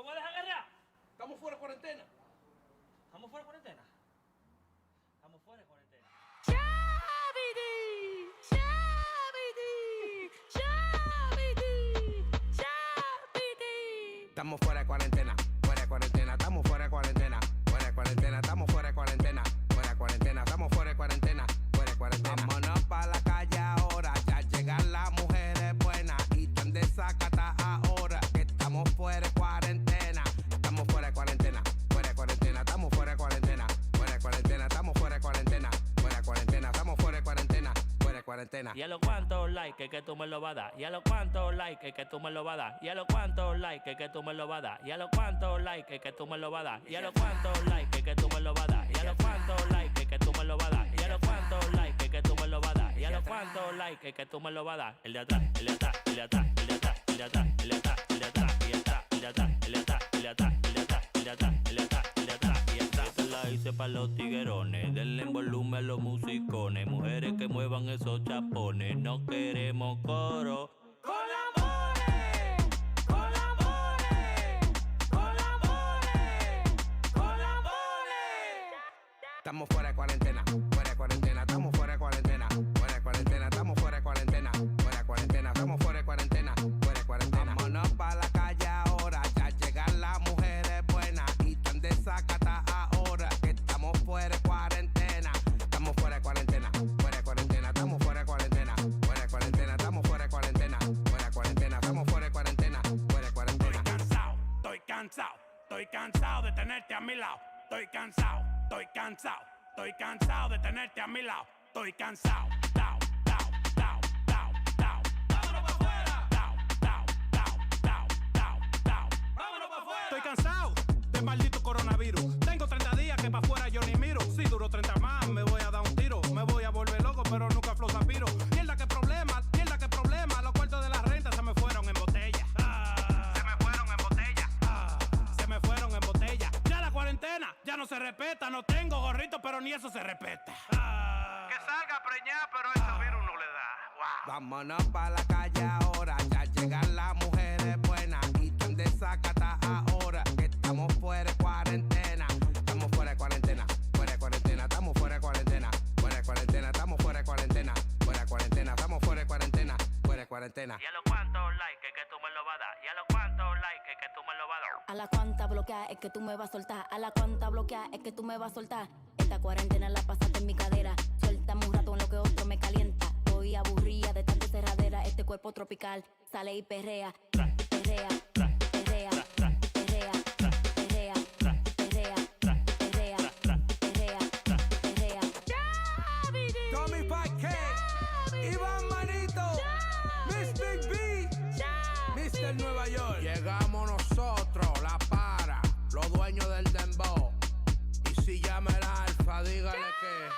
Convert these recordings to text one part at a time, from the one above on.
vamos a dejar agarrar. Estamos fuera de cuarentena. ¿Estamos fuera de cuarentena? Estamos fuera de cuarentena. Shabidi, Shabidi, Shabidi, Shabidi. Estamos fuera de cuarentena, estamos fuera de cuarentena, estamos fuera de cuarentena, estamos fuera de cuarentena, Vámonos pa' la calle ahora, ya llegan las mujeres buenas y tan desacata ahora que estamos fuera de cuarentena, estamos fuera de cuarentena, estamos fuera de cuarentena, estamos fuera de cuarentena, estamos fuera de cuarentena, Y a los cuantos likes que tú me lo vas a dar. Y a los cuantos likes que tú me lo vas a dar. Y a los cuantos likes que tú me lo vas a dar. Y a los cuantos likes que tú me lo vas a dar. Y a los cuantos likes que tú me lo vas a dar. Y a los cuantos likes que tú me lo vas a dar. Y a los cuantos likes que tú me lo vas a dar. Y a los cuantos likes que tú me lo vas a dar. El de atrás, el de atrás, el de atrás, el de atrás, el de atrás, el de atrás, el de atrás, y atrás, el de atrás, el de atrás, el de atrás, el de atrás, el de atrás, el de atrás, el de atrás, y atrás. Esta la hice pa' los tiguerones. Denle en volumen a los musicones. Mujeres que muevan esos chapones. No queremos coro. Colabore, colabore, colabore, colabore. estamos fuera de cuarentena, estamos fuera de cuarentena, estamos fuera de cuarentena, estamos fuera de cuarentena, Vámonos pa' la calle ahora, ya llegan las mujeres buenas y tan desacata ahora que estamos fuera de cuarentena, estamos fuera de cuarentena, estamos fuera de cuarentena, estamos fuera de cuarentena, estamos fuera de cuarentena, Estoy cansado de tenerte a mi lado. Estoy cansado de tenerte a mi lado. Estoy cansado, ¡Vámonos pa' afuera! vámonos pa' afuera. Estoy cansado del maldito coronavirus. Tengo 30 días que pa' afuera yo ni miro. Si duro 30 más, me voy a dar un tiro. Me voy a volver loco, pero nunca flow zapiro. Mierda que problema. Los cuartos de la renta se me fueron en botella. Se me fueron en botella. Ya la cuarentena ya no se respeta. No tengo gorrito, pero ni eso se respeta. Que salga preñada, pero ese virus no le da. Wow. Vámonos pa' la calle ahora, ya llegan las mujeres buenas y tan desacata ahora que estamos fuera de cuarentena, estamos fuera de cuarentena, estamos fuera de cuarentena, estamos fuera de cuarentena, estamos fuera de cuarentena, Y a los cuantos likes que tú me lo vas a dar. Y a los cuantos likes que tú me lo vas a dar. A la cuanta bloquea es que tú me vas a soltar. A la cuanta bloquea es que tú me vas a soltar. Esta cuarentena la pasaste en mi cadera. Suéltame un rato en lo que otro me calienta. Estoy aburrida de tanta cerradera. Este cuerpo tropical sale y perrea. Perrea, perrea, perrea, perrea, perrea, perrea, perrea, perrea. Shabidi, Tommy Paquet, Iván Manito, Miss Big B, Mr. Nueva York. Llegamos nosotros, la para, los dueños del dembow. Y si llama el alfa, dígale que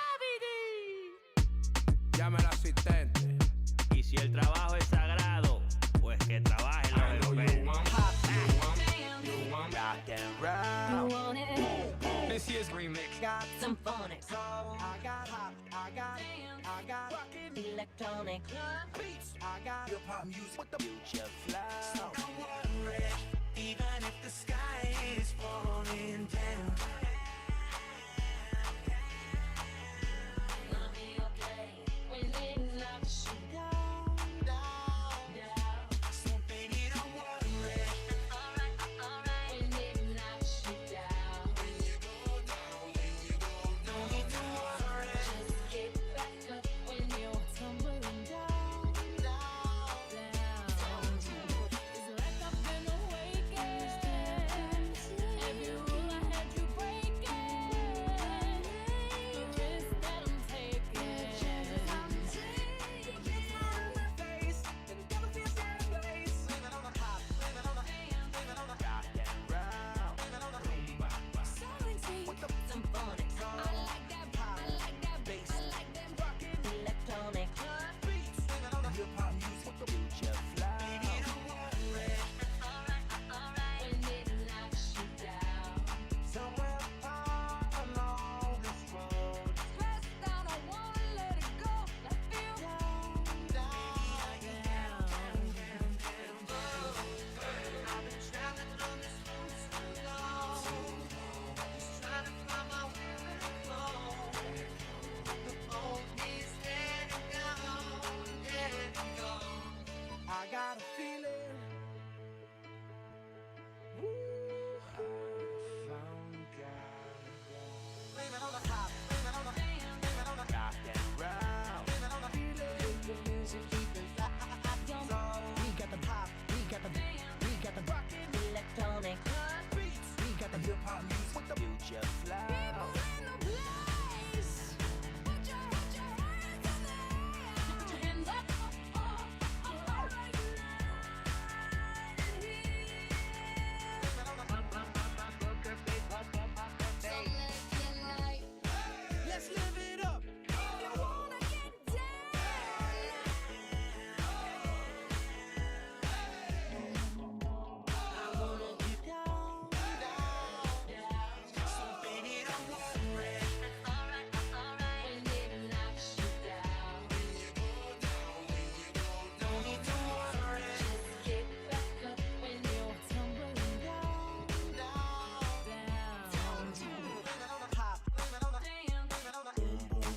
llame el asistente. Y si el trabajo es sagrado, pues que trabaje los europeos. Rock and roll. you want it? This year's remix. Got some phonics, I got hop, I got electronic. beats, I got hip hop music with the future flow. Don't worry, even if the sky is falling down. Gonna be okay when it knocks you down, down. So baby, don't worry. Alright, when it knocks you down. When you go down, no need to worry. Just get back up when you're tumbling down, down. It's hip hop music with the future flow. Let's live it up.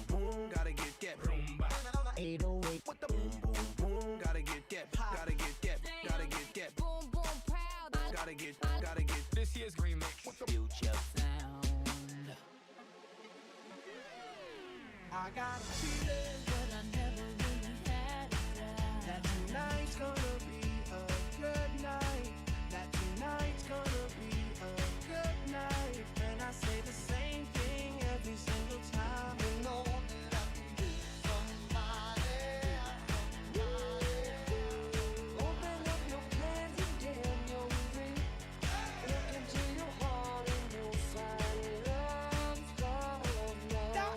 Boom, gotta get that rumba. 808 with the boom, boom, boom. Gotta get that, gotta get that, gotta get that. Boom, boom, proud. Gotta get. This here's remix with the future sound. I got a feeling that I never really had that tonight's gonna be a good night. That tonight's gonna be a good night. And I say the same thing every single time. You know that I can do somebody. Open up your plans and damn your dream. Look into your heart and you'll find love's love. Down.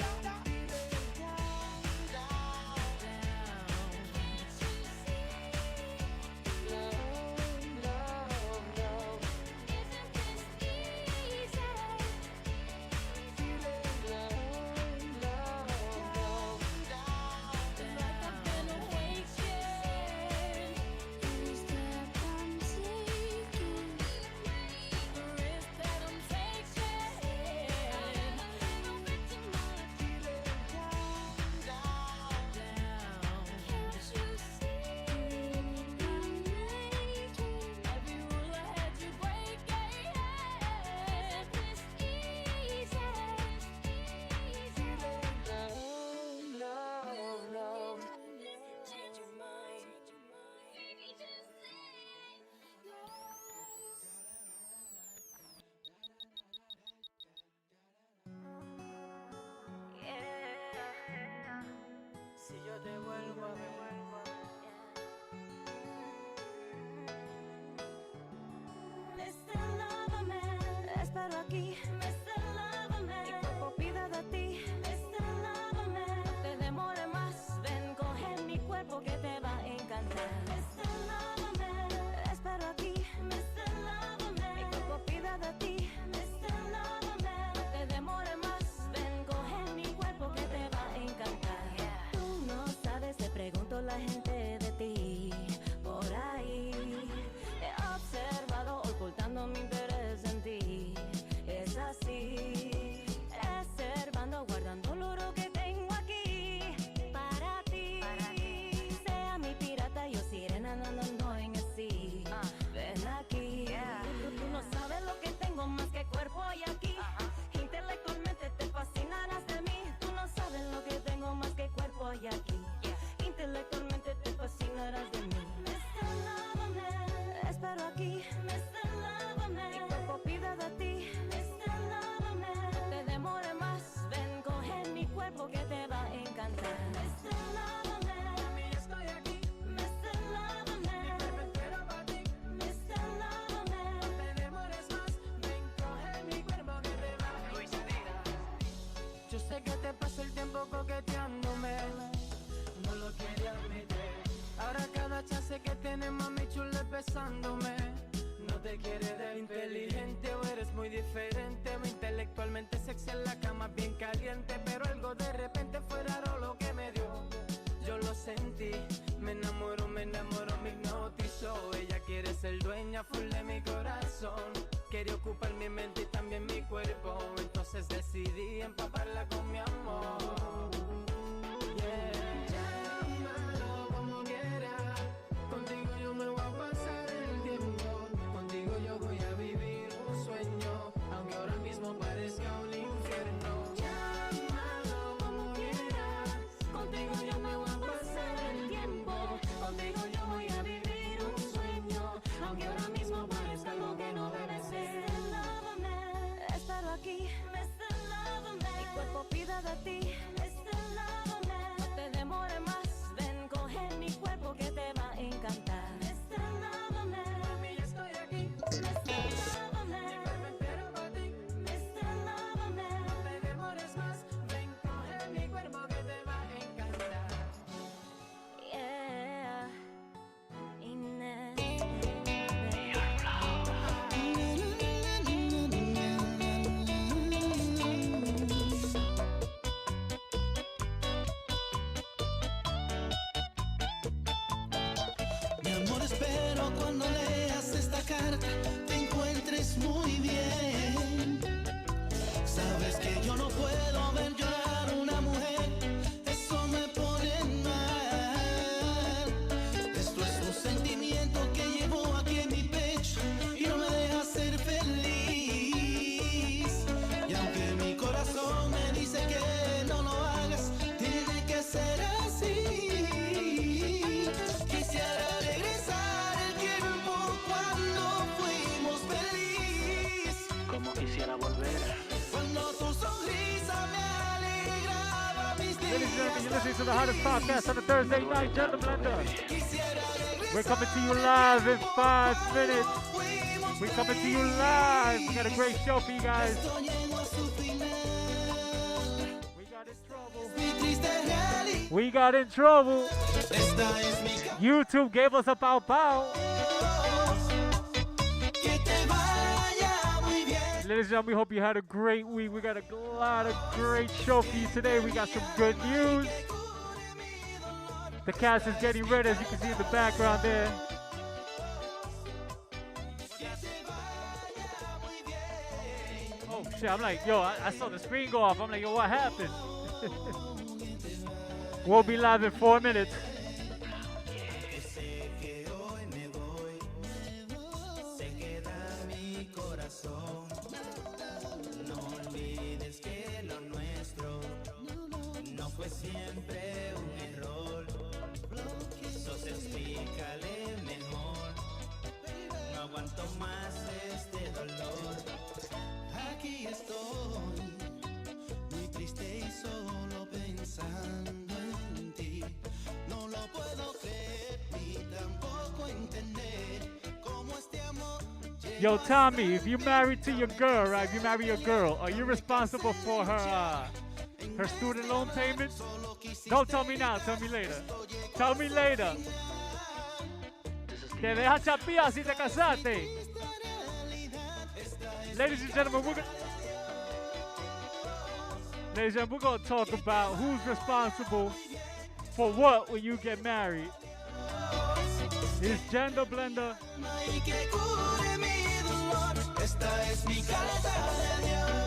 Si yo te vuelvo a ver. Mr. Loverman, espero aquí. Mr. Loverman, mi cuerpo pide de ti. Mr. Loverman, no te demore más. Ven, coge mi cuerpo que te va a encantar. Mr. Loverman, espero aquí. Mr. Loverman, mi cuerpo pide de ti. Mr. Loverman, no te demore más. Ven, coge mi cuerpo que te va a encantar. Tú no sabes, te pregunto la gente de ti por ahí. He observado ocultando mi interés en ti. Es así, reservando, guardando el oro que tengo aquí para ti. Sea mi pirata, yo sirena nadando en el sea. Ven aquí. Tú no sabes lo que tengo más que cuerpo y aquí. Intelectualmente te fascinarás de mí. Tú no sabes lo que tengo más que cuerpo y aquí. Intelectualmente te fascinarás de mí. Mr. Loverman, espero aquí. Mr. Loverman, mi cuerpo pide de ti. Mr. Loverman, no te demore más. Ven, coge mi cuerpo que te va a encantar. Mr. Loverman, Mami, estoy aquí. Mr. Loverman, Mi cuerpo entero para ti. Mr. Loverman. No te demores más. Ven, coge mi cuerpo que te va a encantar. Yo sé que te paso el tiempo coqueteándome. No lo quería admitir. Ahora cada chance que tienes, mami chula, besándome. No te quieres de inteligente o eres muy diferente. O intelectualmente sexy en la cama, bien caliente. Pero algo de repente fue raro lo que me dio. Yo lo sentí, me enamoró, me hipnotizó. Ella quiere ser dueña full de mi corazón. Quería ocupar mi mente y también mi cuerpo. Entonces decidí empaparla con mi amor. Llámalo como quieras. Contigo yo me voy a pasar el tiempo. Contigo yo voy a vivir un sueño, aunque ahora mismo parezca un infierno. Llámalo como quieras. Contigo yo me voy a pasar el tiempo. Contigo yo voy a vivir un sueño, aunque ahora mismo parezca algo que no debe ser. Mr. Loverman, Ladies and gentlemen, you're listening to the hottest podcast on a Thursday night, Gentlemen. We're coming to you live in 5 minutes. We're coming to you live. We got a great show for you guys. We got in trouble. YouTube gave us a pow pow. Ladies and gentlemen, we hope you had a great week. We got a lot of great show for you today. We got some good news. The cast is getting ready, as you can see in the background there. Oh shit, I'm like, yo, I saw the screen go off. I'm like, yo, what happened? We'll be live in 4 minutes. Siempre un error, sos explícale mejor, no aguanto más este dolor. Aquí estoy, muy triste y solo pensando en ti. No lo puedo creer ni tampoco entender cómo este amor. Yo, Tommy, if you're married to your girl, right? If you marry your girl, are you responsible for her student loan payments? Don't tell me now, tell me later. Tell me later. Te deja chapía si te casaste. Ladies and gentlemen, we're going to talk about who's responsible for what when you get married. It's Gender Blender. Esta es mi carta de Dios.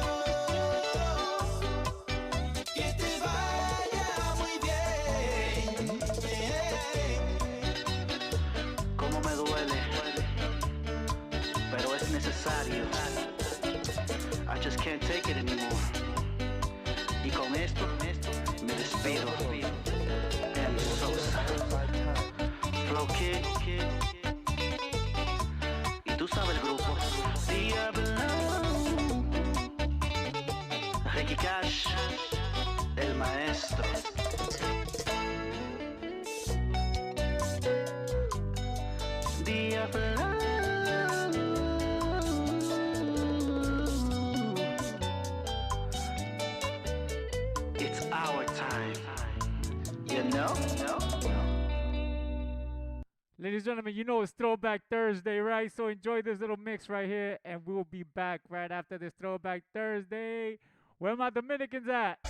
I just can't take it anymore. Y con esto me despido. And Sosa, Flow Kid, y tú sabes el grupo. Diablo, Ricky Cash, el maestro. Diablo. Ladies and gentlemen, you know it's Throwback Thursday, right? So enjoy this little mix right here, and we'll be back right after this Throwback Thursday. Where my Dominicans at?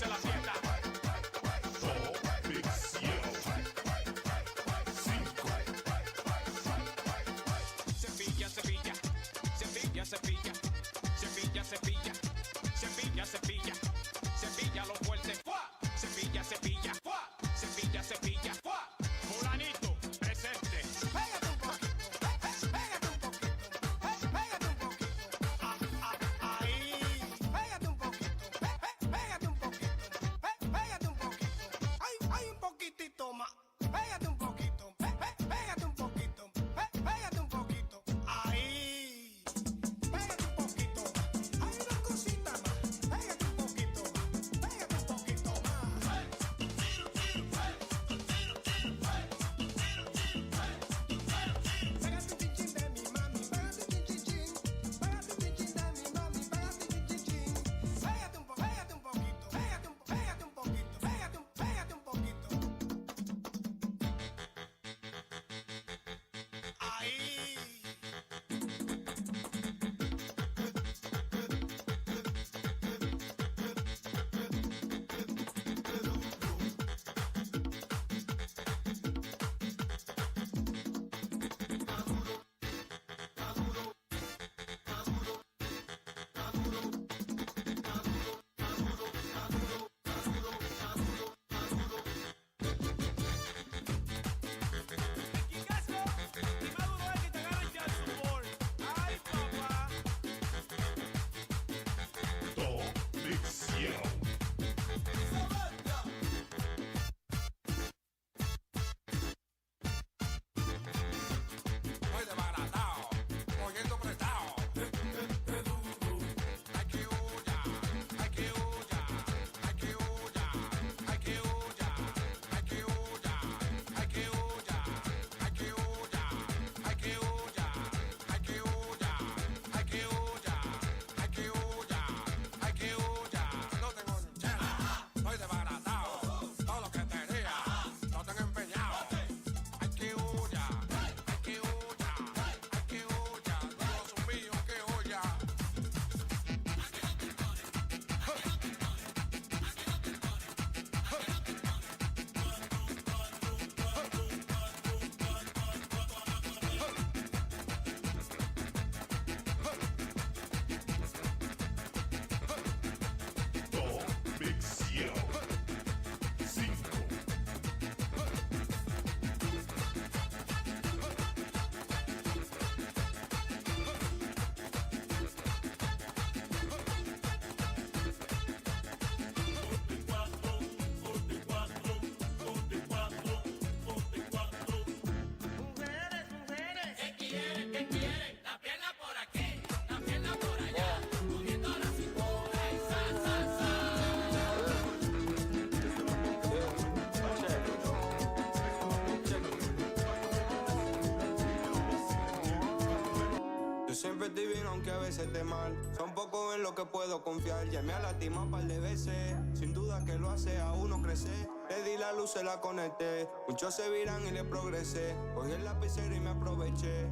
estoy bien aunque a veces esté mal. Son pocos en lo que puedo confiar. Ya me ha lastimado un par de veces. Sin duda que lo hace a uno crecer. Le di la luz, se la conecté. Muchos se viran y le progresé. Cogí el lapicero y me aproveché.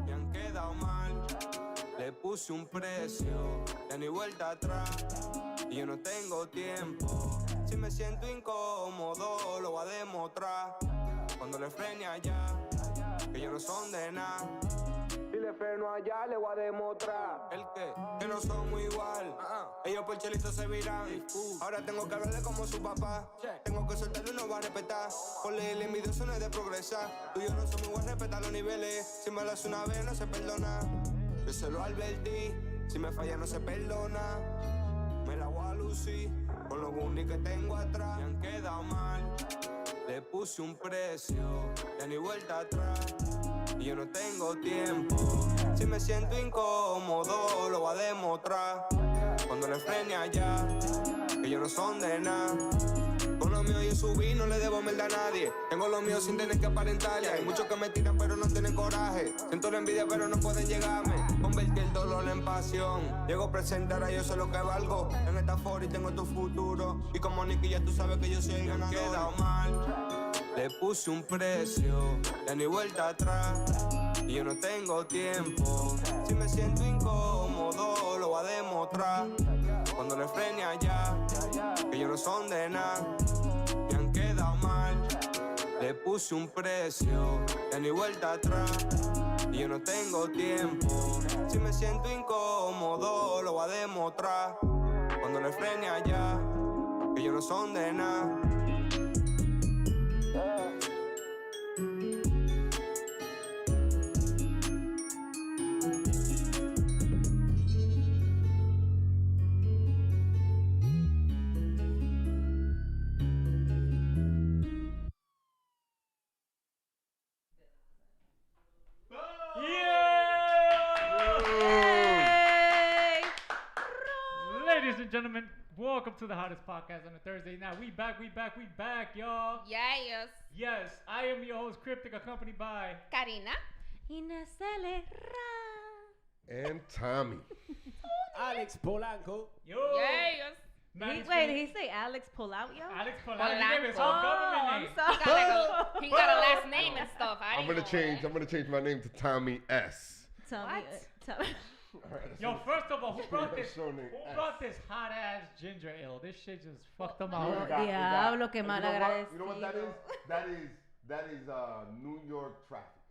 Me han quedado mal. Le puse un precio. Ya ni vuelta atrás. Y yo no tengo tiempo. Si me siento incómodo, lo voy a demostrar. Cuando le frene allá, que ellos no son de nada. Si le freno allá, le voy a demostrar. ¿El qué? Que no somos igual. Ellos por chelito se viran. Ahora tengo que hablarle como su papá. Tengo que soltarlo y no va a respetar. Por el envidioso no es de progresar. Tú y yo no somos igual, respetar los niveles. Si me lo hace una vez, no se perdona. Yo se lo advertí. Si me falla, no se perdona. Me la voy a lucir con los goonies que tengo atrás. Me han quedado mal. Le puse un precio, ya ni vuelta atrás. Y yo no tengo tiempo. Si me siento incómodo, lo voy a demostrar. Cuando le frene allá, que ellos no son de nada. Con lo mío yo subí, no le debo mierda a nadie. Tengo lo mío sin tener que aparentarle. Hay muchos que me tiran pero no tienen coraje. Siento la envidia pero no pueden llegarme. Convertí el dolor en pasión. Llego a presentar a yo sé lo que valgo. En esta for y tengo tu futuro. Y como Nicky ya tú sabes que yo soy el ganador. Me he quedado mal. Le puse un precio. Ya ni vuelta atrás. Y yo no tengo tiempo. Si me siento incómodo, lo voy a demostrar. Cuando le frene allá, que ellos no son de nada. Me han quedado mal. Le puse un precio, ya ni vuelta atrás. Y yo no tengo tiempo. Si me siento incómodo, lo voy a demostrar. Cuando le frene allá, que ellos no son de nada. Ladies and gentlemen, welcome to the hottest podcast on a Thursday night. We back, y'all. Yes. Yes, I am your host, Cryptic, accompanied by Karina. And Tommy. Alex Polanco. Yo. Yes. Wait, did he say Alex pull out, yo? Alex Polanco. He gave his whole government name. He got a last name and stuff. I'm gonna change my name to Tommy S. Tommy. Yo, first of all, who brought this hot ass ginger ale? This shit just fucked them out. Diablo, qué mal agradecido. You know what that is? That is New York traffic.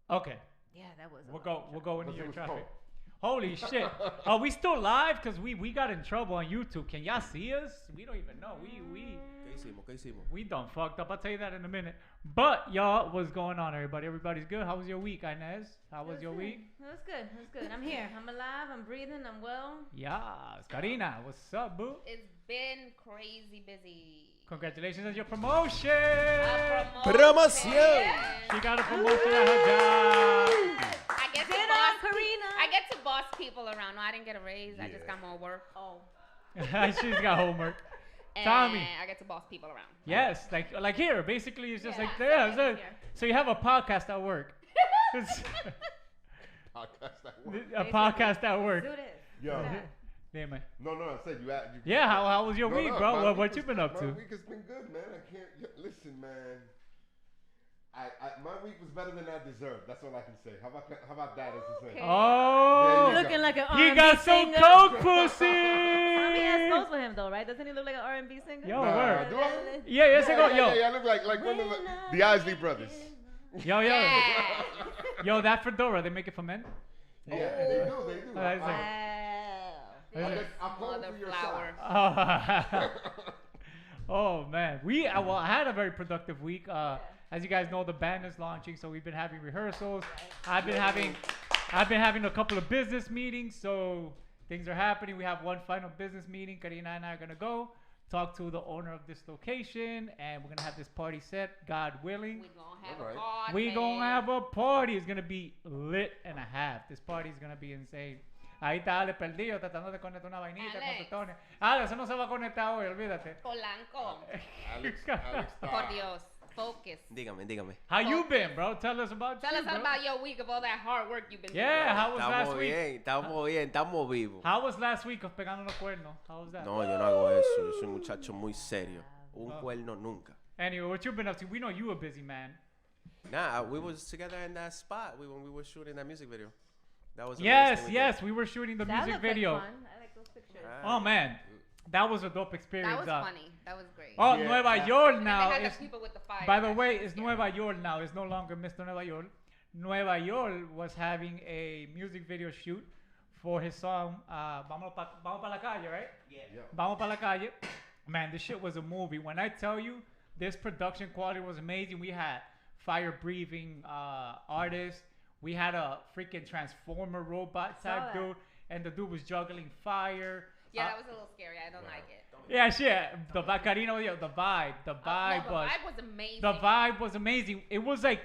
Okay. Yeah, that was. We'll go into your traffic. Holy shit. Are we still live? Because we got in trouble on YouTube. Can y'all see us? We don't even know. ¿Qué hicimos? We done fucked up. I'll tell you that in a minute. But y'all, what's going on, everybody? Everybody's good. How was your week, Inez? How was your week? It was good. I'm here. I'm alive. I'm breathing. I'm well. Yes. Karina, what's up, boo? It's been crazy busy. Congratulations on your promotion. Promotion. She got a promotion at her job. I get to boss people around. No, I didn't get a raise. Yeah. I just got more work. Oh. She's got homework. And Tommy. I get to boss people around. Yes, like here. Basically, it's just like there. So you have a podcast at work. A podcast at work. Do this. Yo. Dime. No, I said you. Yeah, how was your week, bro? What you been up to? My week has been good, man. I can't listen, man. My week was better than I deserved. That's all I can say. How about that as a thing? Oh, looking like an R&B he got some singer. coke pussy. I mean, that's close with him though, right? Doesn't he look like an R&B singer? Yo, word. Do I? Yeah, I look like one of the Isley brothers. Yo. Yo, that fedora, they make it for men? Yeah, they do. I'll call for your flower. Oh man, I had a very productive week. As you guys know, the band is launching, so we've been having rehearsals. I've been having a couple of business meetings, so things are happening. We have one final business meeting. Karina and I are gonna go talk to the owner of this location, and we're gonna have this party set, God willing. We gonna have a party. It's gonna be lit and a half. This party is gonna be insane. Ahí está Alex perdido tratando de conectar una vainita con tutones. Alex, eso no se va a conectar hoy, olvídate. Polanco. Alex Por Dios. Focus. Dígame. How you been, bro? Tell us about Tell us about your week of all that hard work you've been doing. Yeah, how was last week? Estamos bien, estamos vivos. How was last week of pegando los cuernos? How was that? No, yo no hago eso. Yo soy un muchacho muy serio. Un cuerno nunca. Anyway, what you been up to? We know you a busy man. Nah, we was together in that spot when we were shooting that music video. That was yes, we were shooting the music video. Like fun. I like those pictures. Oh man, that was a dope experience. That was funny. That was great. Oh, yeah. Nueva York now. They had the people with the fire. By the way, it's Nueva York now. It's no longer Mr. Nueva York. Nueva York was having a music video shoot for his song Vamos pa la calle, right? Yeah. Vamos pa la calle. Man, this shit was a movie. When I tell you, this production quality was amazing. We had fire-breathing artists. We had a freaking transformer robot type dude, and the dude was juggling fire. Yeah, that was a little scary. I don't like it. Yeah, shit. The vibe was amazing. The vibe was amazing. It was like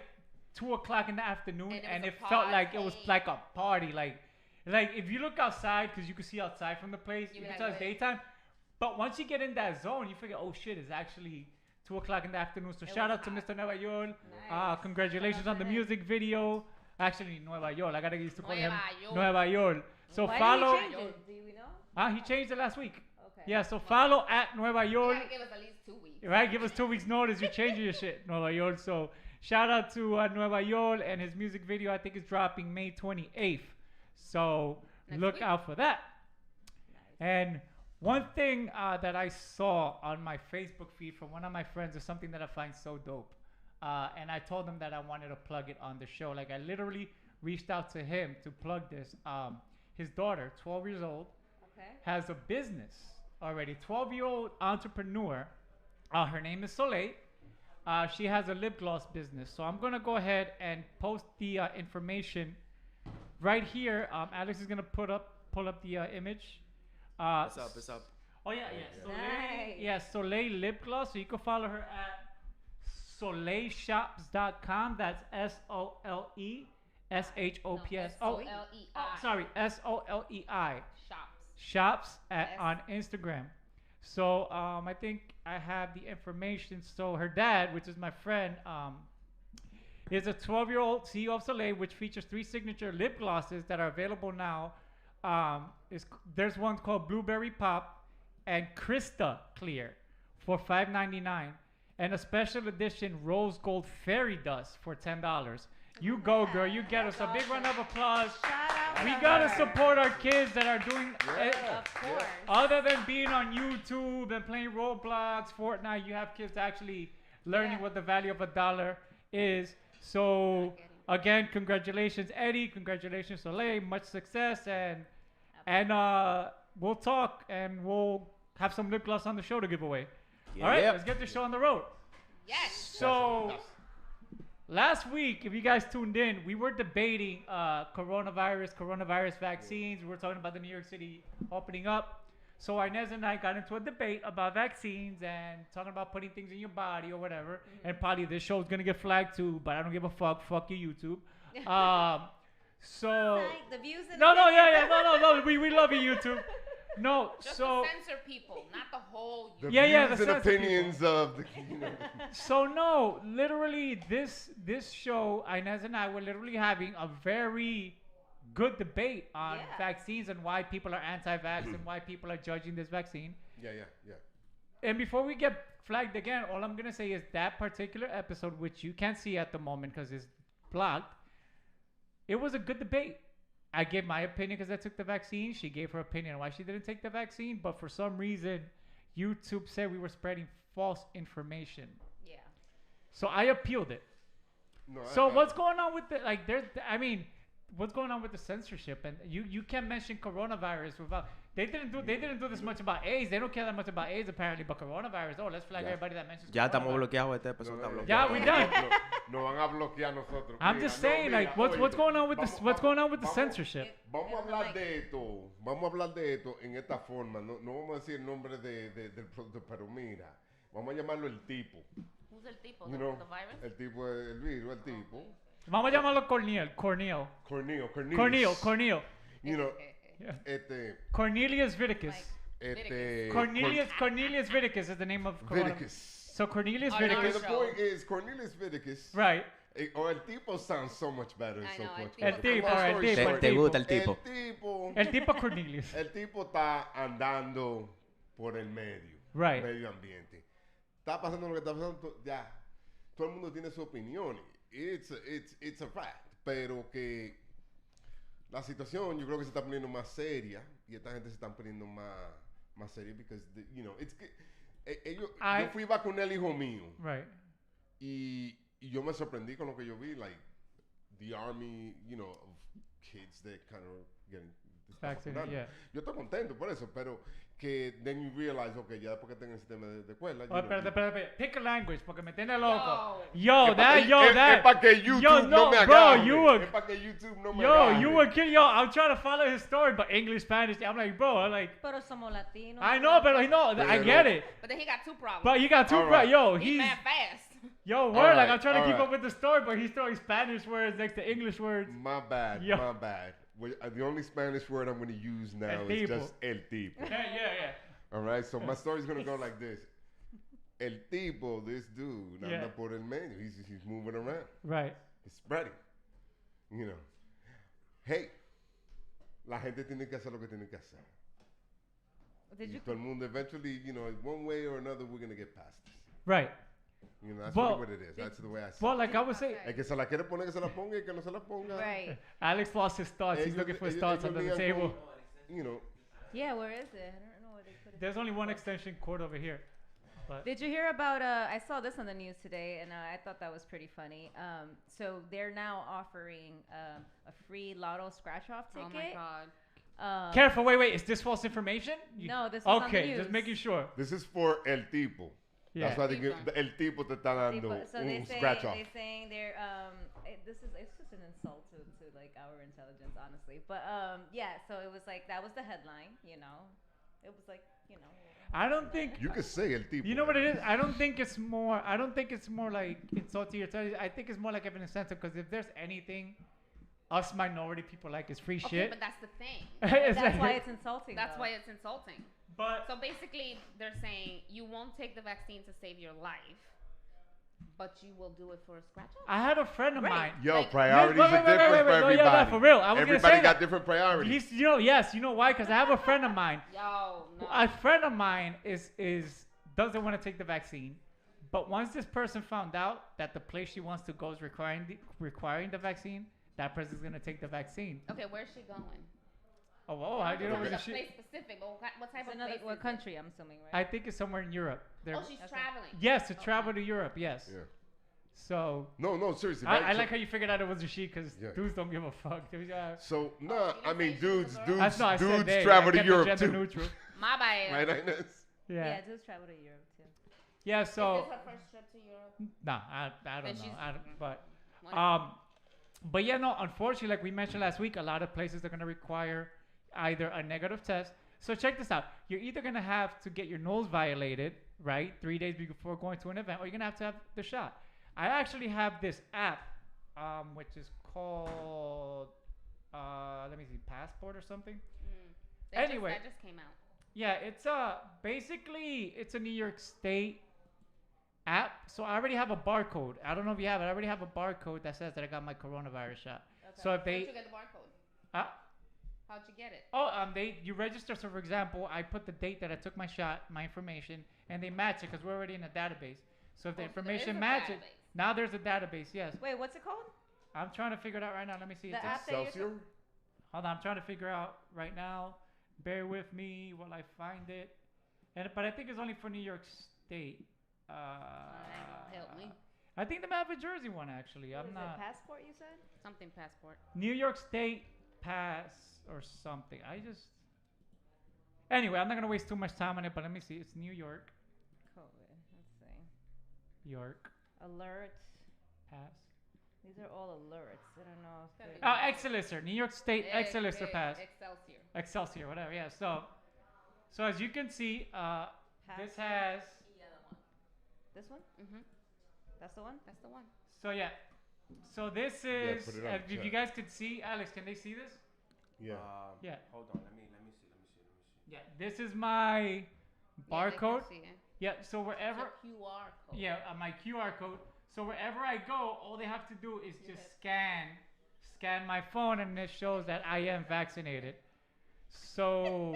2:00 in the afternoon, and it felt like it was like a party. Like if you look outside, because you can see outside from the place, you can tell it's daytime. But once you get in that zone, you figure, oh shit, it's actually 2:00 in the afternoon. So shout out to Mr. Nueva York. Nice. Congratulations on the music video. Actually, Nueva York. I gotta get used to calling him Nueva York. So follow. Did he change it? Do we know? He changed it last week. Okay. Yeah, so follow at Nueva York. You gotta give us at least 2 weeks. Right, give us 2 weeks notice. You change your shit, Nueva York. So shout out to Nueva York, and his music video I think is dropping May 28th. So look out for that. And one thing that I saw on my Facebook feed from one of my friends is something that I find so dope. And I told him that I wanted to plug it on the show. Like I literally reached out to him to plug this. His daughter, 12 years old, has a business already. 12-year-old entrepreneur. Her name is Soleil. She has a lip gloss business. So I'm going to go ahead and post the information right here. Alex is going to pull up the image. It's up. Oh, yeah. Soleil, nice. Yeah, Soleil Lip Gloss. So you can follow her at soleilshops.com. That's SOLESHOPS. Sorry, SOLEI. Shops on Instagram. So I think I have the information. So her dad, which is my friend, is a 12-year-old CEO of Soleil, which features 3 signature lip glosses that are available now. There's one called Blueberry Pop and Krista Clear for $5.99, and a special edition Rose Gold Fairy Dust for $10. You go, girl. You get us a big round of applause. We gotta support our kids that are doing of course. Other than being on YouTube and playing Roblox, Fortnite, you have kids actually learning what the value of $1 is. So again, congratulations, Eddie. Congratulations, Soleil. Much success, and we'll talk and we'll have some lip gloss on the show to give away. All right, let's get the show on the road. Yes. So last week, if you guys tuned in, we were debating coronavirus vaccines. We were talking about the New York City opening up. So Inez and I got into a debate about vaccines and talking about putting things in your body or whatever. Mm-hmm. And probably this show's gonna get flagged too, but I don't give a fuck. Fuck you, YouTube. So like the views and no, we love you, YouTube. No, just so to censor people, not the whole. The views and opinions of the. So no, literally, this show, Inez and I were literally having a very good debate on vaccines and why people are anti-vax and why people are judging this vaccine. Yeah. And before we get flagged again, all I'm gonna say is that particular episode, which you can't see at the moment because it's blocked, it was a good debate. I gave my opinion because I took the vaccine. She gave her opinion on why she didn't take the vaccine. But for some reason, YouTube said we were spreading false information. Yeah. So I appealed it. No, what's going on with what's going on with the censorship? And you can't mention coronavirus without. They didn't do this much about AIDS. They don't care that much about AIDS apparently, but coronavirus. Oh, let's flag everybody that mentions. Ya estamos bloqueados. Este episodio está bloqueado. Yeah, we done. No van a bloquear nosotros. I'm just saying, what's going on with the censorship? Vamos a hablar de esto en esta forma. No vamos a decir el nombre del producto, pero mira, vamos a llamarlo el tipo. Who's el tipo? The virus? El tipo, el virus, el tipo. Vamos a llamarlo Cornel. Cornel. You know, Este. Cornelius Viticus. Cornelius Viticus is the name of Corona. Viticus. So Cornelius Okay, Viticus. the point is Cornelius Viticus. Right. Or El Tipo sounds so much better. I So know, much El better. Tipo, Long El story Tipo, short, ¿Te gusta el tipo? El tipo Cornelius. El tipo está andando por el medio. Right. Medio ambiente. Está pasando lo que está pasando. Ya. Todo el mundo tiene su opinión. It's a fact. Pero que la situación yo creo que se está poniendo más seria. Y esta gente se está poniendo más seria. Because, you know, yo iba con el hijo mío. Right. Y yo me sorprendí con lo que yo vi, like, the army, you know, of kids that kind of getting vaccinated, yeah. Yo estoy contento por eso, pero que then you realize, okay, ya después que tengo el sistema de escuela. Oh, espérate. Pick a language, porque me tiene loco. Es para que YouTube no me agarre. Es para que YouTube no me agarre. You were kidding. Yo, I'm trying to follow his story, but English, Spanish. I'm like, bro, Pero somos latinos. I know, but I get it. But then he got two problems. But you got two problems. Yo, he's mad fast. Yo, word, like I'm trying to keep up with the story, but he's throwing Spanish words next to English words. My bad. The only Spanish word I'm going to use now is just el tipo. Yeah. All right, so my story's going to go like this. El tipo, this dude, anda por el medio. He's moving around. Right. He's spreading. You know. Hey, la gente tiene que hacer lo que tiene que hacer. Todo el mundo, eventually, you know, one way or another, we're going to get past this. Right. You know, that's really what it is. That's the way I see it. Well, like I would say... El que se la quiere poner, que se la ponga, y que no se la ponga. Right. Alex lost his thoughts. He's looking for his thoughts under the table. You know. Yeah, where is it? I don't know where they put it. There's only one extension cord over here. But Did you hear about, I saw this on the news today, and I thought that was pretty funny. So they're now offering a free lotto scratch-off ticket. Oh, my God. Careful, wait. Is this false information? No, this is on the Okay, news. just making sure. This is for el tipo. Yeah. That's why el tipo te está dando un scratch off. They're saying they're it's just an insult to like our intelligence, honestly. But yeah, so it was like that was the headline, you know. It was like, you know. I don't think you could say el tipo. You know what it is? I don't think it's more like insulting or telling. I think it's more like giving incentive, because if there's anything us minority people like is free shit. But that's the thing. That's why it's insulting. That's why it's insulting. But so basically, they're saying you won't take the vaccine to save your life, but you will do it for a scratch off. I had a friend of mine. Yo, priorities are different for everybody. No, for real. Everybody got different priorities. You know why? Because I have a friend of mine. No. A friend of mine is doesn't want to take the vaccine, but once this person found out that the place she wants to go is requiring the vaccine, that person's gonna take the vaccine. Okay, where's she going? Oh, how do you know where she? Place specific. What type of place? What country? I'm assuming, right? I think it's somewhere in Europe. She's traveling. Yes, to travel to Europe. Yes. Yeah. So. No, seriously. I like how you figured out it was a she, because dudes don't give a fuck. So I mean dudes they, travel to Europe too. Neutral. My bad. Right, Inez? Yeah, dudes travel to Europe too. Yeah, so. Is this her first trip to Europe? Nah, I don't know. But yeah, no. Unfortunately, like we mentioned last week, a lot of places are gonna require either a negative test. So check this out. You're either going to have to get your nose violated, right, 3 days before going to an event, or you're going to have the shot. I actually have this app, which is called, let me see, Passport or something. Anyway. That just came out. Yeah, it's basically, it's a New York State app. So I already have a barcode. I don't know if you have it. I already have a barcode that says that I got my coronavirus shot. Okay. So if they... How'd you get the barcode? How'd you get it? Oh, you register. So for example, I put the date that I took my shot, my information, and they match it because we're already in a database. So if the information matches, now there's a database. Yes. Wait, what's it called? I'm trying to figure it out right now. Let me see. The app Excelsior? Hold on, I'm trying to figure out right now. Bear with me while I find it. But I think it's only for New York State. Help me. I think they might have a Jersey one actually. I'm not. Passport, you said? Something passport. New York State Pass or something. Anyway, I'm not gonna waste too much time on it, but let me see. It's New York. COVID. Let's see. York. Alerts. Pass. These are all alerts. I don't know. Oh, Excelsior. New York State Excelsior Pass. Excelsior, whatever. Yeah. So as you can see, this has. This one? Mm-hmm. That's the one? That's the one. So yeah. So this is, if you guys could see, Alex, can they see this? Yeah. Yeah. Hold on. Let me see. Yeah, this is my barcode. see it. Yeah, so wherever. QR code. Yeah, my QR code. So wherever I go, all they have to do is just scan my phone, and it shows that I am vaccinated. So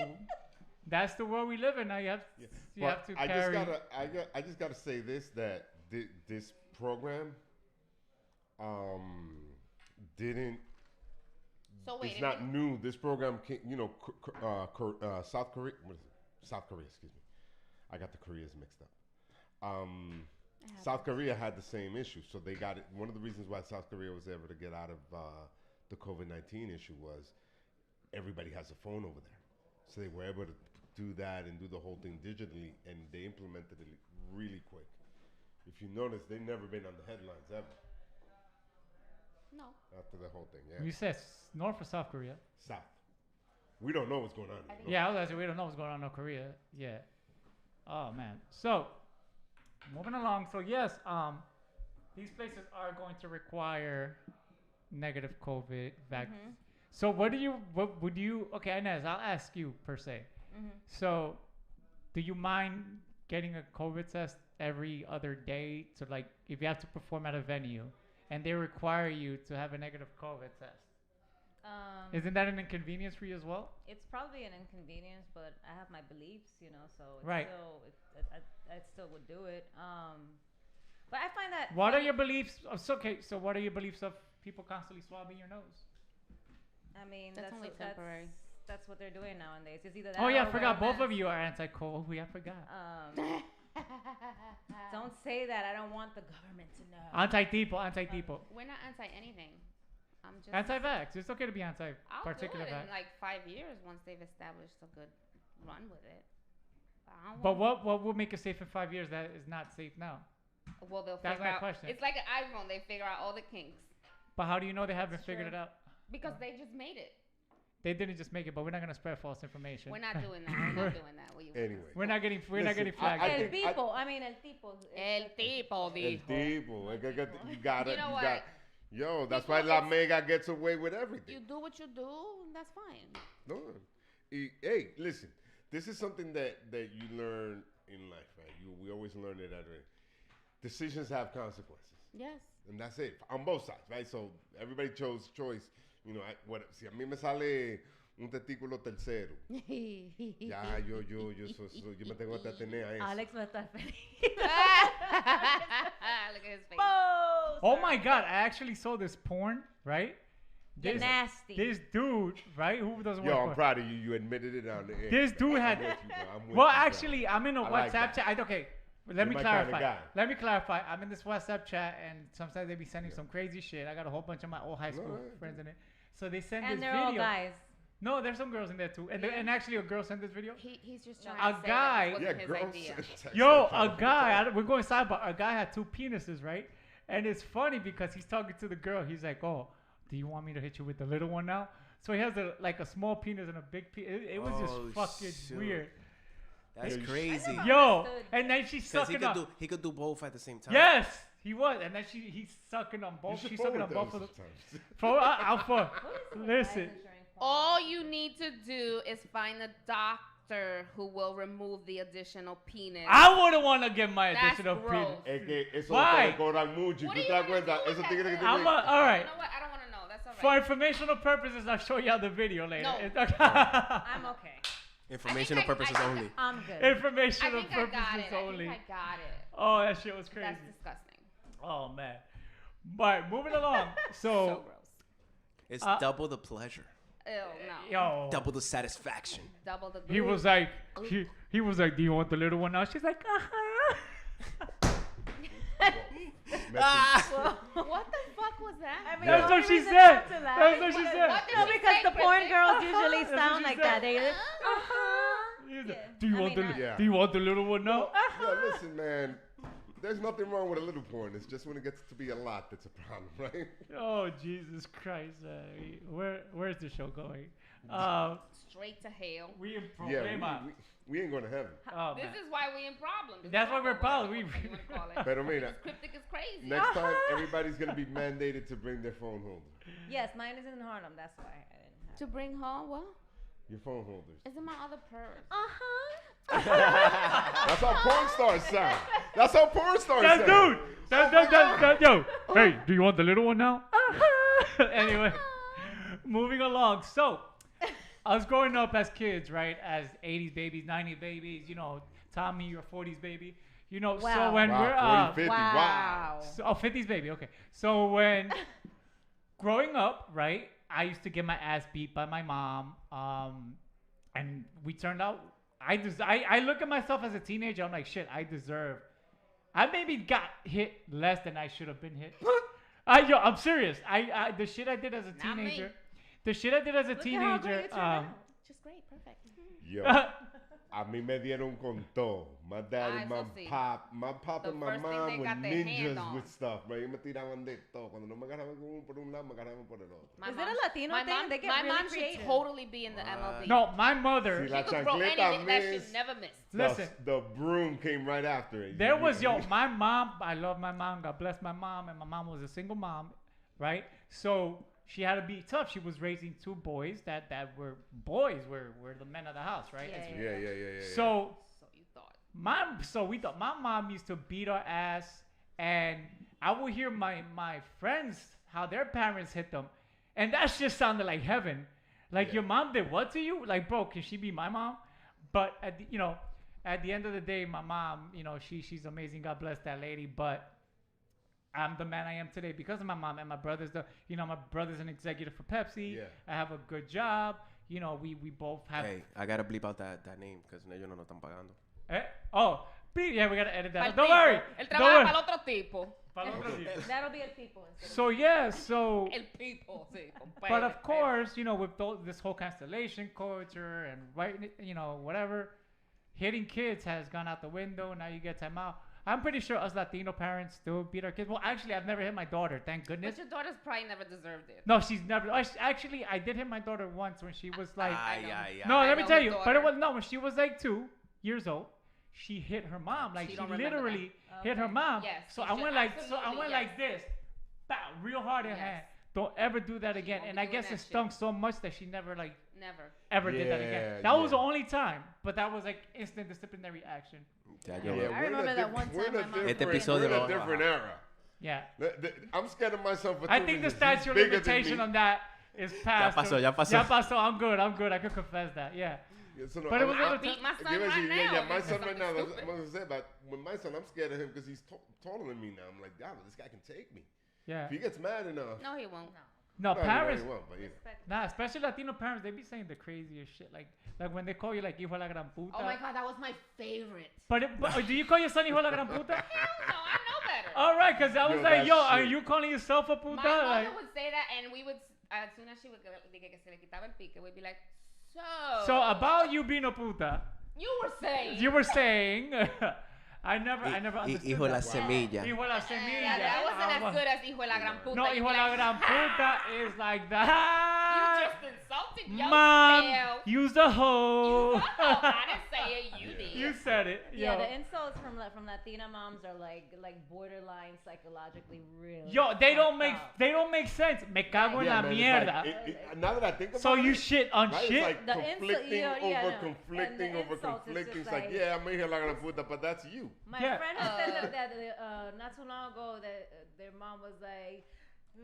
that's the world we live in now. You have to carry. I just gotta say this, that this program didn't. So wait, it's not new. This program came, South Korea. What is it? South Korea. Excuse me. I got the Koreas mixed up. South Korea had the same issue, so they got it. One of the reasons why South Korea was able to get out of the COVID-19 issue was everybody has a phone over there, so they were able to do that and do the whole thing digitally, and they implemented it really quick. If you notice, they've never been on the headlines ever. No. After the whole thing, yeah. You said North or South Korea? South. We don't know what's going on. Yeah, I was asking, we don't know what's going on in North Korea. Yeah. Oh man. So moving along. So yes, these places are going to require negative COVID vaccine. So what would you? Okay, Inez, I'll ask you per se. So, do you mind getting a COVID test every other day? So like, if you have to perform at a venue, and they require you to have a negative COVID test. Isn't that an inconvenience for you as well? It's probably an inconvenience, but I have my beliefs, so it's right. I still would do it. But I find that. What are your beliefs? So what are your beliefs of people constantly swabbing your nose? I mean, that's only temporary. That's what they're doing nowadays. It's either that. Oh yeah, I forgot. Both of you are anti-COVID. I forgot. Don't say that. I don't want the government to know. Anti-people. We're not anti-anything. I'm just anti-vax. It's okay to be anti-particular vax. vax. In like 5 years, once they've established a good run with it. But what will make it safe in 5 years that is not safe now? Well, they'll That's figure my out. question. It's like an iPhone. They figure out all the kinks. But how do you know they haven't figured it out? Because they just made it. They didn't just make it, but we're not gonna spread false information. We're not doing that. We're not doing that. Anyway, we're not getting flagged. El tipo. El tipo. You gotta. You know what? Yo, that's why La Mega gets away with everything. You do what you do, and that's fine. No. Hey, listen. This is something that you learn in life, right? We always learn it at decisions have consequences. Yes. And that's it on both sides, right? So everybody chose choice. Si a mí me sale un testículo tercero, ya yo me tengo que atener a eso. Alex va a estar feliz. Look at his face. Oh my God! I actually saw this porn, right? You're nasty. This dude, right? Who doesn't Yo, work I'm proud of you. You admitted it on the air. This dude had. I'm in a WhatsApp chat. Okay, let me clarify. Let me clarify. I'm in this WhatsApp chat, and sometimes they be sending some crazy shit. I got a whole bunch of my old high school friends in it. So they send this video. And they're all guys. No, there's some girls in there too. And actually, a girl sent this video. He's just trying a to say guy. that wasn't his idea. Yo, a guy. We're going sidebar. A guy had two penises, right? And it's funny because he's talking to the girl. He's like, "Oh, do you want me to hit you with the little one now?" So he has a small penis and a big penis. It was just fucking weird. That's crazy. Yo, and then she's sucking on. He could do both at the same time. Yes, he was, and then he's sucking on both. She's sucking on both of them. Alpha, listen. All you need to do is find a doctor who will remove the additional penis. I wouldn't want to get my That's additional gross. penis. Why? All right. You know what? I don't want to know. That's all right. For informational purposes, I'll show you the video later. No. I'm okay. Informational purposes only. I'm good. Informational purposes only. I got it. Oh, that shit was crazy. That's disgusting. Oh man. But moving along. So gross. It's double the pleasure. Ew, no. Yo. Double the satisfaction. Double the. He was like, he was like, "Do you want the little one now?" She's like, What the fuck was that? I mean, that's what she said. That's what she said. No, because the porn girls usually sound like that. They Do you want the little one now? Yeah, listen, man. There's nothing wrong with a little porn. It's just when it gets to be a lot that's a problem, right? Oh, Jesus Christ. Where's the show going? Straight to hell. We in problema. We ain't going to heaven. Oh, this is why we in problems. That's why we're problems. Pero mira, cryptic is crazy. Next time, everybody's going to be mandated to bring their phone home. Yes, mine is in Harlem. That's why I didn't To bring home, what? Your phone holders. It's in my other purse. That's how porn stars sound. That's how porn stars That sound. dude. That, yo. Hey, do you want the little one now? Anyway, moving along. So, us growing up as kids, right? As 80s babies, 90s babies, you know, Tommy, you're a 40s baby. You know, so when we're 40, 50, Wow. So, 50s baby, okay. So when growing up, right, I used to get my ass beat by my mom, and we turned out. I look at myself as a teenager. I'm like, shit, I maybe got hit less than I should have been hit. I'm serious. The shit I did as a Not me. teenager. The shit I did as a Look at how great teenager. it turned out. Just great, perfect. Yo, a mí me dieron con todo. My dad and my sí. pop. My pop The and my first thing mom they were got their hand ninjas on. with stuff, bro. Ellos me tiraban de todo. Cuando no me agarraban con uno por un lado, me agarraban por el otro. My Is it mom- a Latino my thing? Mom, They get my really mom should creative. totally be in the MLB. No, my mother. Si la She could throw chancleta anything that she missed, never missed. Listen. the broom came right after it. There was, my mom, I love my mom, God bless my mom, and my mom was a single mom, right? So she had to be tough. She was raising two boys that were boys, were the men of the house, right? Yeah. So you thought. we thought my mom used to beat our ass, and I would hear my friends, how their parents hit them, and that just sounded like heaven. Like, your mom did what to you? Like, bro, can she be my mom? But at the end of the day, my mom, she's amazing. God bless that lady. But I'm the man I am today because of my mom, and my brother's my brother's an executive for Pepsi. Yeah. I have a good job. We both have. Hey, I gotta bleep out that name because ellos no nos están pagando. We gotta edit that. Pa'l Don't tipo. worry. Él Don't trabaja worry. para el otro tipo. That'll be el people. instead of- So yeah, so. El people, sí. But of course, with this whole cancellation culture and whatever, hitting kids has gone out the window. Now you get time out. I'm pretty sure us Latino parents still beat our kids. Well, actually, I've never hit my daughter. Thank goodness. But your daughter's probably never deserved it. No, she's never. Actually, I did hit my daughter once when she was like. I No, I let me know tell his you. daughter. But it was when she was like 2 years old. She hit her mom. Like She she don't remember literally that. hit her Okay. mom. Yes, So she I should- went like absolutely, this, bow, real hard in her hand. Don't ever do that again. won't And be I doing guess that it shit. stung so much that she never Never. ever did that again. That was the only time. But that was like instant disciplinary action. I remember that one time my mom. Este We're episodio in lo a vamos a different bajar. era. Yeah. I'm scared of myself for I two think the reasons. He's statute of bigger than limitation me. on that is past. pasó, ya pasó. Ya pasó. I'm good. I could confess that. Yeah. So no, But it was I'm- another beat time. my son Give us right a- now. yeah, my if son it's right now. something That's stupid. what I was saying. But with my son, I'm scared of him because he's taller than me now. I'm like, yeah, but this guy can take me. Yeah. If he gets mad enough. No, he won't. No, Well, parents. he won't, but yeah. Nah, especially Latino parents, they be saying the craziest shit. Like when they call you like hijo de la gran puta. Oh my god, that was my favorite. But do you call your son hijo de la gran puta? No, I know better. All right, because I was Yo, like, that yo, are shit. you calling yourself a puta? My mother Like, would say that, and we would, as soon as she would que se le quitaba el pique, we'd be like, so about you being a puta, you were saying. you were saying, I never understood Hijo de la that. semilla. Hijo de la semilla. Yeah, that wasn't Ah, as good as hijo de la gran puta. No, You'd hijo be de la like, gran puta is like You that. just insulted yourself. Mom, use a hoe. I didn't say it, you did. You said it. Yeah, Yo. the insults from Latina moms are like borderline psychologically real. Yo, they don't fucked make up. sense. Me cago en Yeah, la man, it's mierda. like, now that I think about So it, you shit on right? shit. It's like The conflicting insult- yeah, over no. conflicting And the over insults is conflicting. just It's like, like- yeah, I'm here la gran puta, but that's you. My Yeah. friend has said that not too long ago that their mom was like,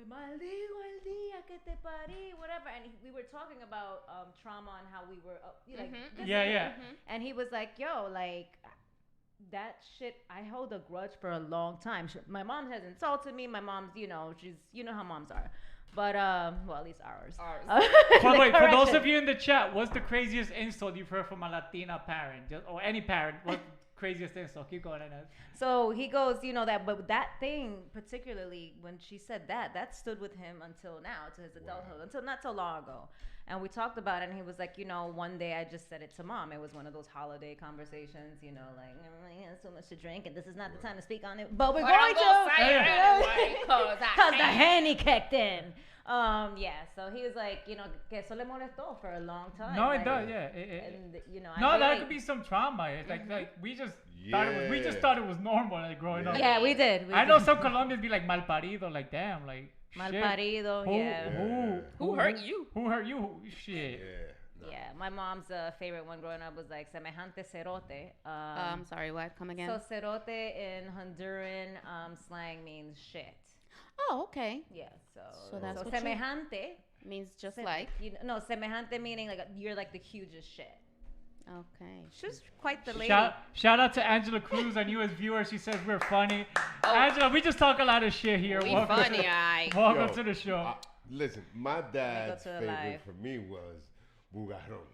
"Maldigo el día que te parí," whatever, and we were talking about trauma and how we were like, this Yeah, and yeah. that. And he was like, "Yo, like." That shit, I hold a grudge for a long time. My mom has insulted me. My mom's, she's, how moms are. But, well, at least ours. For those of you in the chat, what's the craziest insult you've heard from a Latina parent, or any parent? What's the craziest insult? Keep going, Inez. So he goes, but that thing, particularly when she said that stood with him until now, to his adulthood, until not so long ago. And we talked about it, and he was like, one day I just said it to mom. It was one of those holiday conversations, like, I have so much to drink, and this is not the time to speak on it, but we're But going I'm gonna to. say it anyway, 'cause I Because the can't. Henny kicked in. Yeah, so he was like, que eso le molestó for a long time. No, like, it does, yeah. And, I No, that relate. could be some trauma. It's like we just Yeah. thought it was normal, like growing up. Yeah, we did. I know some Colombians be like mal parido, like damn, like Malparido, yeah. Who hurt you? Who hurt you? Shit. Yeah, my mom's favorite one growing up was like semejante cerote. I'm sorry, what? Come again? So cerote in Honduran slang means shit. Oh, okay. Yeah, so that's so what semejante means just like. No, semejante meaning like you're like the hugest shit. Okay. She's quite the lady. Shout out to Angela Cruz, our newest viewer. She says we're funny. Angela, we just talk a lot of shit here. We Welcome funny, welcome to the show. Listen, my dad's to the favorite live. for me was bugarrón.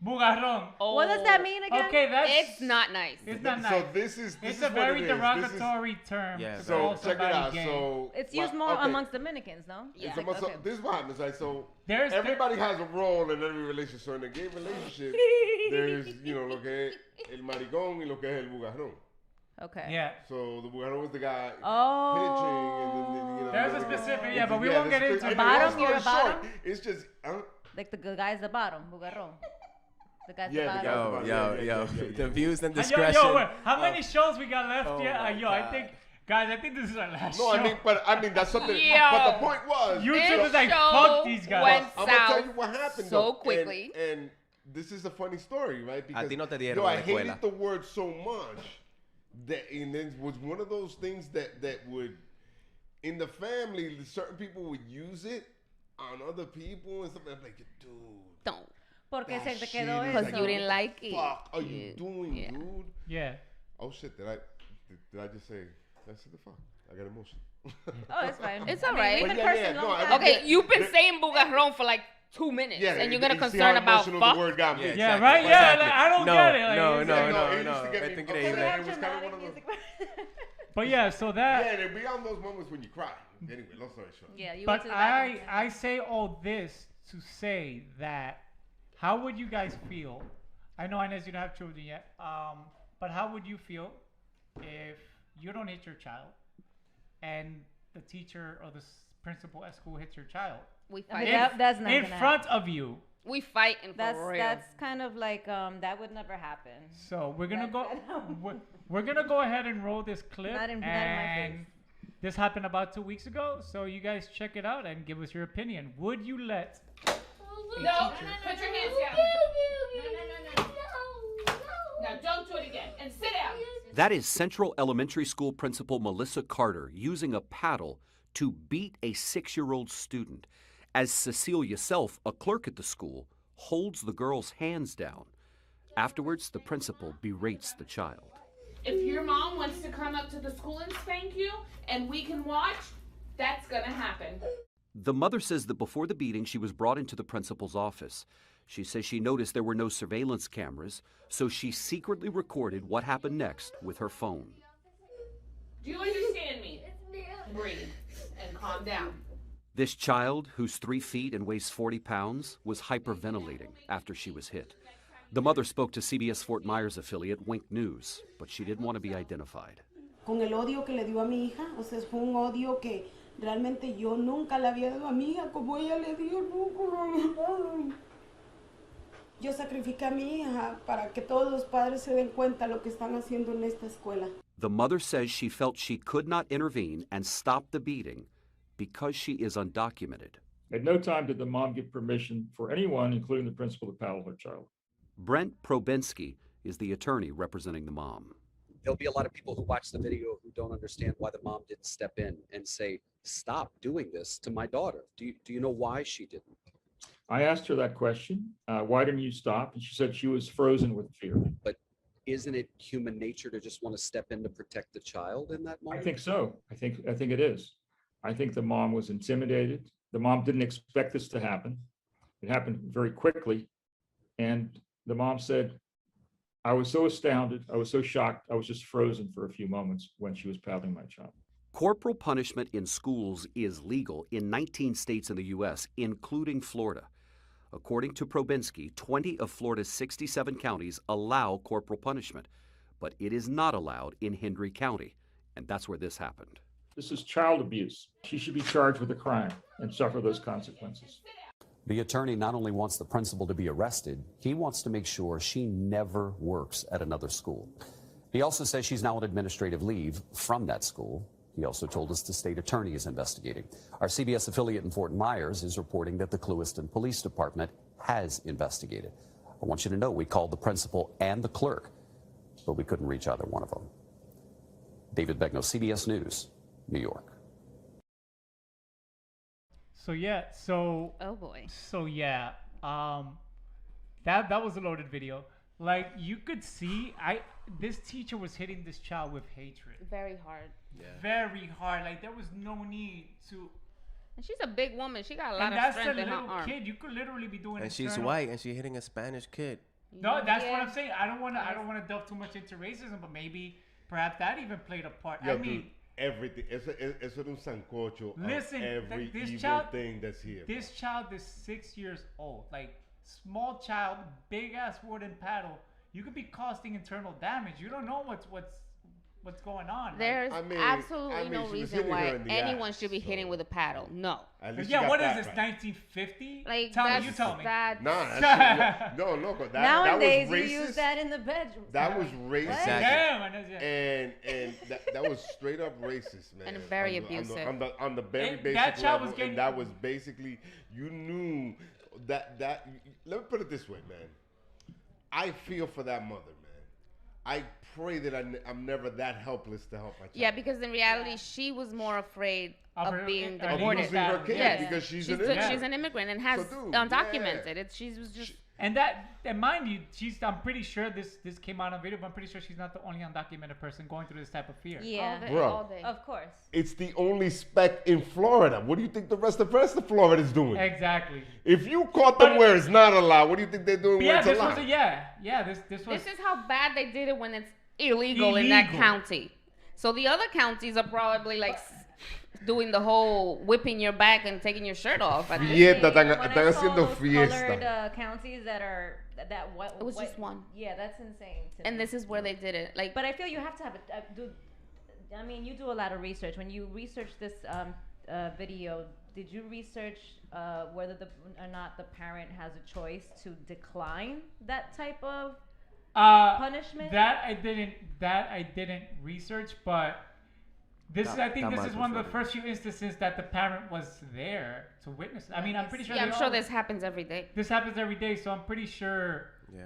Bugarrón. Oh, What does that mean again? Okay, that's it's not nice. It's not nice. So this is It's is a what very it is. derogatory term. Yeah, to So call check it somebody out. gay. So It's used more amongst Dominicans, no? Yeah. This is what happens. Like so, There's everybody has a role in every relationship. So in a gay relationship, there's lo que es el maricón y lo que es el bugarrón. Okay. Yeah. So the bugarrón is the guy Oh. pitching, and then There's a specific, but we won't get into it. Bottom, you're a bottom? It's just. Like the guy's the bottom, bugarrón. The guy's Yeah, the the bottom. guy's Yo, Yeah. the views and Yo, discretion. wait, how many shows we got left Oh yet? my Yo, I God. think, guys, I think this is our last No, show. I mean that's something. Yo. But the point was, YouTube is like, show fuck these guys. went I'm gonna tell south you what happened so though. quickly. And this is a funny story, right? Because ti no te dieron I en la hated escuela. the word so much that, and it was one of those things that would, in the family, certain people would use it on other people and stuff. I'm like, dude. Don't. Porque that se te shit quedó is eso. Because you didn't like it. Fuck are you doing, Yeah. dude? Yeah. Oh shit! Did I just say? Did I say the fuck? I got emotional. Oh, it's fine. It's all right. We've But been yeah, cursing yeah, long no, time. Okay, you've been saying bugarrón for like 2 minutes, and you're gonna you see concern how about emotional fuck. the word got me. Yeah, Yeah, exactly. right? Yeah, Exactly. like, I don't No, get it. Like, no, it's no, like- no, it used no. to get Vete me- increíble. okay, it was kind of one of those. But yeah, so that. Yeah, and beyond those moments when you cry. Anyway, long story short. Yeah, you But went to the bathroom. I say all this to say that how would you guys feel? I know, Inez, you don't have children yet. But how would you feel if you don't hit your child and the teacher or the principal at school hits your child? We I mean, fight. that's not In gonna front happen. of you. We fighting for real. That's kind of like that would never happen. So we're gonna That- go. We're gonna go ahead and roll this clip. Not in my and face. this happened about 2 weeks ago. So you guys check it out and give us your opinion. Would you let? No, put your hands down. No. Now don't do it again. And sit down. That is Central Elementary School Principal Melissa Carter using a paddle to beat a 6-year-old student, as Cecilia Self, a clerk at the school, holds the girl's hands down. Afterwards, the principal berates the child. If your mom wants to come up to the school and spank you, and we can watch, that's gonna happen. The mother says that before the beating, she was brought into the principal's office. She says she noticed there were no surveillance cameras, so she secretly recorded what happened next with her phone. Do you understand me? Breathe and calm down. This child, who's 3 feet and weighs 40 pounds, was hyperventilating after she was hit. The mother spoke to CBS Fort Myers affiliate Wink News, but she didn't want to be identified. Con el odio que le dio a mi hija, o sea, fue un odio que realmente yo nunca le había dado a mi hija como ella le dio, nunca. Yo sacrifiqué a mi hija para que todos los padres se den cuenta lo que están haciendo en esta escuela. The mother says she felt she could not intervene and stop the beating because she is undocumented. At no time did the mom give permission for anyone, including the principal, to paddle her child. Brent Probensky is the attorney representing the mom. There'll be a lot of people who watch the video who don't understand why the mom didn't step in and say, stop doing this to my daughter. Do you know why she didn't? I asked her that question. Why didn't you stop? And she said she was frozen with fear. But isn't it human nature to just want to step in to protect the child in that moment? I think so. I think it is. I think the mom was intimidated. The mom didn't expect this to happen. It happened very quickly. And the mom said, I was so astounded. I was so shocked. I was just frozen for a few moments when she was paddling my child. Corporal punishment in schools is legal in 19 states in the U.S., including Florida. According to Probensky, 20 of Florida's 67 counties allow corporal punishment, but it is not allowed in Hendry County, and that's where this happened. This is child abuse. She should be charged with a crime and suffer those consequences. The attorney not only wants the principal to be arrested, he wants to make sure she never works at another school. He also says she's now on administrative leave from that school. He also told us the state attorney is investigating. Our CBS affiliate in Fort Myers is reporting that the Clewiston Police Department has investigated. I want you to know we called the principal and the clerk, but we couldn't reach either one of them. David Begno, CBS News, New York. So yeah, so oh boy. So yeah, that was a loaded video. Like you could see, this teacher was hitting this child with hatred. Very hard. Yeah. Very hard. Like there was no need to. And she's a big woman. She got a lot And of that's strength a in her little arm. kid. You could literally be doing. And she's internal- white, and she's hitting a Spanish kid. No, that's what I'm saying. I don't want to delve too much into racism, but maybe perhaps that even played a part. Yo, I mean, dude, everything. Eso es un sancocho listen, of every this evil child, thing that's here. This child is 6 years old. Like small child, big ass wooden paddle. You could be causing internal damage. You don't know what's going on. There's absolutely no she was reason hitting her why in the anyone ass, should be hitting with a paddle. No. At least Yeah, you got what is that this, right. 1950? Like, Tell me, that's- you tell me. that's- Nah, that shit, no, loco. That Nowadays, was you racist. use that in the bedroom. That was racist. Exactly. Damn, I know that. And that was straight up racist, man. And very On the- abusive. On the very And basic that child level, was getting- and that was basically, you knew that. Let me put it this way, man. I feel for that mother, man. I pray that I'm never that helpless to help my child. Yeah, because in reality, she was more afraid Of of her- being of deported. losing her kid Yes. because she's she's an immigrant. She's an immigrant and has So, dude, undocumented. She was just. And mind you, I'm pretty sure this came out on video, but I'm pretty sure she's not the only undocumented person going through this type of fear. Yeah, Bro. of course. It's the only speck in Florida. What do you think the rest of Florida is doing? Exactly. If you caught them where it's not allowed, what do you think they're doing But where yeah, it's this allowed? was this was. This is how bad they did it when it's illegal in that Illegal. county. So the other counties are probably like doing the whole whipping your back and taking your shirt off. I think. Fiesta, When están I saw haciendo those fiesta. colored counties that are what It was just one. Yeah, that's insane. to And me. this is where they did it. Like, But I feel you have to have I mean, you do a lot of research. When you research this video, did you research whether or not the parent has a choice to decline that type of punishment? That I didn't research, but I think this is one of the first few instances that the parent was there to witness. I mean, I'm pretty sure. yeah, I'm sure this happens every day. This happens every day, so I'm pretty sure. Yeah.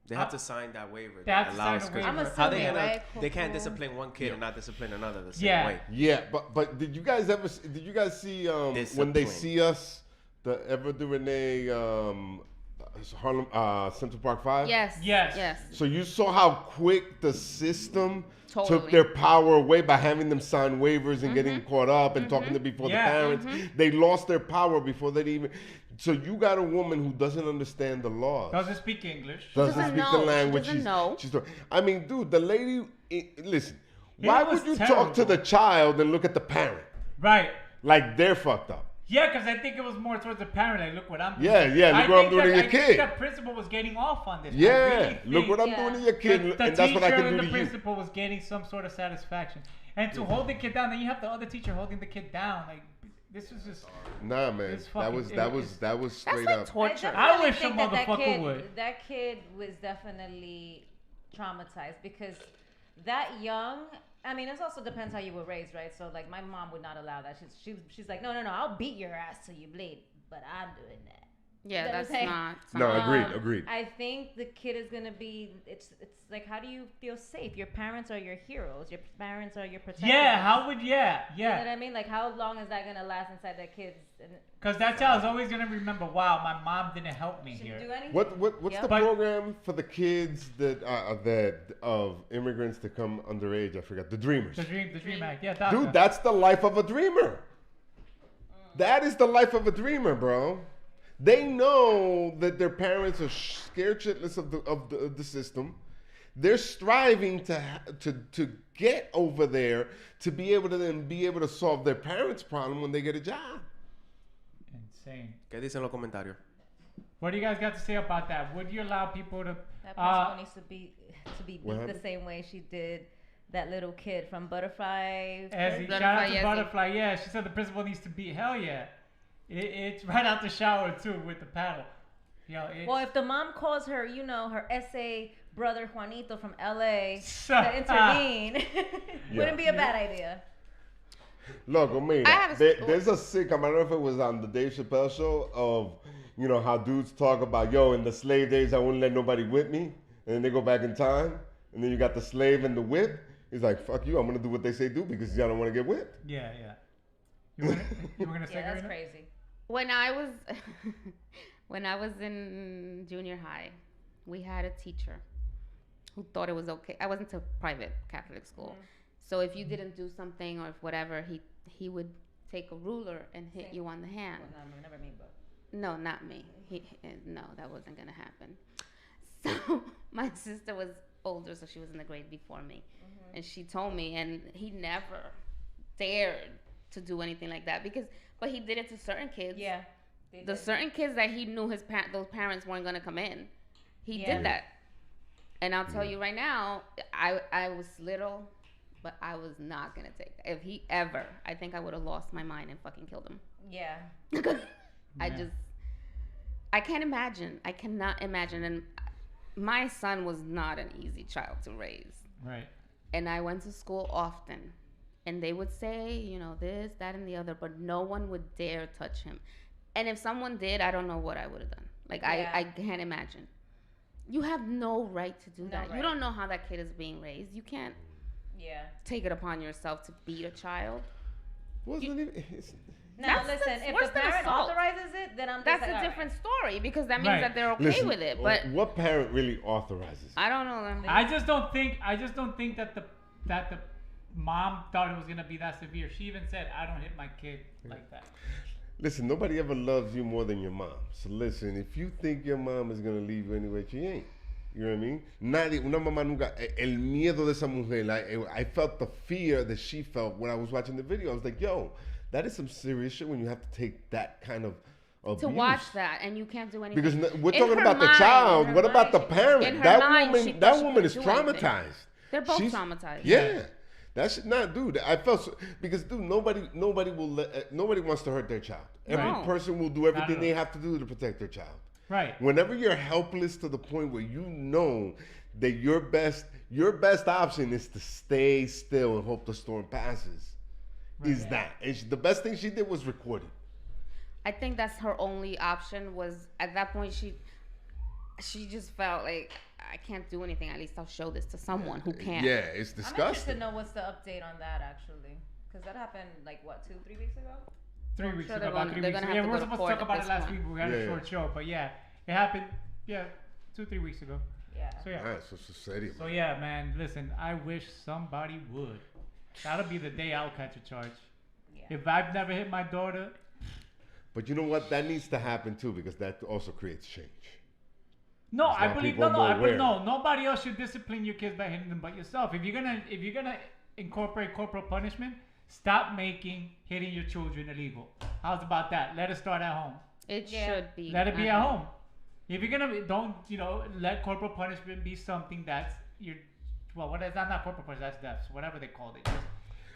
They have to sign that waiver. They have that to sign allows, a 'cause waiver. I'm how they assuming, gonna, right? they can't discipline one kid and not discipline another the same Yeah. way. Yeah, but did you guys see when they Discipline. see us, the Eva DuVernay Harlem Central Park 5? Yes. So you saw how quick the system took Totally. their power away by having them sign waivers and getting caught up and talking to before Yeah. the parents. They lost their power before they even. So you got a woman who doesn't understand the laws. Doesn't speak English. Doesn't doesn't speak know. the She language. doesn't know. I mean, dude, the lady. Listen, It why was would you talk to terrible. the child and look at the parent Right. like they're fucked up? Yeah, because I think it was more towards the parent. Like, look what I'm doing. Yeah, look what I'm doing to your I kid. think the principal was getting off on this. I Yeah, really look what I'm think doing to your kid, the and that's what I teacher can and do the to you. principal was getting some sort of satisfaction. And to hold the kid down, then you have the other teacher holding the kid down. Like, this was just. Nah, man, It's that fucking- was it- that was straight like up. torture. I wish a think that motherfucker would. That kid was definitely traumatized because that young. I mean, it also depends how you were raised, right? So, like, my mom would not allow that. She's like, no, I'll beat your ass till you bleed, but I'm doing that. Yeah, You know what I'm that's saying? not. No, agreed. I think the kid is gonna be. It's like, how do you feel safe? Your parents are your heroes. Your parents are your protectors. Yeah, how would, yeah. You know what I mean? Like, how long is that gonna last inside that kid's? Because that child's always going to remember, wow, my mom didn't help me here. Do anything? What's Yep. the But- program for the kids that of immigrants to come underage? I forgot. The Dreamers. The Dream Act. Yeah, DACA. Dude, that's the life of a dreamer. That is the life of a dreamer, bro. They know that their parents are scared shitless of the system. They're striving to get over there to be able to then be able to solve their parents' problem when they get a job. Insane. ¿Qué dicen los comentarios? What do you guys got to say about that? Would you allow people to... That principal needs to be What beat the happened? same way she did that little kid from Butterfly. Ezzy, shout out to Butterfly. Yeah, she said the principal needs to be... Hell yeah. It's right out the shower, too, with the paddle. Yo, Well, if the mom calls her, her SA brother Juanito from LA to intervene, wouldn't be a bad idea. Loco, mira, I have a story. there's a sitcom, I don't know if it was on the Dave Chappelle show, of, you know, how dudes talk about, yo, in the slave days, I wouldn't let nobody whip me. And then they go back in time, and then you got the slave and the whip. He's like, fuck you, I'm going to do what they say do because y'all don't want to get whipped. Yeah, yeah. You were gonna say Yeah, that's Karina? crazy. When I was in junior high, we had a teacher who thought it was okay. I wasn't to private Catholic school. So if you didn't do something or if whatever, he would take a ruler and hit you on the hand. Well, no, never me, but. No, not me. No, that wasn't gonna happen. So my sister was older, so she was in the grade before me, and she told me, and he never dared to do anything like that but he did it to certain kids. Yeah. The certain kids that he knew those parents weren't gonna come in, he Yeah. did that. And I'll tell you right now, I was little, but I was not gonna take that. If he ever, I think I would have lost my mind and fucking killed him. Yeah. I can't imagine. I cannot imagine. And my son was not an easy child to raise. Right. And I went to school often. And they would say, you know, this, that, and the other, but no one would dare touch him. And if someone did, I don't know what I would have done. Like, Yeah. I can't imagine. You have no right to do No that. right. You don't know how that kid is being raised. You can't take it upon yourself to beat a child. Now, That's listen, if worse the than parent assault. authorizes it, then I'm just That's like, a all right. different story because that means Right. that they're okay Listen, with it. But what parent really authorizes? I don't know them. I just don't think that the mom thought it was gonna be that severe. She even said, "I don't hit my kid like that." Listen, nobody ever loves you more than your mom. So listen, if you think your mom is gonna leave you anyway, she ain't. You know what I mean? Una mamá nunca. El miedo de esa mujer. I felt the fear that she felt when I was watching the video. I was like, yo, that is some serious shit when you have to take that kind of abuse. To watch that and you can't do anything. Because we're In talking her about the mind, child. in What her about the mind, parent? in her That mind, she woman. thought That she woman could is do anything. traumatized. They're both She's- traumatized. Yeah. That should not, dude. I felt so, because, dude, nobody wants to hurt their child. Every No. person will do Not everything at they all. have to do to protect their child. Right. Whenever you're helpless to the point where you know that your best option is to stay still and hope the storm passes, is that. And the best thing she did was record it. I think that's her only option. Was at that point she just felt like, I can't do anything. At least I'll show this to someone who can. Yeah, it's I'm interested disgusting. to know what's the update on that actually, because that happened like what, 2-3 weeks ago. 3 I'm weeks sure ago, they're about gonna- 3 they're weeks gonna ago. have Yeah, to we go were to supposed court to talk at about it this last point. week, but we had Yeah, a short show. But yeah, it happened. Yeah, 2-3 weeks ago. Yeah. So yeah. Alright, so serio. So yeah, man. Listen, I wish somebody would. That'll be the day I'll catch a charge. If I've never hit my daughter, But you know what? That needs to happen too, because that also creates change. no, Because I now believe people no, are I more believe aware. no. Nobody else should discipline your kids by hitting them but yourself. If you're gonna incorporate corporal punishment, stop making hitting your children illegal. How's about that? Let it start at home. It should be. Let it be at home. If you're gonna don't let corporal punishment be something that's what is that? Not corporal punishment. That's deaths. Whatever they called it. Just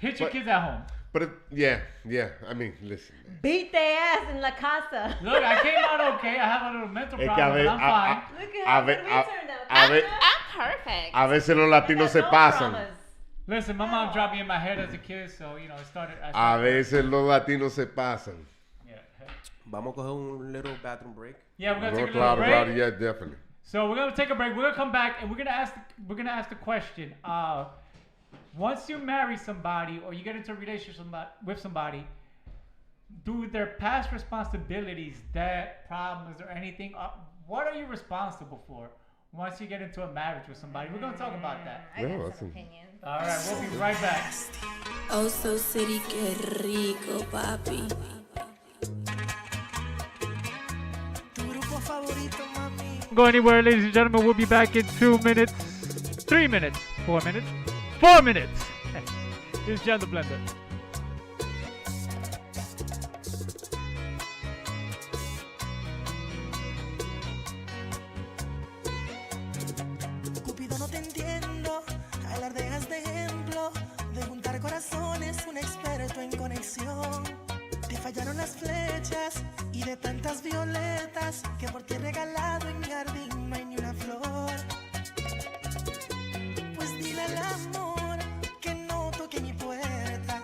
hit your But- kids at home. But yeah. I mean, listen. Beat their ass in la casa. Look, I came out okay. I have a little mental Es que problem, but I'm fine. Look at how good we turned out. I'm perfect. A veces los latinos se pasan. Listen, my mom dropped me in my head as a kid, so it started. A veces los latinos se pasan. Vamos a coger un little bathroom break. Yeah, we're gonna take a little Claro, break. claro, yeah, definitely. So we're gonna take a break. We're gonna come back and we're gonna ask the question. Once you marry somebody or you get into a relationship with somebody, do their past responsibilities, debt, problems, or anything, what are you responsible for once you get into a marriage with somebody? We're gonna talk about that. I got some opinions. All right, we'll be right back. Oh, so city, que rico, papi. Go anywhere, ladies and gentlemen. We'll be back in 2 minutes, 3 minutes, 4 minutes, 4 minutes. It's Jen the Blender. Cupido, no te entiendo. Alardeas de ejemplo, de juntar corazones, un experto en conexión. Te fallaron las flechas y de tantas violetas que por ti he regalado en mi jardín no hay ni una flor. Pues dile al amor que no toque mi puerta,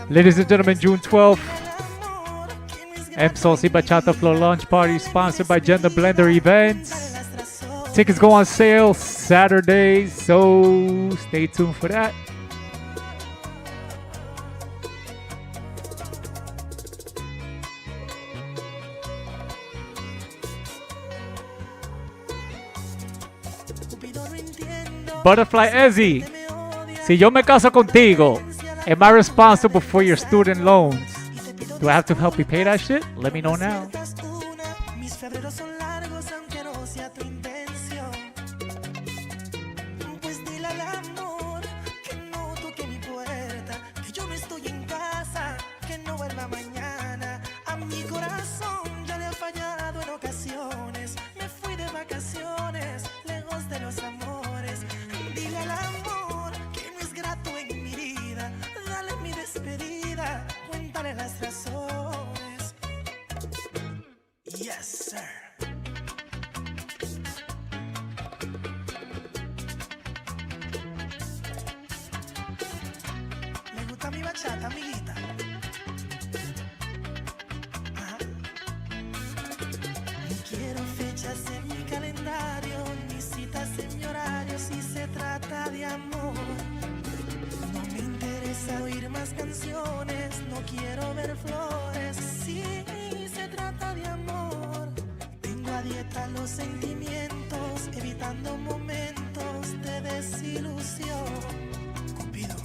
Ladies and gentlemen, June 12th, MSOS y Bachata Flow launch party sponsored by Gender Blender Events. Tickets go on sale Saturday, so stay tuned for that. Butterfly Ezzy, si yo me caso contigo, am I responsible for your student loans? Do I have to help you pay that shit? Let me know now. Mis febreros son largos aunque no sea tu intención. Pues dile al amor que no toque mi puerta, que yo no estoy en casa, que no vuelva mañana. A mi corazón ya le ha fallado en ocasiones. Me fui de vacaciones, lejos de los amores. Dile al amor que no es grato en mi vida. Dale mi despedida, cuéntale las razones. Yes, sir. Me gusta mi bachata, amiguita. Ajá. No quiero fechas en mi calendario, ni citas en mi horario si se trata de amor. No me interesa oír más canciones, no quiero ver flores si se trata de amor. Tengo a dieta los sentimientos, evitando momentos de desilusión. Cupido,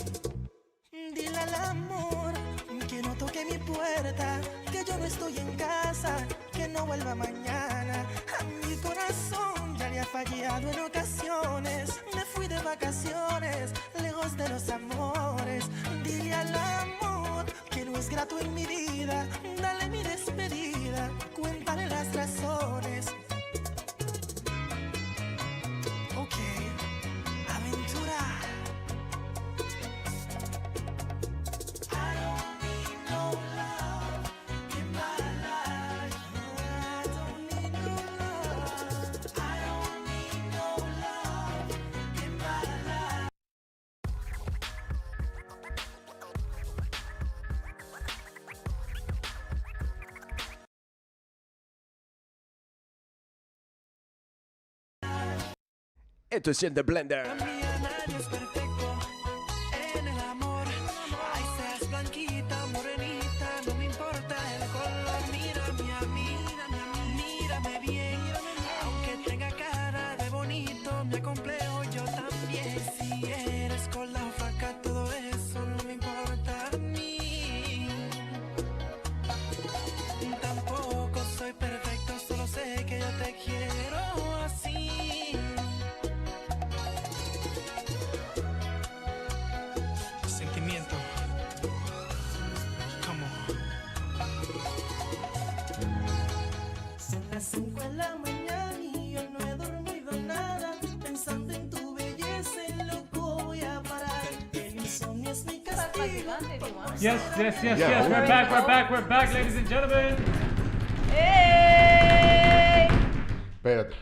dile al amor que no toque mi puerta, que yo no estoy en casa, que no vuelva mañana. A mi corazón ya le ha fallado en ocasiones. Me fui de vacaciones, lejos de los amores. Dile al amor que no es grato en mi vida. Dale mi despedida, cuéntale las razones. Ok, aventura. I don't need no love in my life. I don't need no love. I don't need no love in my life. Esto es Gender Blender. Nadie es perfecto en el amor. Ay, seas blanquita, morenita, no me importa el color. Mírame a mí, mírame bien. Aunque tenga cara de bonito, me acomplejo yo también. Si eres cola o flaca, todo eso no me importa a mí. Tampoco soy perfecto, solo sé que yo te quiero así. Sentimiento. Come on. Son las 5 de la mañana y yo no he dormido nada. Pensando en tu belleza, en loco voy a parar. El insomnio es mi castigo. Yes, we're back, ladies and gentlemen. ¡Ey! Espérate.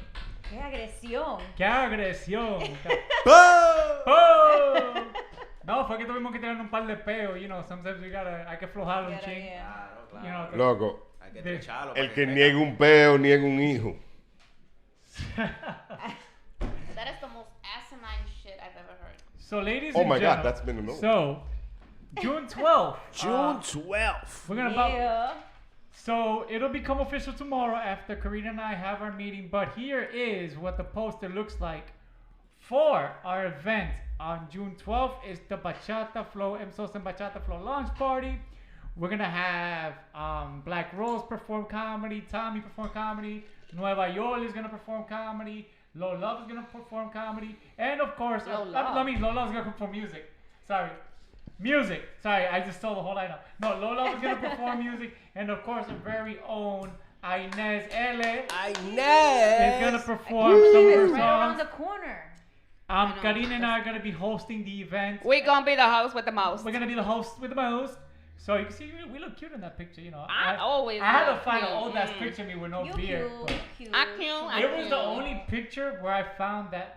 ¡Qué agresión! ¡Qué agresión! ¡Oh! No, fue que tuvimos que tirar un par de peos, you know, sometimes hay que aflojar un ching. You know, Loco, Hay que estrecharlo. el que niega un peo, niega un hijo. That is the most asinine shit I've ever heard. So, ladies Oh and my God, gentlemen, that's been a no. so June 12th. June 12th. We're gonna So it'll become official tomorrow after Karina and I have our meeting. But here is what the poster looks like for our event on June 12th. It's the Bachata Flow, MSOS and Bachata Flow launch party. We're gonna have Black Rose perform comedy, Tommy perform comedy, Nueva York is gonna perform comedy, Low Love is gonna perform comedy, and of course, Low Love is gonna perform music. Sorry. Music. Sorry, I just stole the whole lineup. No, Lola was going to perform music. And of course, our very own Inez L. Inez is going to perform some of her songs. Right around the corner. Karina and I are going to be hosting the event. We're going to be the host with the most. We're going to be the host with the most. So you can see we look cute in that picture, you know. I always I had to look find cute. an old ass picture of me with no beard. Cute. It was the only picture where I found that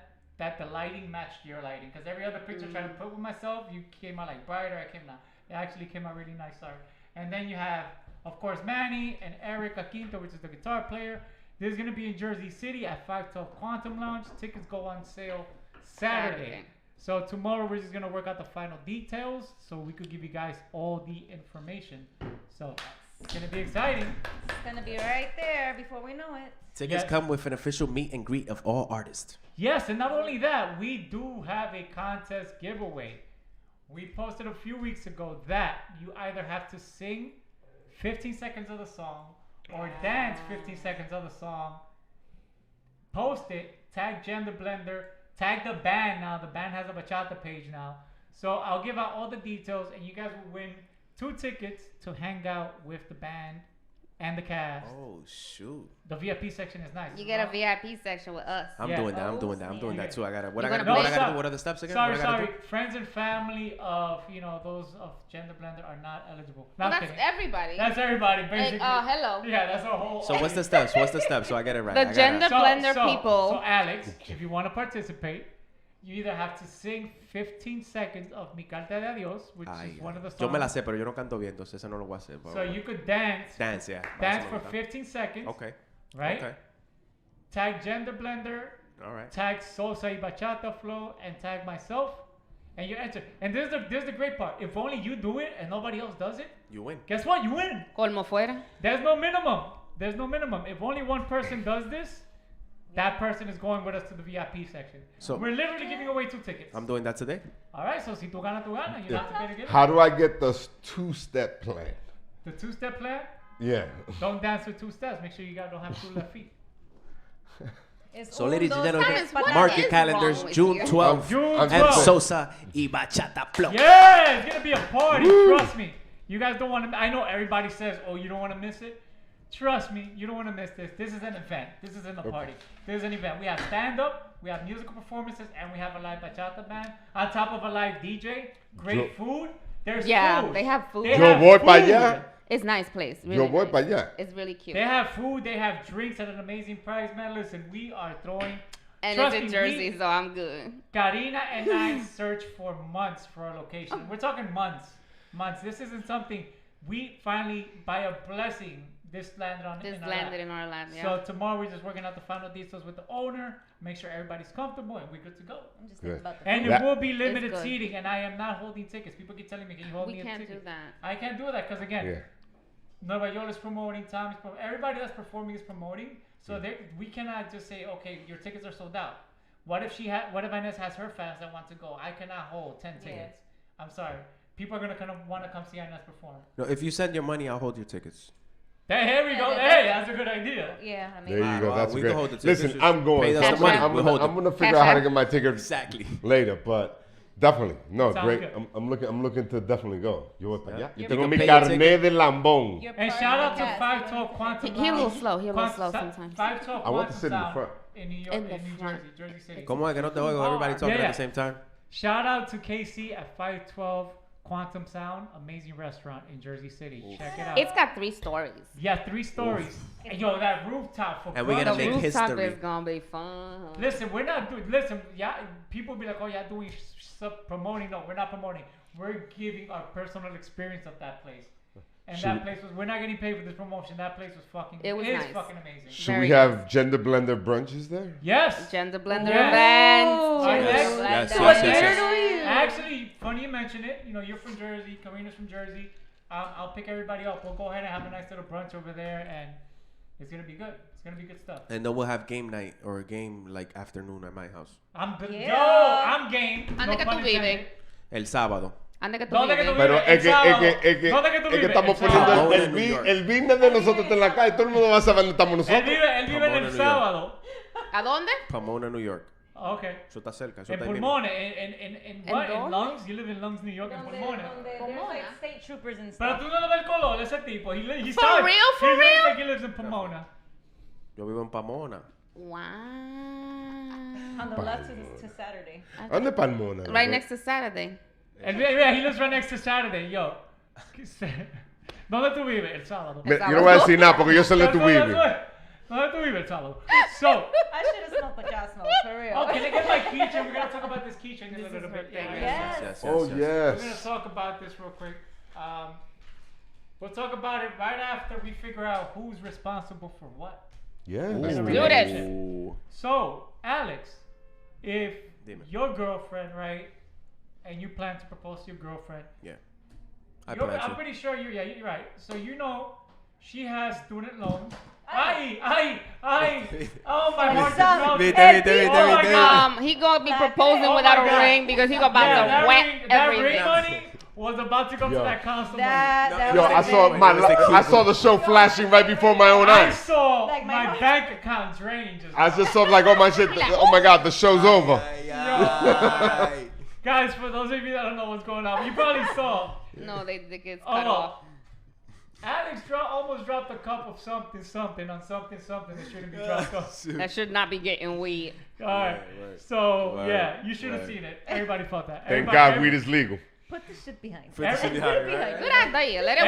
the lighting matched your lighting. Because every other picture I tried to put with myself, you came out like brighter. I came out It actually came out really nice art. And then you have, of course, Manny and Eric Aquinto, which is the guitar player. This is going to be in Jersey City at 512 Quantum Lounge. Tickets go on sale Saturday. So tomorrow we're just going to work out the final details so we could give you guys all the information. So it's going to be exciting. It's going to be right there before we know it. Tickets come with an official meet and greet of all artists. Yes, and not only that, we do have a contest giveaway. We posted a few weeks ago that you either have to sing 15 seconds of the song or dance 15 seconds of the song. Post it, tag Jen the Blender, tag the band now. The band has a bachata page now. So I'll give out all the details and you guys will win 2 tickets to hang out with the band and the cast. Oh, shoot. The VIP section is nice. You get a VIP section with us. I'm doing that. I'm doing that too. I gotta. What You I gotta gonna do? What I play gotta some- do? What are the steps again? Sorry, What I gotta sorry. Friends and family of, those of Gender Blender are not eligible. Well, Not that's kidding. everybody. That's everybody, basically. Hello. Yeah, that's a whole. So what's the steps? What's the steps? So I get it right. The I gotta- Gender Blender people. So Alex, if you want to participate, you either have to sing 15 seconds of Mi Carta de Adiós, which is one of the songs. Yo me la sé, pero yo no canto bien, entonces eso no lo voy a hacer. So you could dance. Dance, yeah. Dance Eso for me gusta. 15 seconds. Okay. Right? Okay. Tag Gender Blender. All right. Tag Sosa y Bachata Flow and tag myself. And you enter. And this is the great part. If only you do it and nobody else does it, You win. guess what? You win. Colmo fuera. There's no minimum. There's no minimum. If only one person does this, that person is going with us to the VIP section. So- we're literally giving away 2 tickets. I'm doing that today. All right, so si tú ganas, tú ganas. You have to get it. How do I get the 2-step plan? The 2-step plan? Yeah. Don't dance with 2 steps. Make sure you don't have 2 left feet. So, ladies and gentlemen, Thomas, what mark is your calendars. wrong with June you? 12th. June And 12th. Sosa y Bachata Flow. Yeah, it's gonna be a party. Trust me. You guys don't want to. I know everybody says, "Oh, you don't want to miss it." Trust me, you don't want to miss this. This is an event. This isn't a party. This is an event. We have stand-up, we have musical performances, and we have a live bachata band on top of a live DJ. Great food. There's food. They have food. They Yo have voy food. para allá. It's nice place. Really Yo voy nice. para allá. It's really cute. They have food. They have drinks at an amazing price, man. Listen, we are throwing. And trust it's in me, Jersey, so I'm good. Karina and I searched for months for a location. We're talking months. Months. This isn't something we finally, by a blessing, this landed on. This in our landed lap. in our lap, yeah. So tomorrow we're just working out the final details with the owner, make sure everybody's comfortable, and we're good to go. I'm just Good. about the And food. it will be limited good. seating, and I am not holding tickets. People keep telling me, "Can you hold We me a can't ticket?" do that. I can't do that because again, Yeah. Nueva York is promoting, Tommy's promoting, everybody that's performing is promoting. So we cannot just say, "Okay, your tickets are sold out." What if What if Inez has her fans that want to go? I cannot hold 10 tickets. I'm sorry. People are gonna want to come see Inez perform. No, if you send your money, I'll hold your tickets. Here we go. Hey, that's a good idea. Yeah, I mean, There you go. Well, That's we great. can hold the Listen, tickets. I'm going. Pay us the money. I'm We'll hold gonna them. figure out how to get my ticket Exactly. later, but definitely no. Sounds Great. good. I'm looking to definitely go. Yo voy para allá. Yo You tengo can mi pay your carnet ticket. de lambón. You're And part shout of out the to cast. 512 Quantum He a little Lounge. slow. He a little slow sometimes. 512 I want to Quantum sit in the Sound front. in New York, In the in New front. Jersey City. ¿Cómo es que no te oigo? Everybody talking Yeah, at the same time. Shout out to KC at 512 Quantum Sound, amazing restaurant in Jersey City. Check it out. It's got 3 stories. Yeah, 3 stories. And yo, that rooftop for And we're brunch. gonna The make rooftop history. is gonna be fun. Listen, we're not doing. Listen, yeah, people be like, "Oh, yeah, doing promoting." No, we're not promoting. We're giving our personal experience of that place. And that place was. We're not getting paid for this promotion. That place was fucking. It was is nice. fucking amazing. Should Very we have gender blender brunches there? Yes. Gender blender Yes. events. Our Gender next- blender. Yes, So yes, our yes, next- yes. Actually, funny you mention it. You know, you're from Jersey. Karina's from Jersey. I'll pick everybody up. We'll go ahead and have a nice little brunch over there, and it's gonna be good. It's gonna be good stuff. And then we'll have game night or a game like afternoon at my house. I'm Yeah. I'm game. Ande que pun tú vives. intended. El sábado. Ande que tú ¿Dónde que tú vives. Pero vives? es que ¿Dónde que tú vives? estamos El poniendo sábado. el business de nosotros está en la calle. Todo el mundo va a saber dónde estamos Él nosotros. vive en Pomona, el New York. sábado. ¿A dónde? Pomona, New York. Okay. Eso está cerca. Eso En está ahí mismo. Pulmones, en what? dónde? In Lungs? You live in Lungs, New York, en Donde, Pulmones. there's like state troopers and Pero stuff. tú no le ves el color ese tipo. He's For real? For he looks real? like he lives in Pomona. Yo vivo en Pomona. Wow. On the left to Saturday. ¿Dónde es Palmona? Right next to Saturday. Yeah, he lives right next to Saturday. Yo. ¿Dónde tú vives? El sábado. Mira, yo no voy a decir nada porque yo sé dónde tú vives. ¿Dónde tú vives el sábado? So. I should have smelled the gas smoke, for real. Oh, can I get my keychain? We're going to talk about this keychain in a little bit. Yes. Oh, We're going yes. to talk about this real quick. We'll talk about it right after we figure out who's responsible for what. Yeah. In Let's a do relationship. this. So, Alex, if Dime. your girlfriend, right, and you plan to propose to your girlfriend, Yeah. I'm pretty sure you're right. So you know she has student loans. Ay. Oh my heart just melted. He gonna be proposing without a ring because he about to wet everything. That ring money was about to go to that council. I saw the show flashing right before my own I eyes. saw my bank account drain. I just saw like, oh my God, the show's over. Guys, for those of you that don't know what's going on, you probably saw. No, they get cut off. Alex almost dropped a cup of something on something that shouldn't be dropped off. That should not be getting weed. All right. So, yeah, you should have seen it. Everybody felt that. Thank God weed is legal. Put the shit behind. Good idea. Let it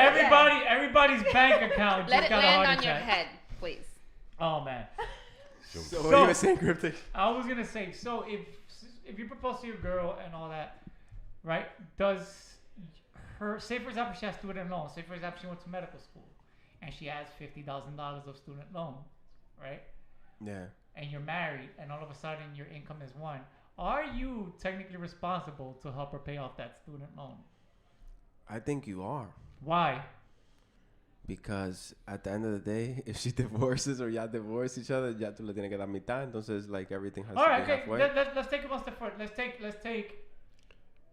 Everybody's bank account let just it got a land heart on your attack. head, please. Oh man. So what you were saying, Cryptic? I was gonna say, so if you propose to your girl and all that, right? Does her, say for example she has student loans, say for example she went to medical school and she has $50,000 of student loan, right? Yeah. And you're married and all of a sudden your income is one. Are you technically responsible to help her pay off that student loan? I think you are. Why? Because at the end of the day, if she divorces or ya divorce each other, ya tú le tienes que dar mitad. Entonces, like, everything has all to right, be okay. halfway. Let's take it one step further. Let's take.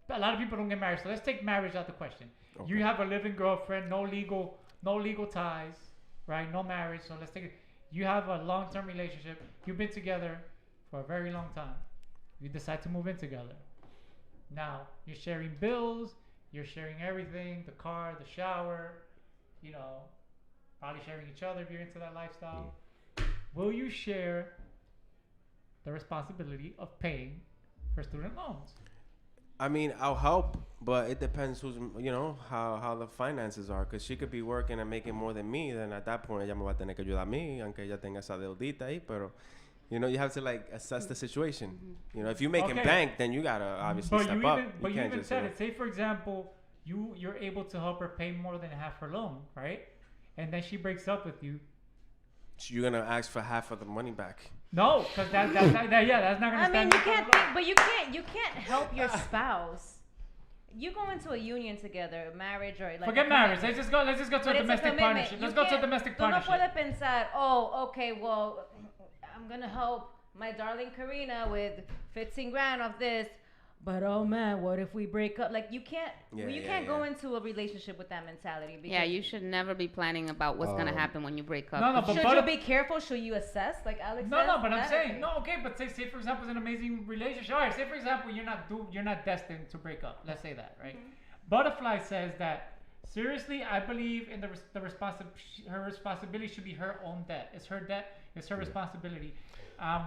A lot of people don't get married, so let's take marriage out the question. Okay. You have a living girlfriend, no legal ties, right? No marriage. So let's take it. You have a long-term relationship. You've been together for a very long time. You decide to move in together. Now you're sharing bills. You're sharing everything: the car, the shower. You know, probably sharing each other if you're into that lifestyle. Will you share the responsibility of paying her student loans? I mean, I'll help, but it depends who's, how the finances are. Because she could be working and making more than me. Then at that point, ella me va a tener que ayudar a mí, aunque ella tenga esa deudita ahí. Pero, you have to, like, assess the situation. If you're making bank, then you got to obviously step up. But you even said it. Say, for example, you're able to help her pay more than half her loan, right? And then she breaks up with you. So you're gonna ask for half of the money back. No, because that's not gonna. I mean, you can't think, but you can't help your spouse. You go into a union together, marriage or like. Forget marriage. Let's just go to a domestic partnership. Let's go to a domestic partnership. Tú no puedes pensar, oh, okay, well, I'm gonna help my darling Karina with 15 grand of this. But oh man, what if we break up? Like you can't go into a relationship with that mentality. Yeah, you should never be planning about what's gonna happen when you break up. No, but should you be careful? Should you assess, like Alex says? No, but I'm saying but say for example, it's an amazing relationship. All right, say for example, you're not destined to break up. Let's say that, right? Mm-hmm. Butterfly says that seriously, I believe in her responsibility should be her own debt. It's her debt. It's her responsibility.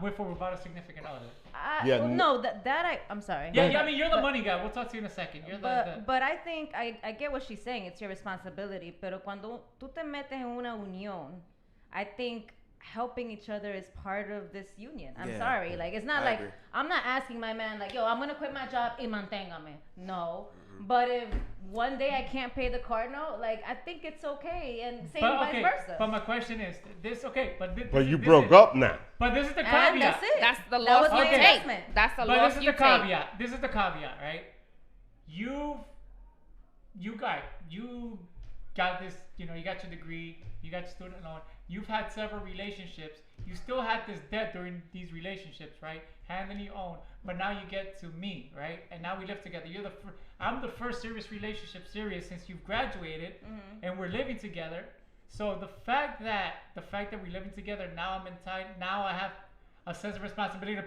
With or without a significant other. I'm sorry. Yeah, I mean, you're the money guy. We'll talk to you in a second. But I think I get what she's saying. It's your responsibility. Pero cuando tú te metes en una unión, I think helping each other is part of this union. I'm sorry. Like, it's not like, agree. I'm not asking my man, like, yo, I'm going to quit my job y manténgame. No. Mm-hmm. But if one day I can't pay the car note, like, I think it's okay. And same vice versa. But my question is, but you broke up now. But this is the caveat. And that's it. That's the loss you take. That's the loss you take. This is the caveat, right? You got this, you got your degree, you got your student loan, you've had several relationships, you still had this debt during these relationships, right? Handling your own, but now you get to me, right? And now we live together. I'm the first serious relationship since you've graduated, and we're living together. So the fact that we're living together, now I have a sense of responsibility to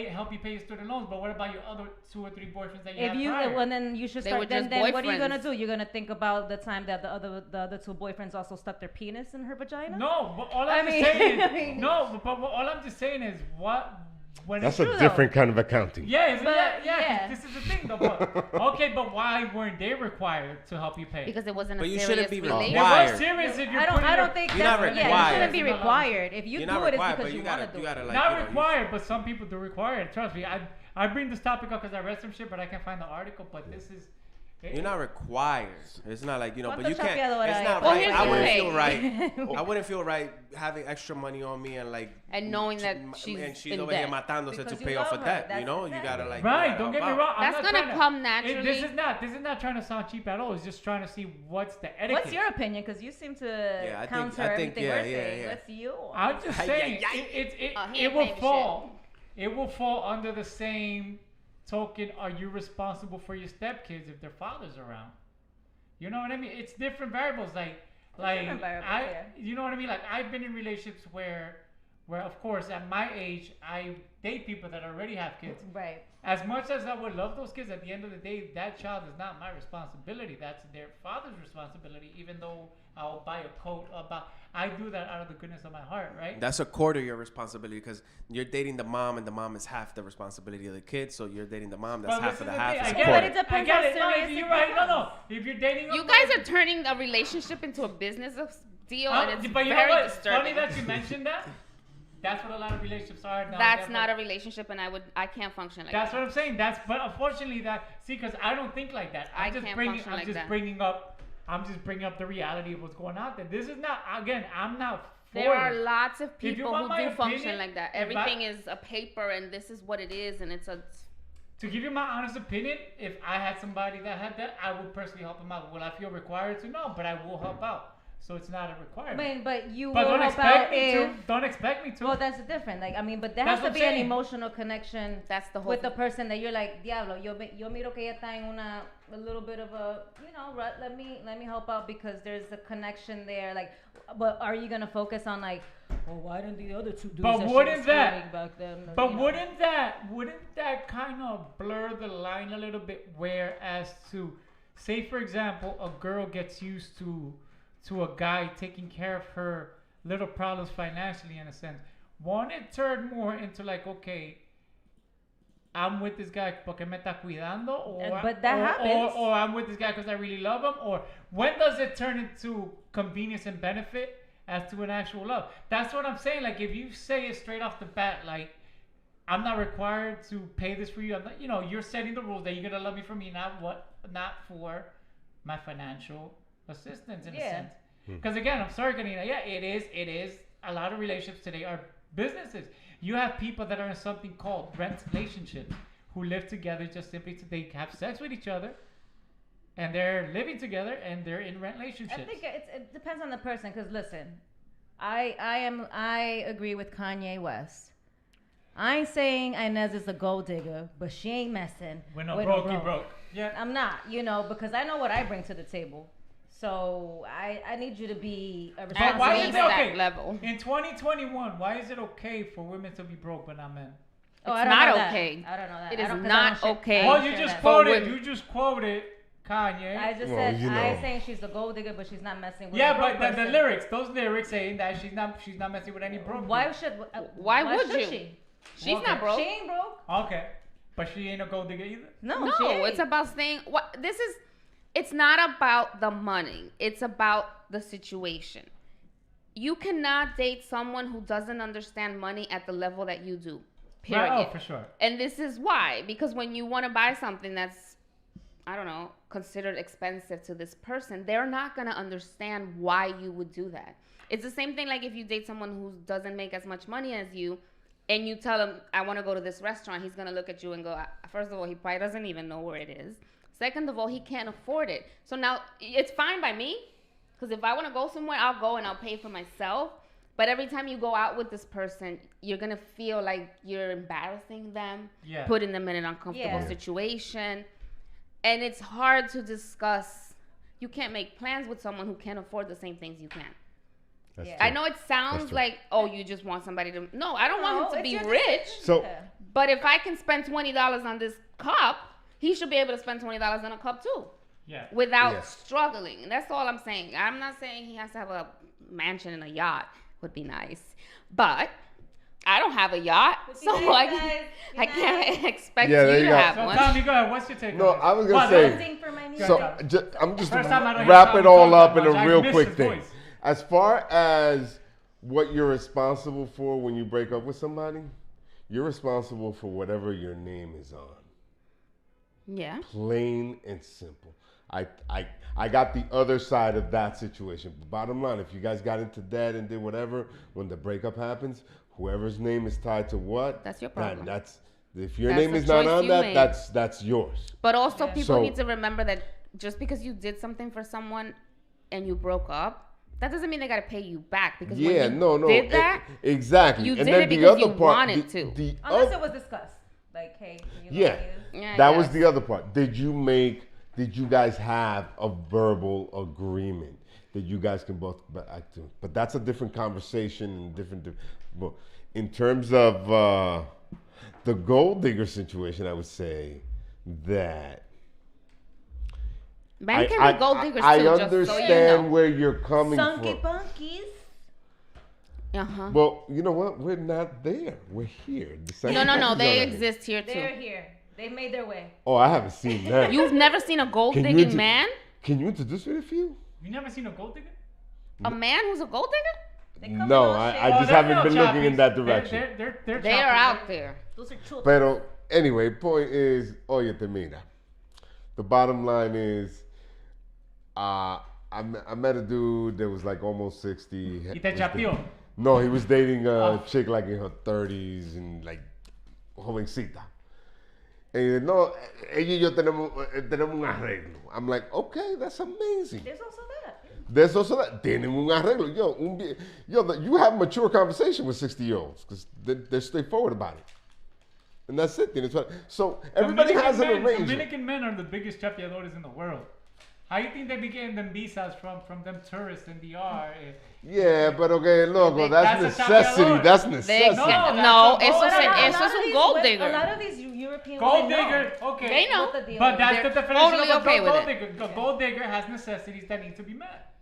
help you pay your student loans. But what about your other 2 or 3 boyfriends that you had prior? Well, then you should start. Then what are you gonna do? You're gonna think about the time that the other 2 boyfriends also stuck their penis in her vagina? No, but all I'm just saying is what. That's a different kind of accounting. Yeah. This is the thing, though. But why weren't they required to help you pay? Because it wasn't but a you serious shouldn't be relationship. required. It was serious if you're I don't think you're not that's required. you shouldn't be required. If you do it, it's because you want to do it. Not required, but some people do require it. Trust me. I bring this topic up because I read some shit, but I can't find the article. But this is You're not required. It's not like, you know, but you can't. chapeadora It's hay? not Well, right. here's I the wouldn't thing. feel right. I wouldn't feel right having extra money on me and like. And knowing that and she's she's in over debt. here matándose Because to you pay off love a her. debt. You That's know, the you thing. gotta like. Right, you gotta don't get me help wrong. out. I'm That's not gonna trying come This naturally. is not trying to sound cheap at all. It's just trying to see what's the etiquette. What's your opinion? Because you seem to I think- counter I think, everything yeah, we're yeah, saying. yeah. What's you? I'm just Ay, saying ay, ay. He it ain't will paying fall. It will fall under the same token. Are you responsible for your stepkids if their father's around? You know what I mean? It's different variables. Like different variables, yeah. you know what I mean? Like I've been in relationships where of course at my age I date people that already have kids. Right. As much as I would love those kids, at the end of the day, that child is not my responsibility. That's their father's responsibility. Even though I'll buy a coat, I do that out of the goodness of my heart, right? That's a quarter of your responsibility because you're dating the mom, and the mom is half the responsibility of the kid. So you're dating the mom. That's But half listen of the to half. me, Is I a get quarter. it. I get it. No, you're right. No. If you're dating, You guys are turning a relationship into a business deal, and it's but you know very what? It's disturbing. funny that you mentioned that. That's what a lot of relationships are now. That's not a relationship, and I can't function like That's that. what I'm saying. But unfortunately, because I don't think like that. I can't function like that. I'm just bringing up the reality of what's going on there. This is not, again, I'm not for There are it. lots of If you people want who my do function opinion, like that. if I- Everything is a paper, and this is what it is, and it's a. To give you my honest opinion, if I had somebody that had that, I would personally help them out. Will I feel required to? No, but I will help out. So it's not a requirement. I mean, but you But will don't help expect out me if. to. Don't expect me to. Well, that's different. Like, I mean, but there That's has to what be I'm an saying. emotional connection. That's the whole with the thing. person that you're like, diablo. Yo miro que ella está en a little bit of a, rut. Let me help out because there's a connection there. Like, but are you gonna focus on like, well, why didn't the other two dudes? But that she wouldn't was that? dating back then? But you know? wouldn't that kind of blur the line a little bit? Whereas to say, for example, a girl gets used to a guy taking care of her little problems financially, in a sense. Won't it turn more into like, okay, I'm with this guy porque me está cuidando, But that happens. or I'm with this guy because I really love him, or when does it turn into convenience and benefit as to an actual love? That's what I'm saying. Like, if you say it straight off the bat, like, I'm not required to pay this for you. I'm not, you're setting the rules that you're gonna love me for me, not for my financial assistance in a sense. Because again, I'm sorry, Karina. Yeah, it is. A lot of relationships today are businesses. You have people that are in something called rent relationships who live together just simply to they have sex with each other, and they're living together and they're in rent relationships. I think it depends on the person. Because listen, I agree with Kanye West. I ain't saying Inez is a gold digger, but she ain't messing. When no with broke, no you broke. Yeah. I'm not, because I know what I bring to the table. So I need you to be a But responsible why is it okay? level. In 2021, why is it okay for women to be broke but not men? Oh, It's I don't not know that. okay. I don't know that. It I is don't- 'cause I not don't okay. Well, you share just that. quoted. You just quoted Kanye. I just Well, said you I know. ain't saying she's a gold digger, but she's not messing with. Yeah, a broke but the person. lyrics, those lyrics saying that she's not messing with any broke. Why people. should? Why would should you? she? She's Okay. not broke. She ain't broke. Okay, but she ain't a gold digger either. No, she ain't. It's about staying. It's not about the money. It's about the situation. You cannot date someone who doesn't understand money at the level that you do. Period. Right, oh, for sure. And this is why. Because when you want to buy something that's, I don't know, considered expensive to this person, they're not going to understand why you would do that. It's the same thing like if you date someone who doesn't make as much money as you, and you tell him, I want to go to this restaurant, he's going to look at you and go, first of all, he probably doesn't even know where it is. Second of all, he can't afford it. So now it's fine by me, because if I want to go somewhere, I'll go and I'll pay for myself. But every time you go out with this person, you're going to feel like you're embarrassing them, Yeah. putting them in an uncomfortable Yeah. situation. And it's hard to discuss. You can't make plans with someone who can't afford the same things you can. That's Yeah. true. I know it sounds true. like, oh, you just want somebody to. No, I don't want No, him to it's be your rich. decision. So- Yeah. But if I can spend $20 on this cup, he should be able to spend $20 on a cup too. Yeah. Without Yeah. struggling. And that's all I'm saying. I'm not saying he has to have a mansion and a yacht. Would be nice. But I don't have a yacht. So I can't expect Yeah, there you you to go. have So one. Tommy, go ahead. What's your take? No, on this? I was gonna Well, say. Sing for my So music. I'm just First time I don't hear wrap Tommy it all talk up in that a much. I real miss quick his thing. voice. As far as what you're responsible for when you break up with somebody, you're responsible for whatever your name is on. Yeah. Plain and simple. I got the other side of that situation. Bottom line, if you guys got into that and did whatever, when the breakup happens, whoever's name is tied to what, that's your problem. That's if your That's name the is not choice on you that, made. that's yours. But also, people So- need to remember that just because you did something for someone and you broke up, that doesn't mean they gotta pay you back. Because when you did that, exactly. you And did then it the because other you part, wanted the, to. the Unless it was discussed. Like, hey, you know, Yeah, Yeah, I that was guess. the other part. Did you guys have a verbal agreement that you guys can both act to? But that's a different conversation and different. But in terms of the gold digger situation, I would say that Men can be gold diggers I too, just so understand you know. where you're coming Sunky from. bunkies. Uh-huh. Well, you know what? We're not there. We're here. The No, Sunky they bunkies are exist here too. They're here. They made their way. Oh, I haven't seen that. You've never seen a gold Can you digging intro- man? Can you introduce me to a few? You never seen a gold digger? A man who's a gold digger? No, I just haven't been looking in that direction. They are out there. Those are children. Pero, anyway, point is, óyete, mira. The bottom line is, I met a dude that was like almost 60. ¿Y te chapeó? No, he was dating a chick like in her 30s and like jovencita. And no, ella y yo tenemos un arreglo. I'm like, okay, that's amazing. There's also that. There's also that. Tienen un arreglo. You have mature conversation with 60-year-olds because they're straightforward about it. And that's it. So everybody has an arrangement. Dominican men are the biggest chapeadores in the world. How you think they be getting them visas from them tourists in DR? Yeah, but okay, loco, that's That's a necessity. chapeador. That's necessity. No, eso es un gold A digger. lot of these European Gold women digger, know. okay. They know. What the deal But is. that's They're the definition totally of a okay with gold it. digger. The gold digger has necessities that need to be met.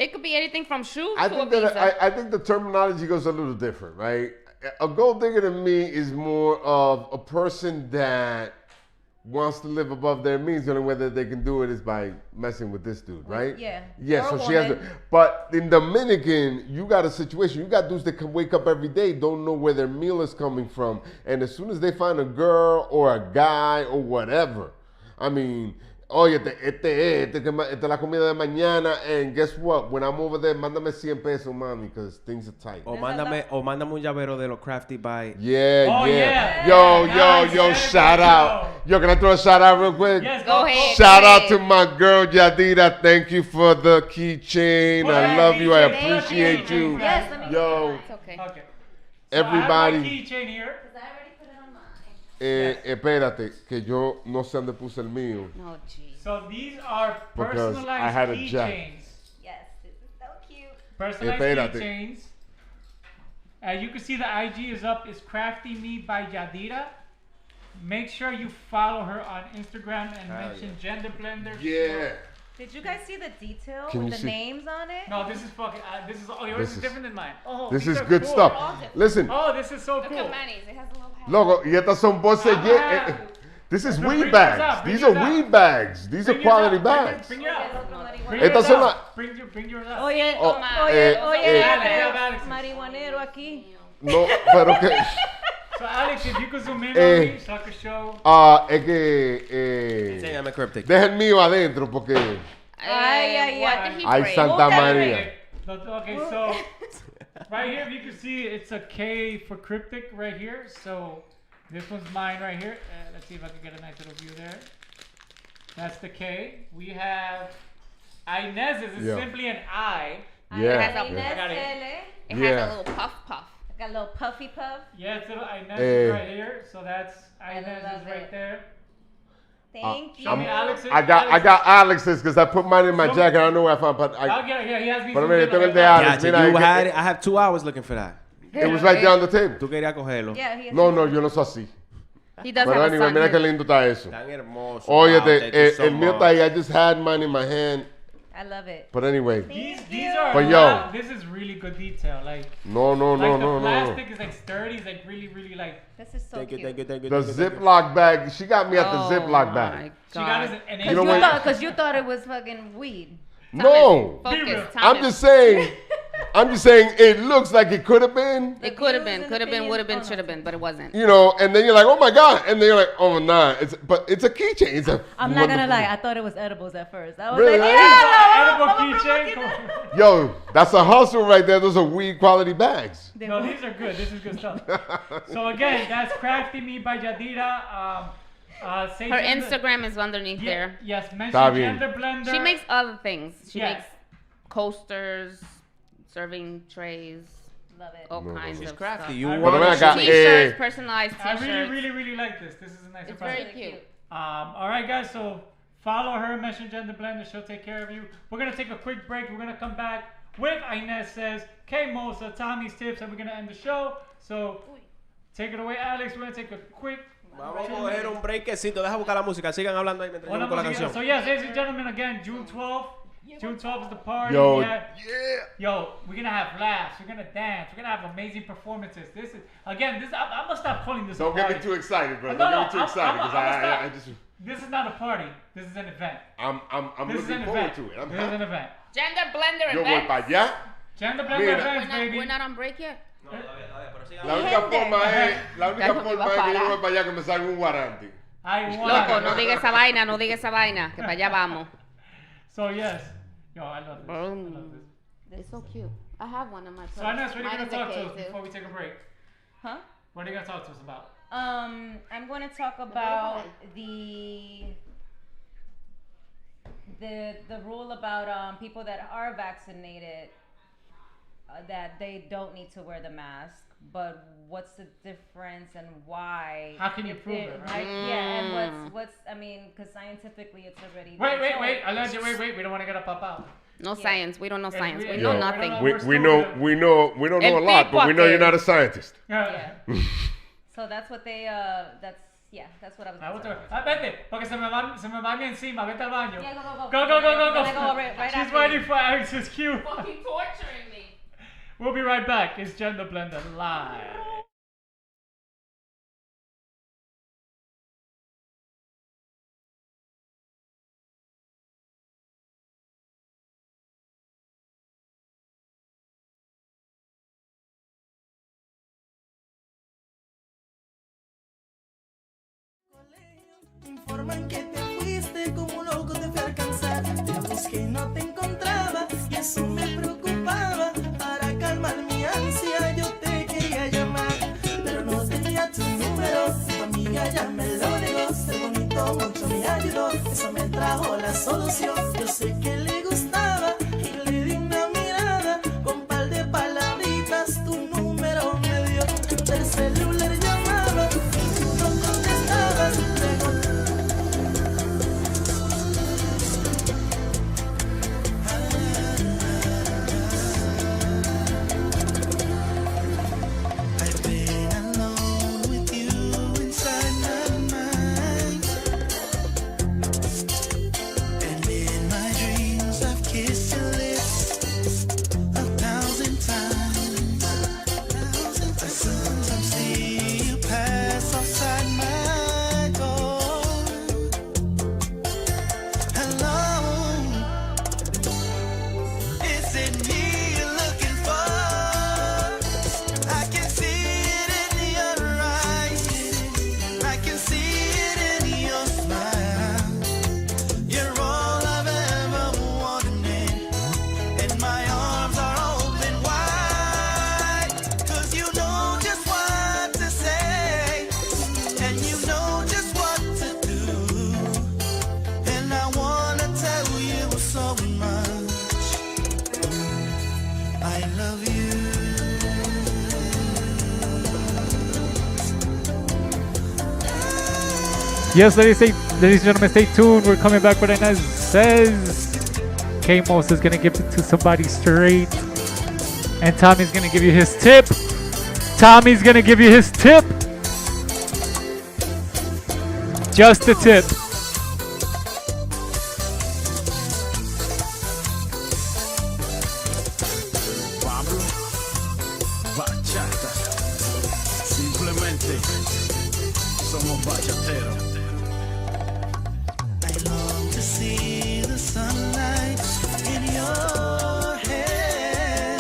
It could be anything from shoes I to think a visa. I think the terminology goes a little different, right? A gold digger to me is more of a person that wants to live above their means. The only way that they can do it is by messing with this dude, right? Yeah. Yeah, Or so a she has to. woman. But in Dominican, you got a situation. You got dudes that can wake up every day, don't know where their meal is coming from. And as soon as they find a girl or a guy or whatever, I mean, oye, esta es la comida de mañana, and guess what? When I'm over there, mándame 100 pesos, mami, because things are tight. O mándame un llavero de los Crafty by. Yeah, Oh, yeah. yeah. Yo, shout out. Yo, can I throw a shout out real quick? Yes, Go ahead. Shout go out ahead. to my girl, Yadira. Thank you for the keychain. Well, I love you. I keychain. appreciate you. Yes, let me Yo, It's okay. Okay. everybody. So I have my keychain here. Espérate, que yo no sé dónde puse el mío. Oh, jeez. So these are Because personalized I had a jack. keychains. Yes, this is so cute. Personalized Espérate. keychains. As you can see, the IG is up. It's Crafty Me by Yadira. Make sure you follow her on Instagram and mention Gender Blender. Yeah. Did you guys see the detail Can with you the see- names on it? No, this is fucking. This is. Oh, yours This is is- different than mine. Oh, This these is are good cool. stuff. All different. Listen, Oh, this is so Look cool. at Manny's. It has a little hat. loco, y estas son bolsas Ah. This is Bring weed yours bags. up, bring These yours are up. weed bags. These are Bring yours quality up, bring yours- bags. Bring yours up. Bring Estas yours son up. Bring yours up. Oye, Oh, oye, eh, Alex, marihuanero aquí. No, pero que. So Alex, if you could zoom in Eh. on me, so I could show. Es que. Enséñame Cryptic. Deja el mío adentro porque. Ay, What did he Ay, break? Santa María. Okay, so right here, if you can see, it's a K for cryptic right here. So this one's mine right here. Let's see if I can get a nice little view there. That's the K. We have Inez's is Yeah. simply an I. Yeah. It has a, Inez I got it. L. it Yeah. has a little puff puff. Got a little puffy puff. Yeah, it's little Inez Eh. right here. So that's Inez love is right it. there. Thank you. Show me Alex's. I got Alex's because I put mine in my Show me- jacket. I don't know where I found, but I'll get it. Yeah, he has me. Pero zoomed mira, in tengo on el de it. Alex. Yeah, Mira, you es que- had it. I have 2 hours looking for that. It was right there on the table. Tú querías cogerlo. Yeah, he has No, yo no soy así. He does Pero have a anyway, son. mira qué lindo está eso. Tan hermoso. Óyete, Wow, thank you so el mío much. está ahí. I just had mine in my hand. I love it. But anyway, These are. But a yo. lot- this is really good detail. Like. no. Like the plastic is like sturdy. It's like really like. This is so Thank you, cute. thank you, thank you. The thank you, thank you. Ziploc bag. She got me at the Oh Ziploc my bag. She got us God. an You know what? Because you thought it was fucking weed. No, Focus. real. I'm just saying. I'm just saying it looks like it could have been. It could have been, would have been, should have been, but it wasn't. You know, and then you're like, oh my God. And then you're like, oh nah. But it's a keychain. It's a I'm not gonna lie, I thought it was edibles at first. I was Really? like, Edible keychain. Yo, that's a hustle right there. Those are weed quality bags. No, these are good. This is good stuff. So again, that's Crafty Me by Yadira. Say Her gender- Instagram is underneath there. Yes, mention Está bien. Gender Blender. She makes other things. She Yes. makes coasters, serving trays. Love it. All kinds She's of crafty. stuff. You I want really- to T-shirts, personalized I T-shirts. really like this. This is a nice It's surprise. very cute. All right, guys. So follow her, mention Gender Blender. She'll take care of you. We're gonna take a quick break. We're gonna come back with Inez Says, K Mosa, Tommy's Tips, and we're gonna end the show. So take it away, Alex. We're gonna take a quick. Vamos a coger un breakcito. Deja buscar la música. Sigan hablando ahí mientras yo busco la canción. So yes, ladies and gentlemen, again, June 12th. June 12th is the party. Yo, yeah. Yo, we're gonna have laughs. We're gonna dance. We're gonna have amazing performances. This is again. This I'm gonna stop calling this. Don't a get party. me too excited, bro. No, Don't no, get me too excited because I just. This is not a party. This is an event. I'm This is looking an forward event. to it. I'm This is an happy. event. Gender Blender Yo voy events. para allá. Gender Blender Mira. events, baby. We're not on break yet. La única forma es Ya no me iba a que yo parar. voy para allá que me salga un guarante. Loco, no diga esa vaina, no diga esa vaina, que para allá vamos. So yes, yo, I love this. I love this. It's so cute. I have one in my purse. So Inez, what are you Mine gonna is a talk to K, us too. before we take a break? Huh? What are you gonna talk to us about? I'm going to talk about the rule about people that are vaccinated that they don't need to wear the mask, but what's the difference and why? How can you if prove it- it, right? Yeah, and what's I mean, because scientifically it's already been Wait, shown. Alleged, wait. We don't want to get a pop out. No science. We don't know science. We Yo, know nothing. We don't know a lot, but we know you're not a scientist. Yeah. So that's what they that's what I was gonna say. Vete, porque se me va a ir encima. Vete al baño. Yeah, go. Go. We're gonna go right She's after waiting you. for Alex's cue. Fucking torturing me. We'll be right back. It's Gender Blender live. Informan que te fuiste como un loco, te fui a alcanzar. Te busqué y no te encontraba y eso me preocupaba. Para calmar mi ansia yo te quería llamar, pero no tenía tu número. Tu amiga ya me lo negó. Ser bonito mucho me ayudó, eso me trajo la solución. Yo sé que le gustaba y le di una mirada. Con par de palabritas tu número me dio. Del celular llamaba y tú no contestabas. Luego Yes, ladies and gentlemen, stay tuned. We're coming back with Inez Says. K-Mos is going to give it to somebody straight. And Tommy's going to give you his tip. Tommy's going to give you his tip. Just a tip. Pablo, bachata. Simplemente somos bachateros. I long to see the sunlight in your hair.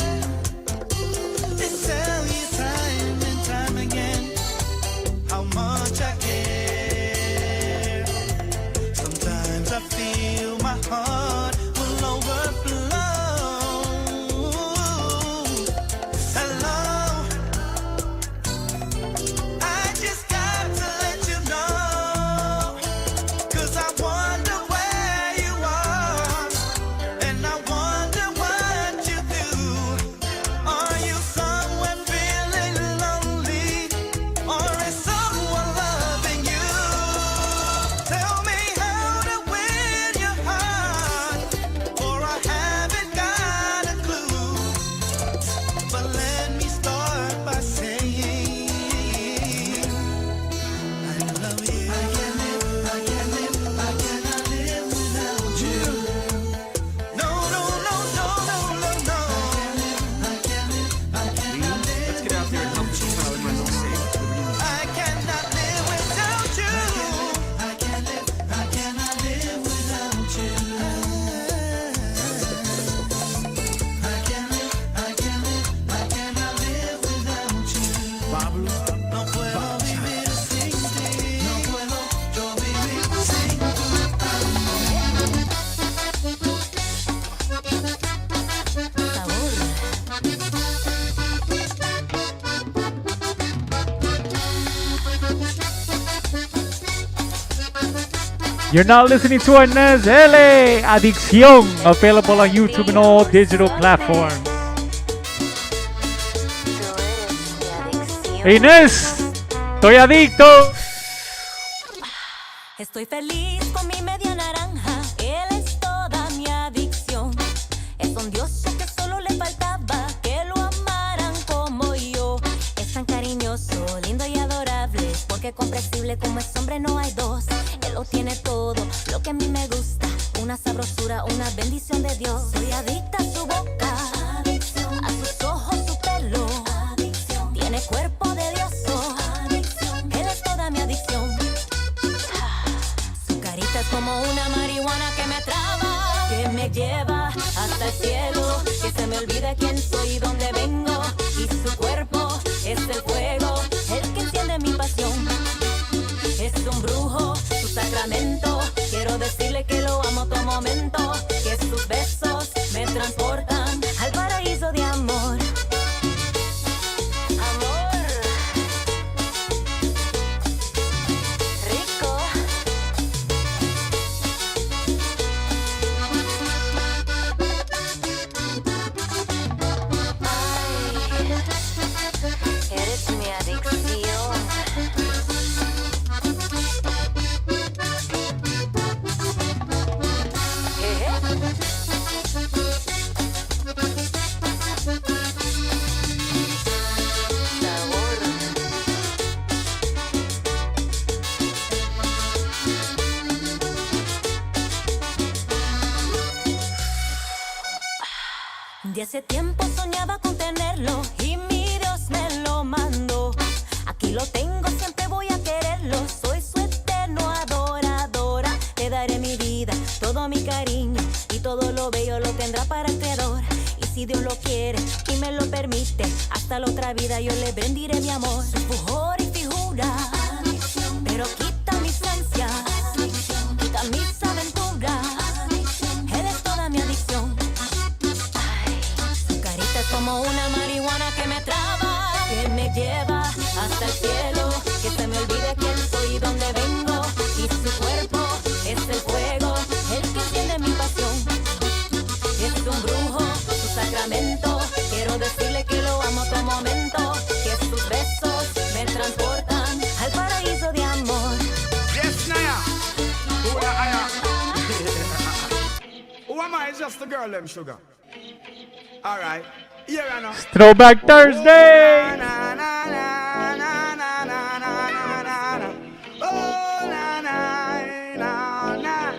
You're now listening to Inez L. Adicción, available on YouTube and all digital platforms. Inés, estoy adicto. Estoy feliz con mi media naranja, él es toda mi adicción. Es un dios que solo le faltaba que lo amaran como yo. Es tan cariñoso, lindo y adorable, porque comprensible como es hombre no hay dos. Él lo tiene todo, lo que a mí me gusta, una sabrosura, una bendición de Dios. Soy adicta a su boca, adicción, a sus ojos, su pelo, adicción, tiene cuerpo de dioso, adicción, él es toda mi adicción. Su carita es como una marihuana que me atrapa, que me lleva hasta el cielo, que se me olvida quién soy y dónde vengo, y su cuerpo es el fuego, el que enciende mi pasión. Es un brujo, su sacramento. Quiero decirle que lo amo todo momento, que sus besos me transportan al paraíso de amor. Amor rico. Ay, eres mi adicción. De hace tiempo soñaba con tenerlo y mi Dios me lo mandó. Aquí lo tengo, siempre voy a quererlo. Soy su eterno adoradora. Le daré mi vida, todo mi cariño y todo lo bello lo tendrá para el Creador. Y si Dios lo quiere y me lo permite, hasta la otra vida yo le bendiré mi amor. Su fujor y figura, adicción, pero quita mi esencia, adicción, quita mis aventuras, adicción, él es toda mi adicción. Es como una marihuana que me atrapa, que me lleva hasta el cielo, que se me olvide quién soy y dónde vengo, y su cuerpo es el fuego, el que enciende mi pasión. Es un brujo, su sacramento, quiero decirle que lo amo todo momento, que sus besos me transportan al paraíso de amor. Yes, Naya. Who am I? Just a girl, them sugar. All right. Yeah, I know. Throwback Thursday. Oh, na, na, na, na, na, na, na, na, na. Oh, na, na, na, na.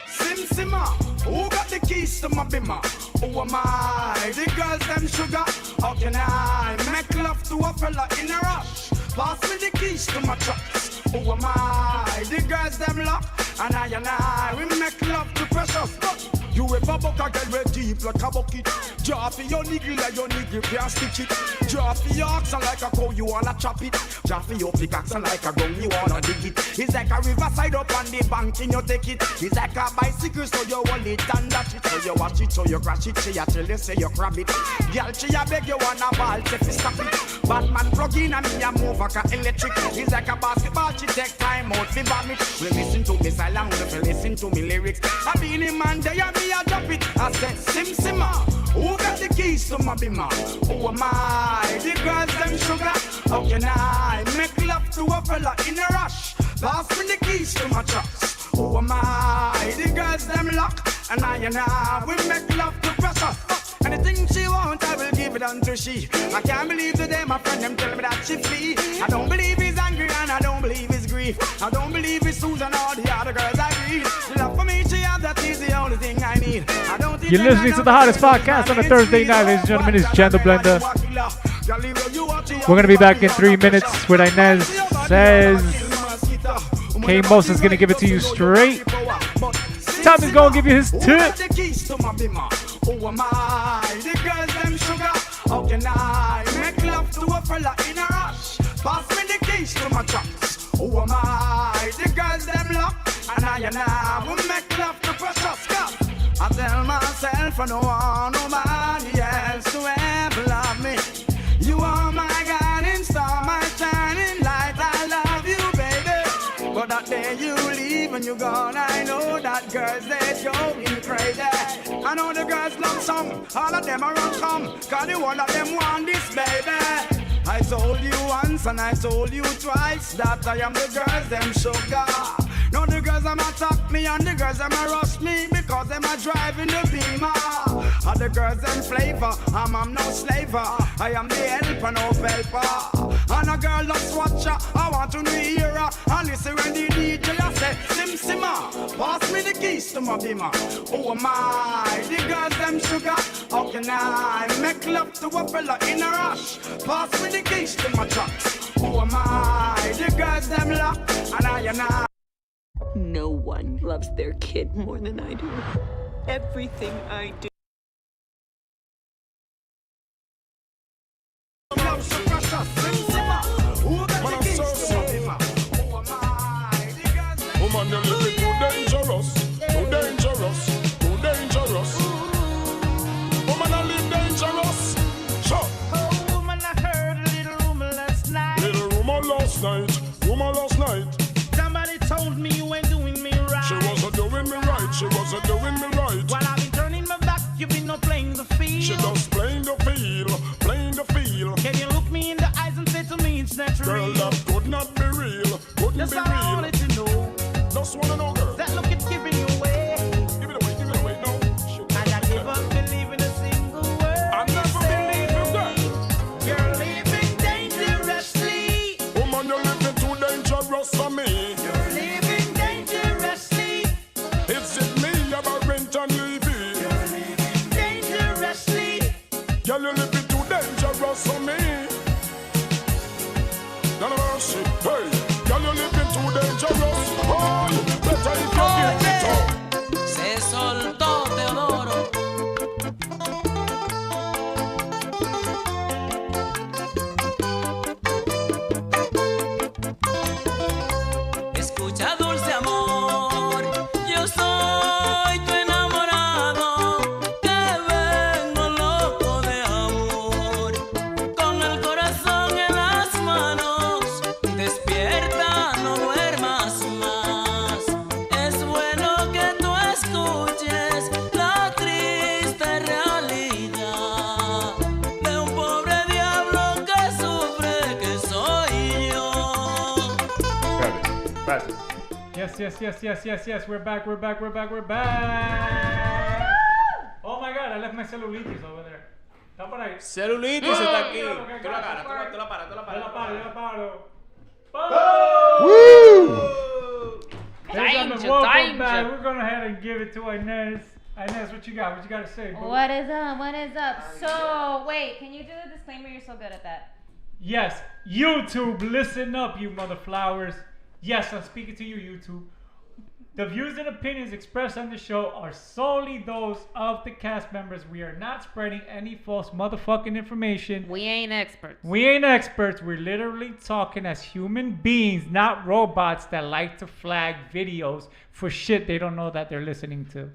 Sim Simma, who got the keys to my bimmer? Who am I? The girls them sugar. How can I make love to a fella in a rush? Pass me the keys to my trucks. Who am I? The girls them lock. And I, we make love to precious. You ever buck a girl with deep like a bucket? Draw for your niggle like your niggle can't stitch it. Draw for your oxen like a cow, you wanna chop it. Draw for your pickaxe like a gun, you wanna dig it. It's like a riverside up on the bank and you take it. It's like a bicycle, so you hold it and dash it. So you watch it, so you crash it. She a tell you, say you grab it. Girl, she a beg you wanna ball, say fi stop it. Batman plug in and me a move like a electric. It's like a basketball, she take time out fi vomit. We listen to me silent, we listen to me lyrics. I be the man there and me a drop it. I said, Sim Simma, who got the keys to my bimmer? Who am I? The girls them sugar. How can I make love to a fella in a rush? Pass me the keys to my trucks. Who am I? The girls them lock. And I, we make love to pressure. Anything she want, I will give it unto she. I can't believe today my friend them tell me that she flee. I don't believe he's angry and I don't believe his grief. I don't believe it's Susan or the other girls I read. Love for me, she has, that is the only thing I need. I don't think You're listening to the hottest podcast on a Thursday night, ladies and gentlemen. It's Chando Blender. We're gonna be back in 3 minutes with Inez Says. K Mos is gonna give it to you straight. Tommy's gonna give you his tip. Who am I? The girls them sugar. How can I make love to a fella in a rush? Pass me the keys to my trucks. Who am I? The girls them lock. And I will make love to precious cup. I tell myself I don't want nobody else to ever love me. You are my guiding star, my shining light. I love you, baby. But that day day you leave and you're gone, I know that girls they going crazy. I know the girls love some, all of them are on come, cause the one of them want this baby. I told you once and I told you twice that I am the girls them sugar. Now the girls them attack me and the girls them rush me because them are driving the Beamer. And the girls them flavor, I'm no slaver. I am the helper, no helper. And a girl loves watcher, I want to hear her. And listen when the DJ I say, Sim Simma, pass me the keys to my Beamer. Oh my, the girls them sugar. How can I make love to a fella in a rush? Pass me the keys to my trucks. Oh my, the girls them lock, and I. No one loves their kid more than I do. Everything I do. Woman, you're living too dangerous, too dangerous, too dangerous. Woman, I live dangerous. Sure. Oh, woman, I heard a little rumor last night. Little rumor last night, rumor last night. Somebody told me you ain't doing me right. She wasn't doing me right, she wasn't doing me right. While I've been turning my back, you've been not playing the field. She just playing the field, playing the field. Can you look me in the eyes and say to me it's not Girl, real? that could not be real, couldn't That's be all I real. wanted to know. Just wanna know, girl. That look it's giving you away. Give it away, no. And I never believe in a single word. I never believe you, girl. You're living dangerously. Woman, you're living too dangerous for me. You're living dangerously. Is it me you're rent and leaving? You're living dangerously. Girl, you're living too dangerous for me. No mercy, hey. Girl, you're living too dangerous. Oh, better if you give it up. Se soltó Teodoro. Escucha, dulce amor, yo soy tu enamorado, que vengo loco de amor, con el corazón en las manos, despierta, no duermas más, es bueno que tú escuches la triste realidad de un pobre diablo que sufre, que soy yo. Yes. We're back. Oh my God, I left my celulitis over there. Está por ahí. Celulitis está aquí. Okay, Tú la paras, tú la paras. Yo la paro. Ladies and gentlemen, welcome back. We're going ahead and give it to Inez. Inez, what you got? What you got to say, bro? What is up? So, wait, can you do the disclaimer? You're so good at that. Yes, YouTube, listen up, you mother flowers. Yes, I'm speaking to you, YouTube. The views and opinions expressed on the show are solely those of the cast members. We are not spreading any false motherfucking information. We ain't experts. We're literally talking as human beings, not robots that like to flag videos for shit they don't know that they're listening to.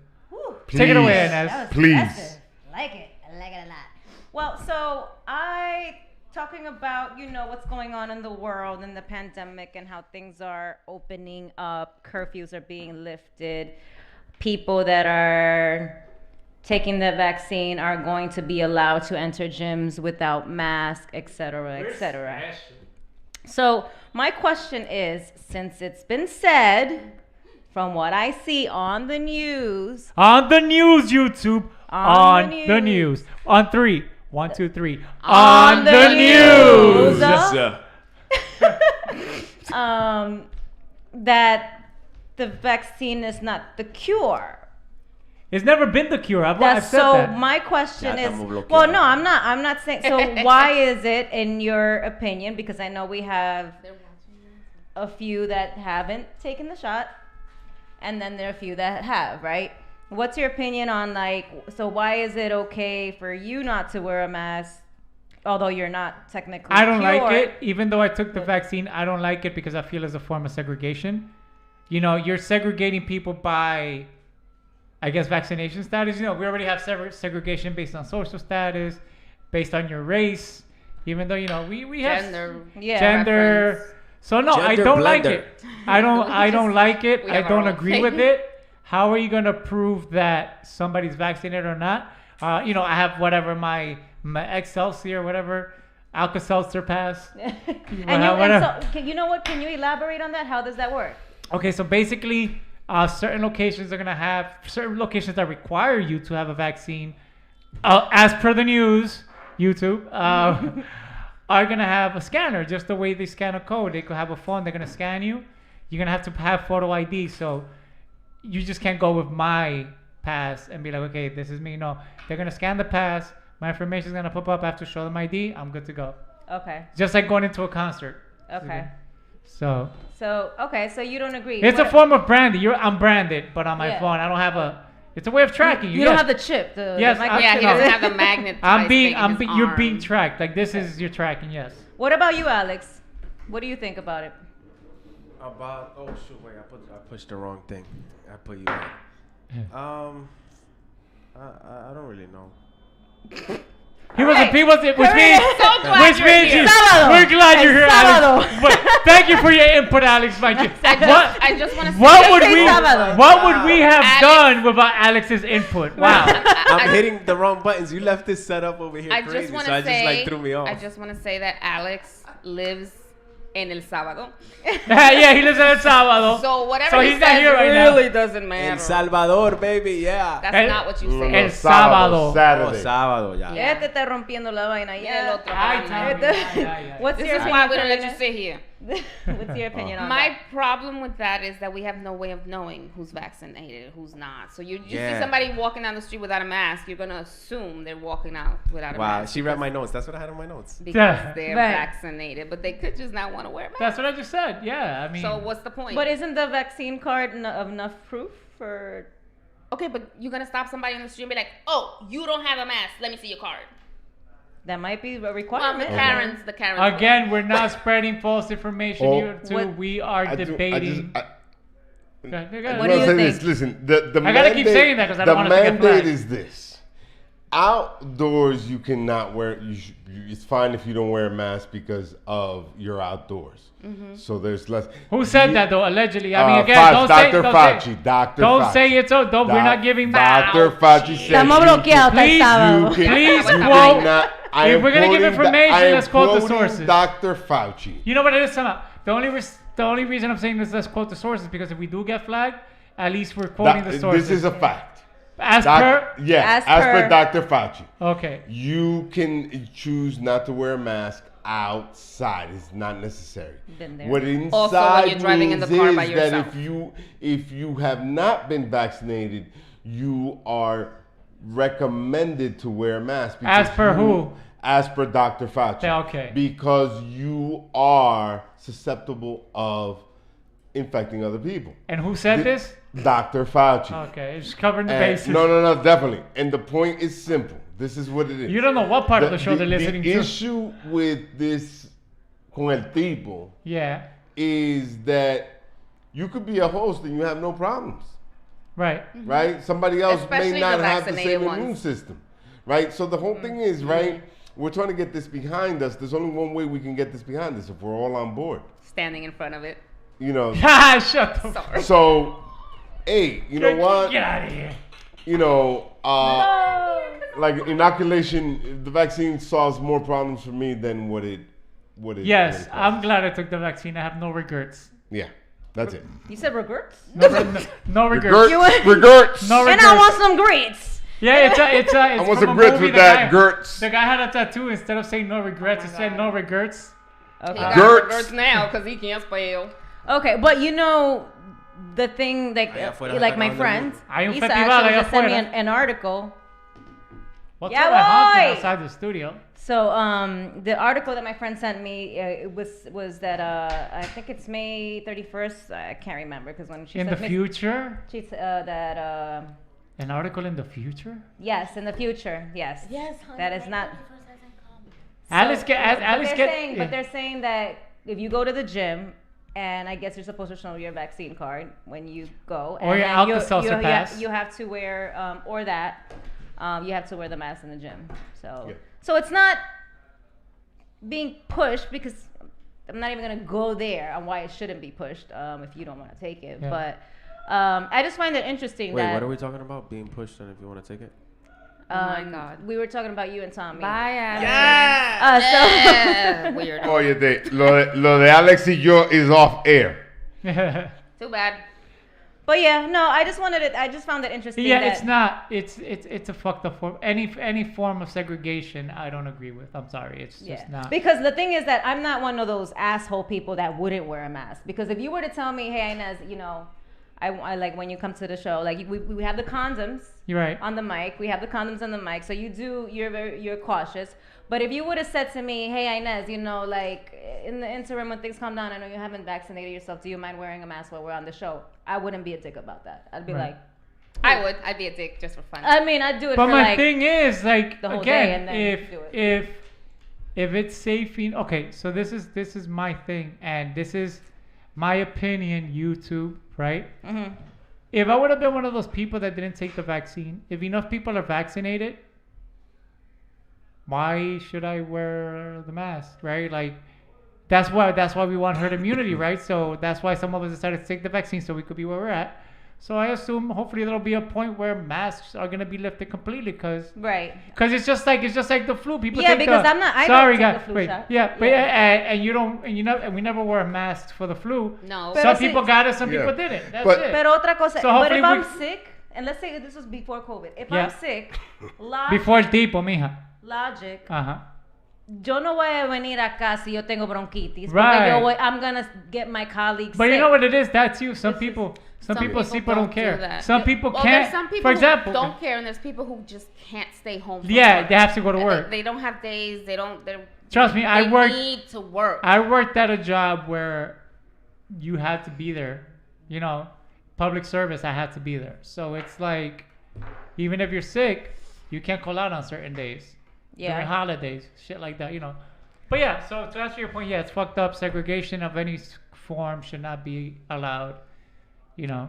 Take it away, Inez. Please. I like it a lot. Well, so talking about, what's going on in the world and the pandemic and how things are opening up, curfews are being lifted, people that are taking the vaccine are going to be allowed to enter gyms without masks, etc. So my question is, since it's been said, from what I see on the news, YouTube, on the news, on 3, 1, 2, 3. On the news. That the vaccine is not the cure. It's never been the cure. I've said that. My question is, well, no, I'm not saying. So why is it, in your opinion? Because I know we have a few that haven't taken the shot, and then there are a few that have, right? What's your opinion on, so why is it okay for you not to wear a mask, although you're not technically I don't cured? like it. Even though I took the vaccine, I don't like it because I feel it's a form of segregation. You're segregating people by, I guess, vaccination status. We already have segregation based on social status, based on your race. Even though, we have gender. Gender. So no, I Gender don't like blender. it. I don't like it. we I have our don't own agree thing. with it. How are you gonna prove that somebody's vaccinated or not? You know, I have whatever my Excelsior, whatever, Alka-Seltzer pass. You know what? Can you elaborate on that? How does that work? Okay, so basically, certain locations are gonna have certain locations that require you to have a vaccine. As per the news, YouTube are gonna have a scanner, just the way they scan a code. They could have a phone. They're gonna scan you. You're gonna have to have photo ID. So you just can't go with my pass and be like, okay, this is me. No, they're gonna scan the pass. My information is gonna pop up. I have to show them ID. I'm good to go. Okay. Just like going into a concert. Okay. So So you don't agree? it's a form of branding. I'm branded, but on my Yeah. phone, I don't have a. It's a way of tracking you. You don't yes. have the chip. Yes, Yeah, he doesn't have the magnet. You're being tracked. Like this is your tracking. Yes. What about you, Alex? What do you think about it? About shoot, wait, I pushed the wrong thing. I put you back. I don't really know. He wasn't, which means, So glad which you're means here. you, Sábado. we're glad you're here, El Alex. sábado. But thank you for your input, Alex. My G. I just want to say. What would Sábado. we have done without Alex's input? Wow. I'm hitting the wrong buttons. You left this set up over here I crazy, just want so to I say. just like threw me off. I just want to say that Alex lives in El Sábado. Yeah, he lives in El Sábado. So whatever So he he's not says here right now. really doesn't matter. El Salvador, baby, yeah. That's not what you say. El Sábado. Oh, sábado, ya. Ya te está rompiendo la vaina. El Ya. otro. What's This your is why we opinion, don't let you Carolina? sit here. What's your opinion on My that? problem with that is that we have no way of knowing who's vaccinated, who's not. So you see Yeah. somebody walking down the street without a mask, you're gonna assume they're walking out without a Wow, mask. she read my notes. That's what I had on my notes. Because they're Right. vaccinated, but they could just not want to wear a mask. That's what I just said. Yeah, I mean. So what's the point? But isn't the vaccine card enough proof for? Okay, but you're gonna stop somebody on the street and be like, "Oh, you don't have a mask. Let me see your card." That might be a Well, requirement. the Karens. Again, we're not spreading false information Oh. here too. What- We are debating. I Go ahead, go I ahead. What do you say think? this. Listen, the I gotta keep saying that 'cause I don't want us to get The mandate flagged. is this: outdoors, you cannot wear. It's fine if you don't wear a mask because of you're outdoors. So there's less. Who said that though? Allegedly. I mean, again, don't Dr. say. Don't Fauci. say. Dr. Don't Fauci. say it's. Don't. We're not giving. Dr. Fauci said. Estamos bloqueados hasta el sábado. Please you quote. cannot- I If am we're gonna give quoting information, I am let's quote the quoting sources. Dr. Fauci. You know what it is, Sama? The only reason I'm saying this, let's quote the sources, because if we do get flagged, at least we're quoting the sources. This is a fact. As per. Yes, as per Dr. Fauci. Okay. You can choose not to wear a mask outside. It's not necessary. Been there. What inside Also, when you're driving in the means car is by yourself. that if you have not been vaccinated, you are recommended to wear a mask. As because per who? As per Dr. Fauci. Okay. Because you are susceptible of infecting other people. And who said this? Dr. Fauci. Okay, it's covering the And- bases. No, definitely. And the point is simple. This is what it is. You don't know what part of the show they're listening the to. issue with this con el tipo Yeah. is that you could be a host and you have no problems. Right. Right? Somebody else Especially may not the have the vaccinated same immune ones. system. Right? So the whole thing is, right? We're trying to get this behind us. There's only one way we can get this behind us if we're all on board. Standing in front of it. You know. Shut the Sorry. So, hey, you know what? Get out of here. You know, like inoculation, the vaccine solves more problems for me than what it. Yes, what it I'm glad I took the vaccine. I have no regrets. Yeah, that's it. You said regrets? No regrets. Regrets. No regrets. And I want some grits. Yeah, it's I want from some a grits movie. with The that, guy- Gertz. The guy had a tattoo. Instead of saying no regrets, he said no regrets. He Okay. got Gertz. regrets now because he can't spell. Okay, but you know the thing, like, Allá afuera like está my grabando el friend, Hay un Isa festival actually allá just sent me afuera. an article. What's Yeah, all that honking boy! outside the studio? So the article that my friend sent me it was that I think it's May 31st. I can't remember because when she In said the future? she that An article in the future? yes, in the future, yes. Yes, honey, That is May not. 31st hasn't come. Alice get. but Alice they're get. saying, but they're saying that if you go to the gym, and I guess you're supposed to show your vaccine card when you go, Or and your then Alka-Seltzer pass. you have to wear or that you have to wear the mask in the gym. So Yeah. so it's not being pushed because I'm not even gonna go there on why it shouldn't be pushed. If you don't want to take it, Yeah. but I just find it interesting Wait, that. what are we talking about? Being pushed, and if you want to take it. Oh my God. We were talking about you and Tommy. Bye, Alex. Yeah. Weirdo. Óyete, lo de Alex y yo is off air. Too bad. But yeah, no, I just found it interesting. Yeah, that it's not. It's a fucked up form. Any form of segregation, I don't agree with. I'm sorry, it's just not. Because the thing is that I'm not one of those asshole people that wouldn't wear a mask. Because if you were to tell me, hey Inez, you know, I like when you come to the show, like we have the condoms. You're right. On the mic, we have the condoms on the mic, so you're cautious. But if you would have said to me, hey Inez, you know, like in the interim when things calm down, I know you haven't vaccinated yourself. Do you mind wearing a mask while we're on the show? I wouldn't be a dick about that. I'd be Right. like, I would. I'd be a dick just for fun. I mean, I'd do it. But for my like thing is, like, the whole day and again, then do it. if it's safe, okay. So this is my thing, and this is my opinion. YouTube, right? Mhm. If I would have been one of those people that didn't take the vaccine, if enough people are vaccinated, why should I wear the mask, right? Like, that's why we want herd immunity, right? So that's why some of us decided to take the vaccine so we could be where we're at. So I assume hopefully there'll be a point where masks are gonna be lifted completely, cause it's just like the flu. People Yeah, take because the, I'm not- I sorry don't take guys, the flu wait, shot. yeah, but Yeah. and you don't and we never wear masks for the flu. No. Some Pero people si- got it, some Yeah. people didn't. That's But- it. Pero otra cosa, So but hopefully if I'm we- sick, and let's say this was before COVID, if Yeah. I'm sick, Before el tipo, mija. logic, Ajá. yo no voy a venir acá si yo tengo bronquitis. Right. Porque I'm gonna get my colleagues But sick. you know what it is? That's you. Some people see but don't care. that. Some people Well, can't. There's some people for example, who don't care, and there's people who just can't stay home. From Yeah, work. they have to go to And work. They don't have days. They don't. Trust me, I they worked. need to work. I worked at a job where you had to be there. You know, public service. I had to be there. So it's like, even if you're sick, you can't call out on certain days. Yeah. During holidays, shit like that. You know. But yeah, so to answer your point, yeah, it's fucked up. Segregation of any form should not be allowed. You know.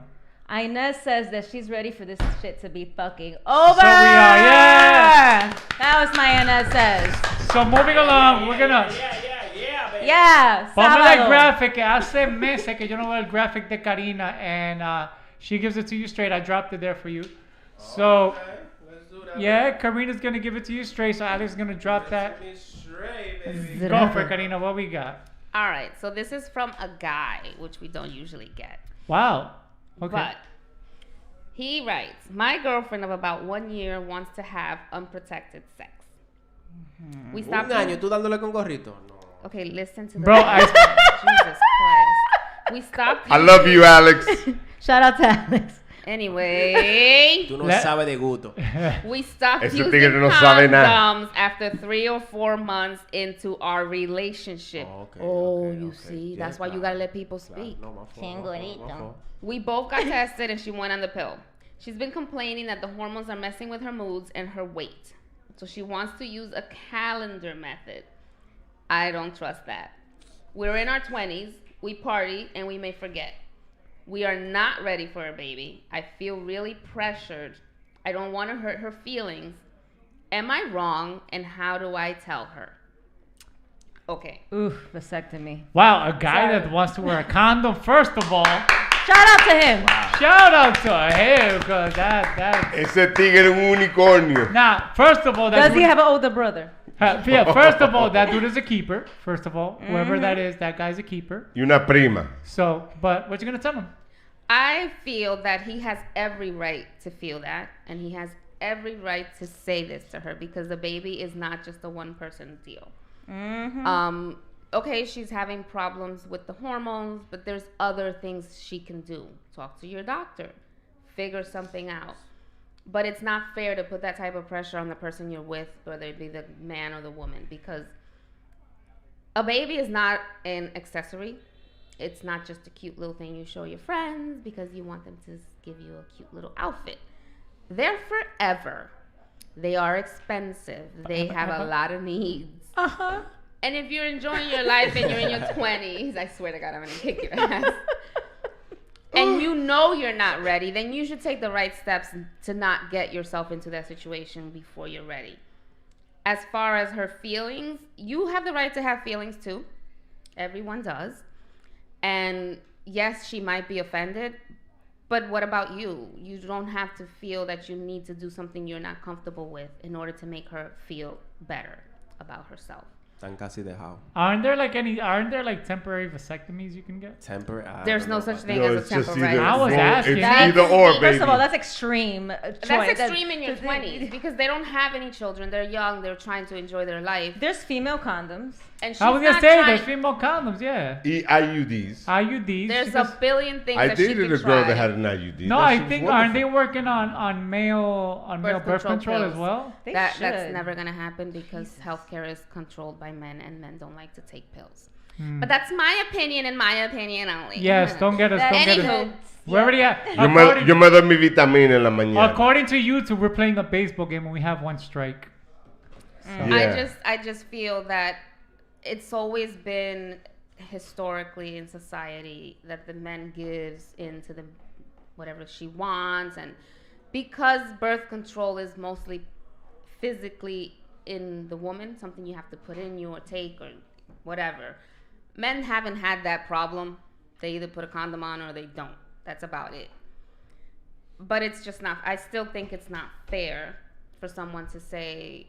Inez says that she's ready for this shit to be fucking over. So we are, yeah. That was my Inez says. So moving along, we're gonna. Yeah, Vamos al sábado. graphic. Hace meses que yo no veo el graphic de Karina, and she gives it to you straight. I dropped it there for you. So, yeah, Karina's gonna give it to you straight. So Alex is gonna drop that. Go for it, Karina. What we got? All right. So this is from a guy, which we don't usually get. Wow. Okay. But he writes, my girlfriend of about 1 year wants to have unprotected sex. We stopped. Un año, tú dándole con gorrito. No. Okay, listen to the. Bro, Jesus Christ. We stopped. I love you, Alex. Shout out to Alex. Anyway. Tú no sabes de gusto. We stopped Ese using tigre no sabe nada. condoms after 3 or 4 months into our relationship. You see, that's why you gotta let people speak. No, my fault. We both got tested and she went on the pill. She's been complaining that the hormones are messing with her moods and her weight. So she wants to use a calendar method. I don't trust that. We're in our 20s, we party, and we may forget. We are not ready for a baby. I feel really pressured. I don't want to hurt her feelings. Am I wrong? And how do I tell her? Okay. Oof, vasectomy. Wow, a guy Sorry. that wants to wear a condom. First of all, shout out to him. Shout out to him, cause that. Ese tigre es un unicornio. Nah, first of all, that Does he have an older brother? Yeah, first of all, that dude is a keeper. First of all, whoever that is, that guy's a keeper. Y una prima. So, but what you gonna tell him? I feel that he has every right to feel that, and he has every right to say this to her because the baby is not just a one-person deal. Okay, she's having problems with the hormones, but there's other things she can do. Talk to your doctor, figure something out. But it's not fair to put that type of pressure on the person you're with, whether it be the man or the woman, because a baby is not an accessory. It's not just a cute little thing you show your friends because you want them to give you a cute little outfit. They're forever. They are expensive. They have a lot of needs. And if you're enjoying your life and you're in your 20s, I swear to God, I'm going to kick your ass. And you know you're not ready, then you should take the right steps to not get yourself into that situation before you're ready. As far as her feelings, you have the right to have feelings too. Everyone does. And yes, she might be offended, but what about you? You don't have to feel that you need to do something you're not comfortable with in order to make her feel better about herself. Tan casi dejado. Aren't there like temporary vasectomies you can get? Temporary. There's no such thing as a temporary. I was asking. It's either or, baby. First of all, that's extreme. That's extreme in your 20s because they don't have any children. They're young. They're trying to enjoy their life. There's female condoms. And she's I was gonna not say trying- there's female condoms, yeah. IUDs. IUDs. There's because- a billion things I that she dated could a girl try. that had an IUD. No, That I shit was think wonderful. aren't they working on male birth control as pills. well? That's should. never gonna happen because healthcare is controlled by men, and men don't like to take pills. Hmm. But that's my opinion, and my opinion only. Yes, don't get us. Don't get us. Anywho, We're already at. Yo me doy mi vitamina en la mañana. According to YouTube, we're playing a baseball game and we have one strike. So. I just feel that it's always been historically in society that the man gives into the whatever she wants, and because birth control is mostly physically in the woman, something you have to put in you or take or whatever. Men haven't had that problem. They either put a condom on or they don't. That's about it. But it's just not, I still think it's not fair for someone to say,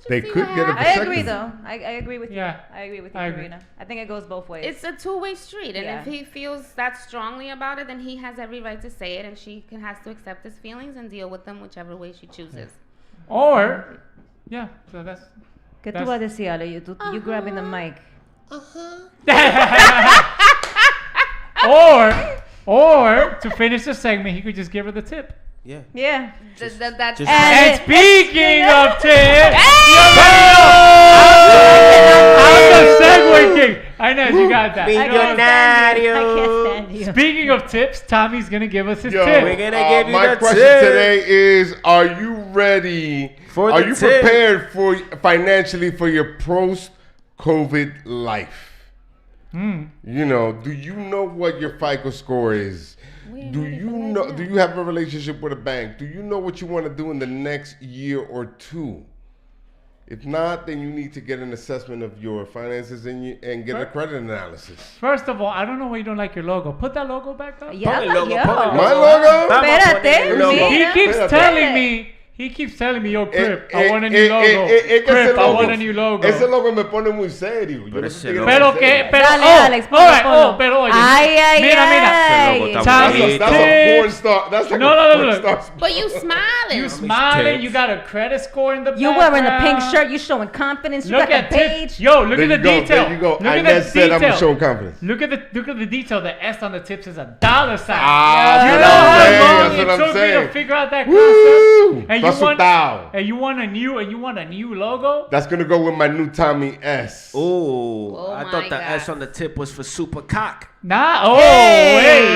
They could get a I vasectomy. agree, though. I agree with you. Yeah. I agree with you, I agree. Karina. I think it goes both ways. it's a two-way street, and Yeah. if he feels that strongly about it, then he has every right to say it, and she has to accept his feelings and deal with them whichever way she chooses. Or, yeah, so that's. ¿Qué tú vas a decir, Ale? You grabbing the mic. Or to finish the segment, he could just give her the tip. Yeah. Yeah. That's just- And speaking of tips, I'm the segue king. I know you got that. Millonario. Speaking of tips, Tommy's gonna give us his Yo, tip. We're gonna give you my the question tip. today is: are you ready? For are the you tip. prepared for financially for your post-COVID life? You know, do you know what your FICO score is? Do you know? Do you have a relationship with a bank? Do you know what you want to do in the next year or two? If not, then you need to get an assessment of your finances and get a credit analysis. First of all, I don't know why you don't like your logo. Put that logo back up. Yeah, Pon el logo, yo. pon el My logo. logo? Vamos a Espérate, poner el logo. mira. He keeps Espérate. telling me. He keeps telling me, yo, Crip, I want a new logo. que Crip, ese I logo- want a new logo. Ese logo me pone muy serio. Yo Pero no ese sé qué logo- Pero es que, serio. pero, Dale, oh, Alex, alright, ponlo. pero oye, Ay, ay, mira, ay. mira. Ese logo está Tommy's That's bonito. a porn tips. star. That's like No, a no, porn no. star. But you smiling. You smiling, tips. you got a credit score in the You background. wearing a pink shirt. You showing confidence. You Look got at the page. tips. Yo, look There at the you go, detail. there you go. Look at Inez the said I'm detail. showing confidence. Look at the detail. The S on the tips is a dollar sign. Ah, you that's know what I'm how saying, long that's it what I'm took me to saying. figure out that Woo! concept. And Asustado. you want a new logo? That's gonna go with my new Tommy S. Ooh, Oh I my thought the God. S on the tip was for super cock. Nah. Oh, Hey.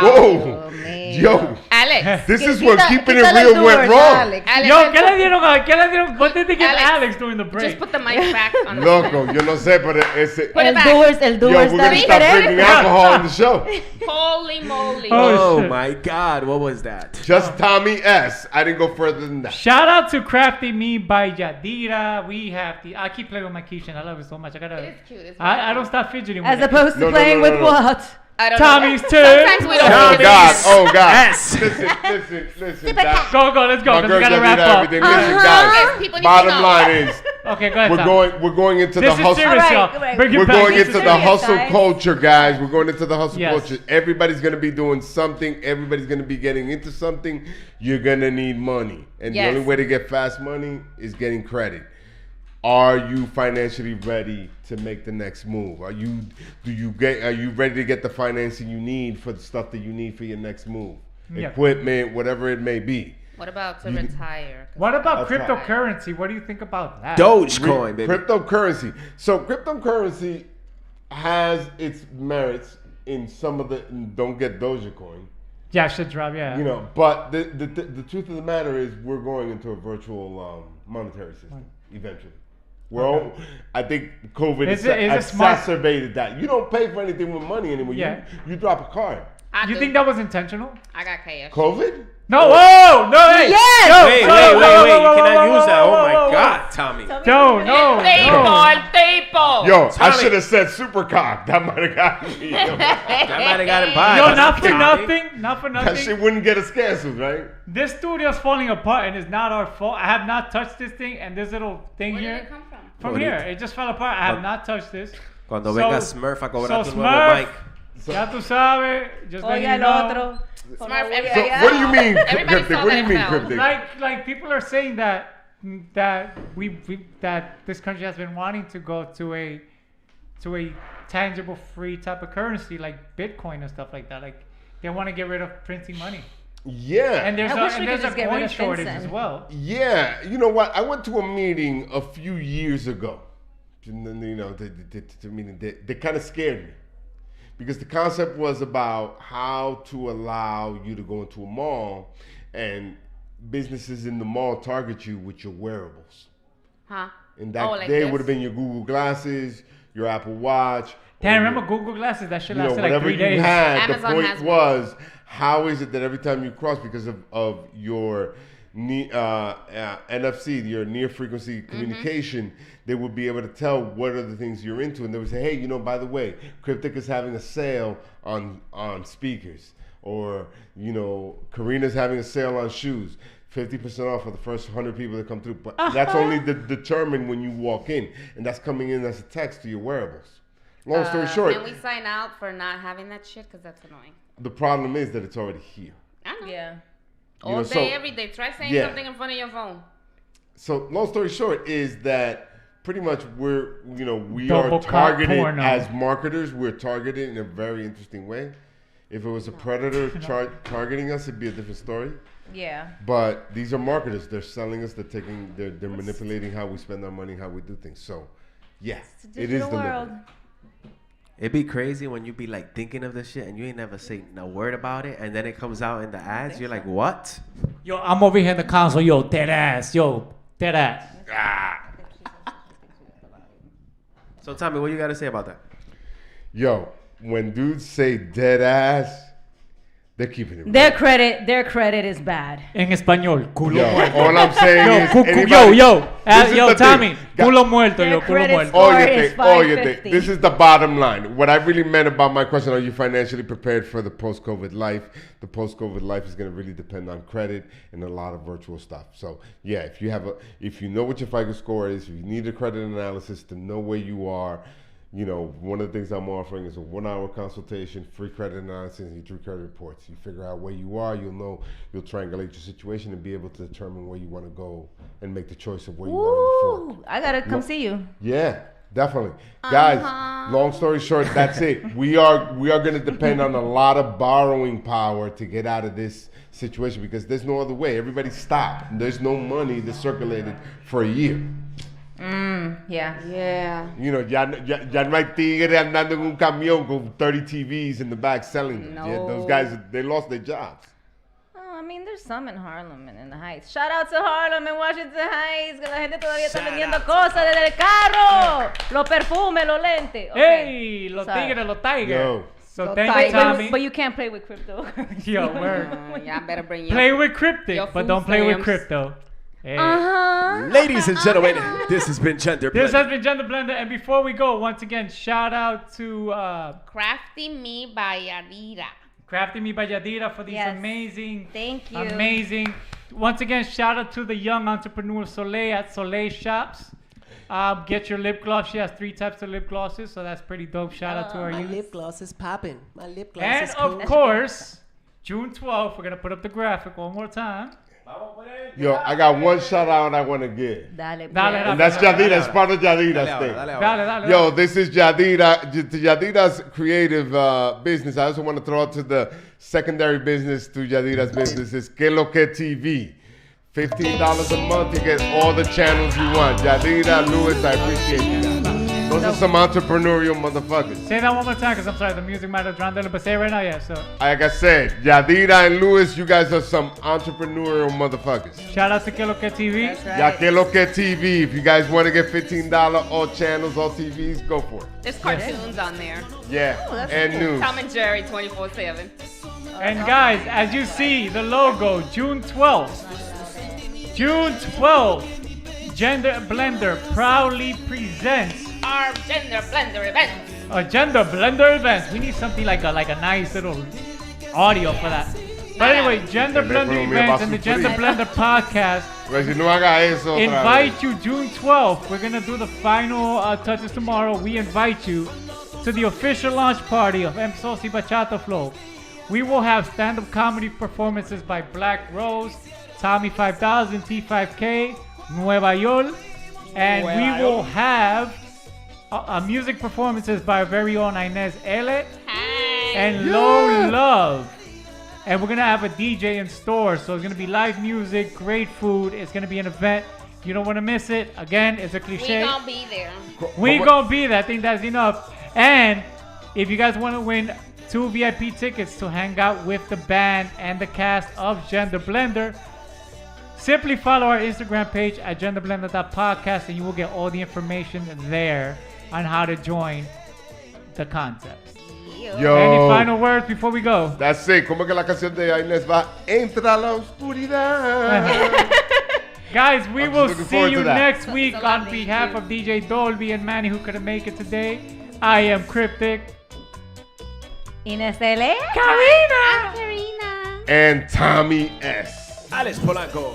yo. Whoa, yo, Alex. this is Quita- when keeping it quita los real went doors, wrong. Alex. Alex, Yo, ¿qué le dieron? What did they give Alex, Alex during the break? Just put the mic back on the Loco, yo no sé, pero ese. Put it El back. doers Yo, está we're gonna stop diferente. drinking alcohol in the show. Holy moly. Oh, Oh shit. my God, what was that? Just Tommy S. I didn't go further than that. Shout out to Crafty Me by Yadira. We have I keep playing with my keychain. I love it so much. It's cute. It's I don't stop fidgeting As with it. opposed to No, no, playing no, with no, no. what? I don't Tommy's know. turn. Sometimes we don't Oh know. God, oh God. S. Listen. That, Go, let's go. my Because girl we gotta Yadira, wrap up. everything. Listen, Yes, guys. people need to Bottom know. line is, Okay, go ahead, Tom. we're going into This the is hustle. serious, All y'all. right, right. Bring it We're back. going This into is the serious, hustle guys. culture, guys. We're going into the hustle Yes. culture. Everybody's going to be doing something. Everybody's going to be getting into something. You're going to need money. And Yes. the only way to get fast money is getting credit. Are you financially ready to make the next move? Are you ready to get the financing you need for the stuff that you need for your next move? Yeah. Equipment, whatever it may be. What about to retire? What about That's right. cryptocurrency? What do you think about that? Dogecoin, baby. Cryptocurrency. So cryptocurrency has its merits in some of the. Don't get Dogecoin. Yeah, should drop. Yeah. You know, but the truth of the matter is we're going into a virtual monetary system eventually. I think COVID Is it smart? exacerbated that. You don't pay for anything with money anymore. Yeah. You drop a card. You think that was intentional? I got cash. COVID? No, whoa, no, hey. Yes! Yo, Wait, whoa, wait, whoa, wait, whoa, wait. You whoa, cannot whoa, use that. whoa, Oh my whoa, God, Tommy. No, no, El tipo, no. el tipo. Yo, Yo, I Tommy. should have said supercock. That might have got me. That might have got him by. Yo, not for That nothing. shit wouldn't get us canceled, right? This studio's falling apart and it's not our fault. I have not touched this thing and this little thing Where here. did it come from? From Ahorita. here. It just fell apart. I have not touched this. Cuando So- venga Smurf a cobrar so tu nuevo Smurf, mic. ya tú sabes. Just letting Oiga you el know. otro. Smurf, So, everybody. what do you mean, Everybody Cryptic? saw What do you that mean, film. Cryptic? Like people are saying that that this country has been wanting to go to a tangible free type of currency like Bitcoin and stuff like that. Like they want to get rid of printing money. Yeah. And there's I wish we could a just get rid coin of shortage FinCEN. as well. Yeah, you know what? I went to a meeting a few years ago. And then, you know, the meeting they kind of scared me because the concept was about how to allow you to go into a mall and businesses in the mall target you with your wearables. Huh? And that like day this? would have been your Google glasses, your Apple Watch. Damn, or remember your- Google Glasses? That shit you know, lasted like whatever 3 you days. had, Amazon the point has one. was, how is it that every time you cross, because of your NFC, your near frequency communication, they would be able to tell what are the things you're into, and they would say, hey, you know, by the way, Cryptic is having a sale on speakers, or you know, Karina's having a sale on shoes. 50% off for the first 100 people that come through, but that's only determined when you walk in, and that's coming in as a text to your wearables. Long story short, Can we sign out for not having that shit? Because that's annoying. the problem is that it's already here. I know. Yeah. You All know, day, so- every day. Try saying Yeah. something in front of your phone. So long story short is that pretty much we Double are cop targeted porno. as marketers. We're targeted in a very interesting way. If it was a predator targeting us, it'd be a different story. Yeah. But these are marketers. They're selling us. They're manipulating how we spend our money, how we do things. So, yeah, It's a it is digital deliberate. world. It'd be crazy when you be like thinking of this shit and you ain't never say no word about it, and then it comes out in the ads. You're like, what? Yo, I'm over here in the console. Yo, dead ass. Yo, dead ass. So Tommy, what you gotta say about that? Yo, when dudes say dead ass, they're keeping it real. Their credit is bad. En español, culo Yo, muerto. all I'm saying Yo, is yo, anybody- yo, This is yo, the Tommy, thing. Got- culo muerto, yo, Their culo credit muerto. score Óyete, is 550. óyete. This is the bottom line. What I really meant about my question, are you financially prepared for the post-COVID life? The post-COVID life is going to really depend on credit and a lot of virtual stuff. So, yeah, if you know what your FICO score is, if you need a credit analysis to know where you are, you know, one of the things I'm offering is a 1-hour consultation, free credit analysis, and your credit reports. You figure out where you are, you'll triangulate your situation and be able to determine where you want to go and make the choice of where you want to Ooh, I gotta come see you. Yeah, definitely. Guys, long story short, that's it. We are going to depend on a lot of borrowing power to get out of this situation because there's no other way. Everybody stopped. There's no money that circulated for a year. Yeah. Yeah. You know, ya no hay tigre andando en un camión con 30 TVs in the back selling them. Yeah, those guys, they lost their jobs. Oh, I mean, there's some in Harlem and in the Heights. Shout out to Harlem and Washington Heights, que la gente todavía está vendiendo cosas desde el carro. Los perfumes, los lentes. Okay. Hey, los Sorry. tigres, los tigres. Yo. So Los thank But, you, but, Tommy. but you can't play with crypto. Yo, word. Y'all better bring your Play with cryptic, your but food don't play with stamps. crypto. Hey. Ladies and gentlemen, this has been Gender This Blender. has been Gender Blender, and before we go, once again, shout out to Crafty Me by Yadira. Crafty Me by Yadira for these Yes. amazing, Thank you. amazing. Once again, shout out to the young entrepreneur Soleil at Soleil Shops. Get your lip gloss. She has 3 types of lip glosses, so that's pretty dope. Shout out to her. My youth. lip gloss is popping. My lip gloss And is cool. of course, June 12th, we're gonna put up the graphic one more time. Yo, I got one shout out I want to give. Dale, Dale, pues. dale. And that's Yadira. It's part of Yadira's Dale, thing. dale, Dale, dale. Yo, this is Yadira. Yadira's creative business. I also want to throw out to the secondary business to Yadira's business. It's Que Lo Que TV. $15 a month, you get all the channels you want. Yadira, Luis, I appreciate you guys. Those are some entrepreneurial motherfuckers. Say that one more time, because I'm sorry, the music might have drowned it, but say it right now, yeah. So Like I said, Yadira and Luis, you guys are some entrepreneurial motherfuckers. shout out to Que Lo Que TV. That's right. Ya Que Lo Que TV. If you guys want to get $15, all channels, all TVs, go for it. There's cartoons on there. Yeah, that's and cool. news. Tom and Jerry 24/7. And guys, as you see, the logo, June 12th. June 12th, Gender Blender proudly presents our gender blender event. Agenda Blender events. We need something like a nice little audio for that. But anyway, Gender Blender events and the Gender Blender podcast. Invite you June 12th. We're gonna do the final touches tomorrow. We invite you to the official launch party of M-Sosi Bachata Flow. We will have stand-up comedy performances by Black Rose, Tommy 5000, T5K, Nueva York, and we will have music performances by our very own Inez L. and Low Love. And we're going to have a DJ in store. So it's going to be live music, great food. It's going to be an event. You don't want to miss it. Again, it's a cliche. We gonna be there. We gonna be there. I think that's enough. And if you guys want to win 2 VIP tickets to hang out with the band and the cast of Gender Blender, simply follow our Instagram page at genderblender.podcast and you will get all the information there on how to join the contest. Yo. Any final words before we go? That's it. ¿Cómo que la canción de Inés va? Entra la oscuridad. Guys, we will looking see forward you to that. next week on behalf of DJ Dolby and Manny who couldn't make it today. I am Cryptic. Inés L. Karina. And Tommy S. Alex Polanco.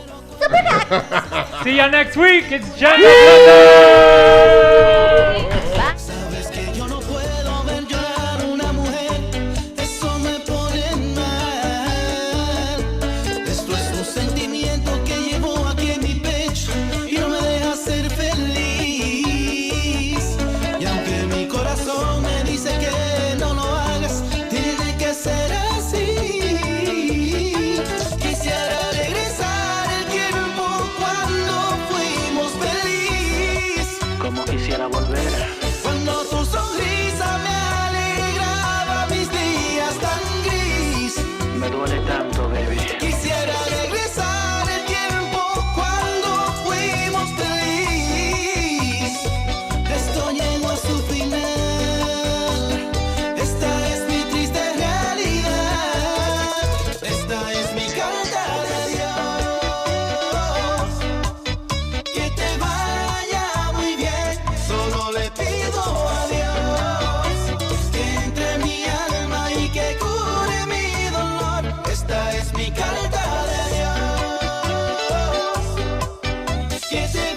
See ya next week. It's Gender Blender. Sabes que yo no puedo ver llorar a una mujer, eso me pone mal. Esto es un sentimiento que llevo aquí en mi pecho y no me deja ser feliz. Y aunque mi corazón me dice que no lo hagas, tiene que ser así. Quisiera regresar el tiempo cuando fuimos felices. Como quisiera volver. Cuando tu sonrisa me alegraba mis días tan gris. Me duele tanto, baby. Quisiera regresar el tiempo cuando fuimos felices. Esto llegó a su final. Esta es mi triste realidad. Esta es mi carta de adiós. Que te vaya muy bien. Solo le pido a Dios que entre mi alma y que cure mi dolor. Esta es mi carta de Dios. Que te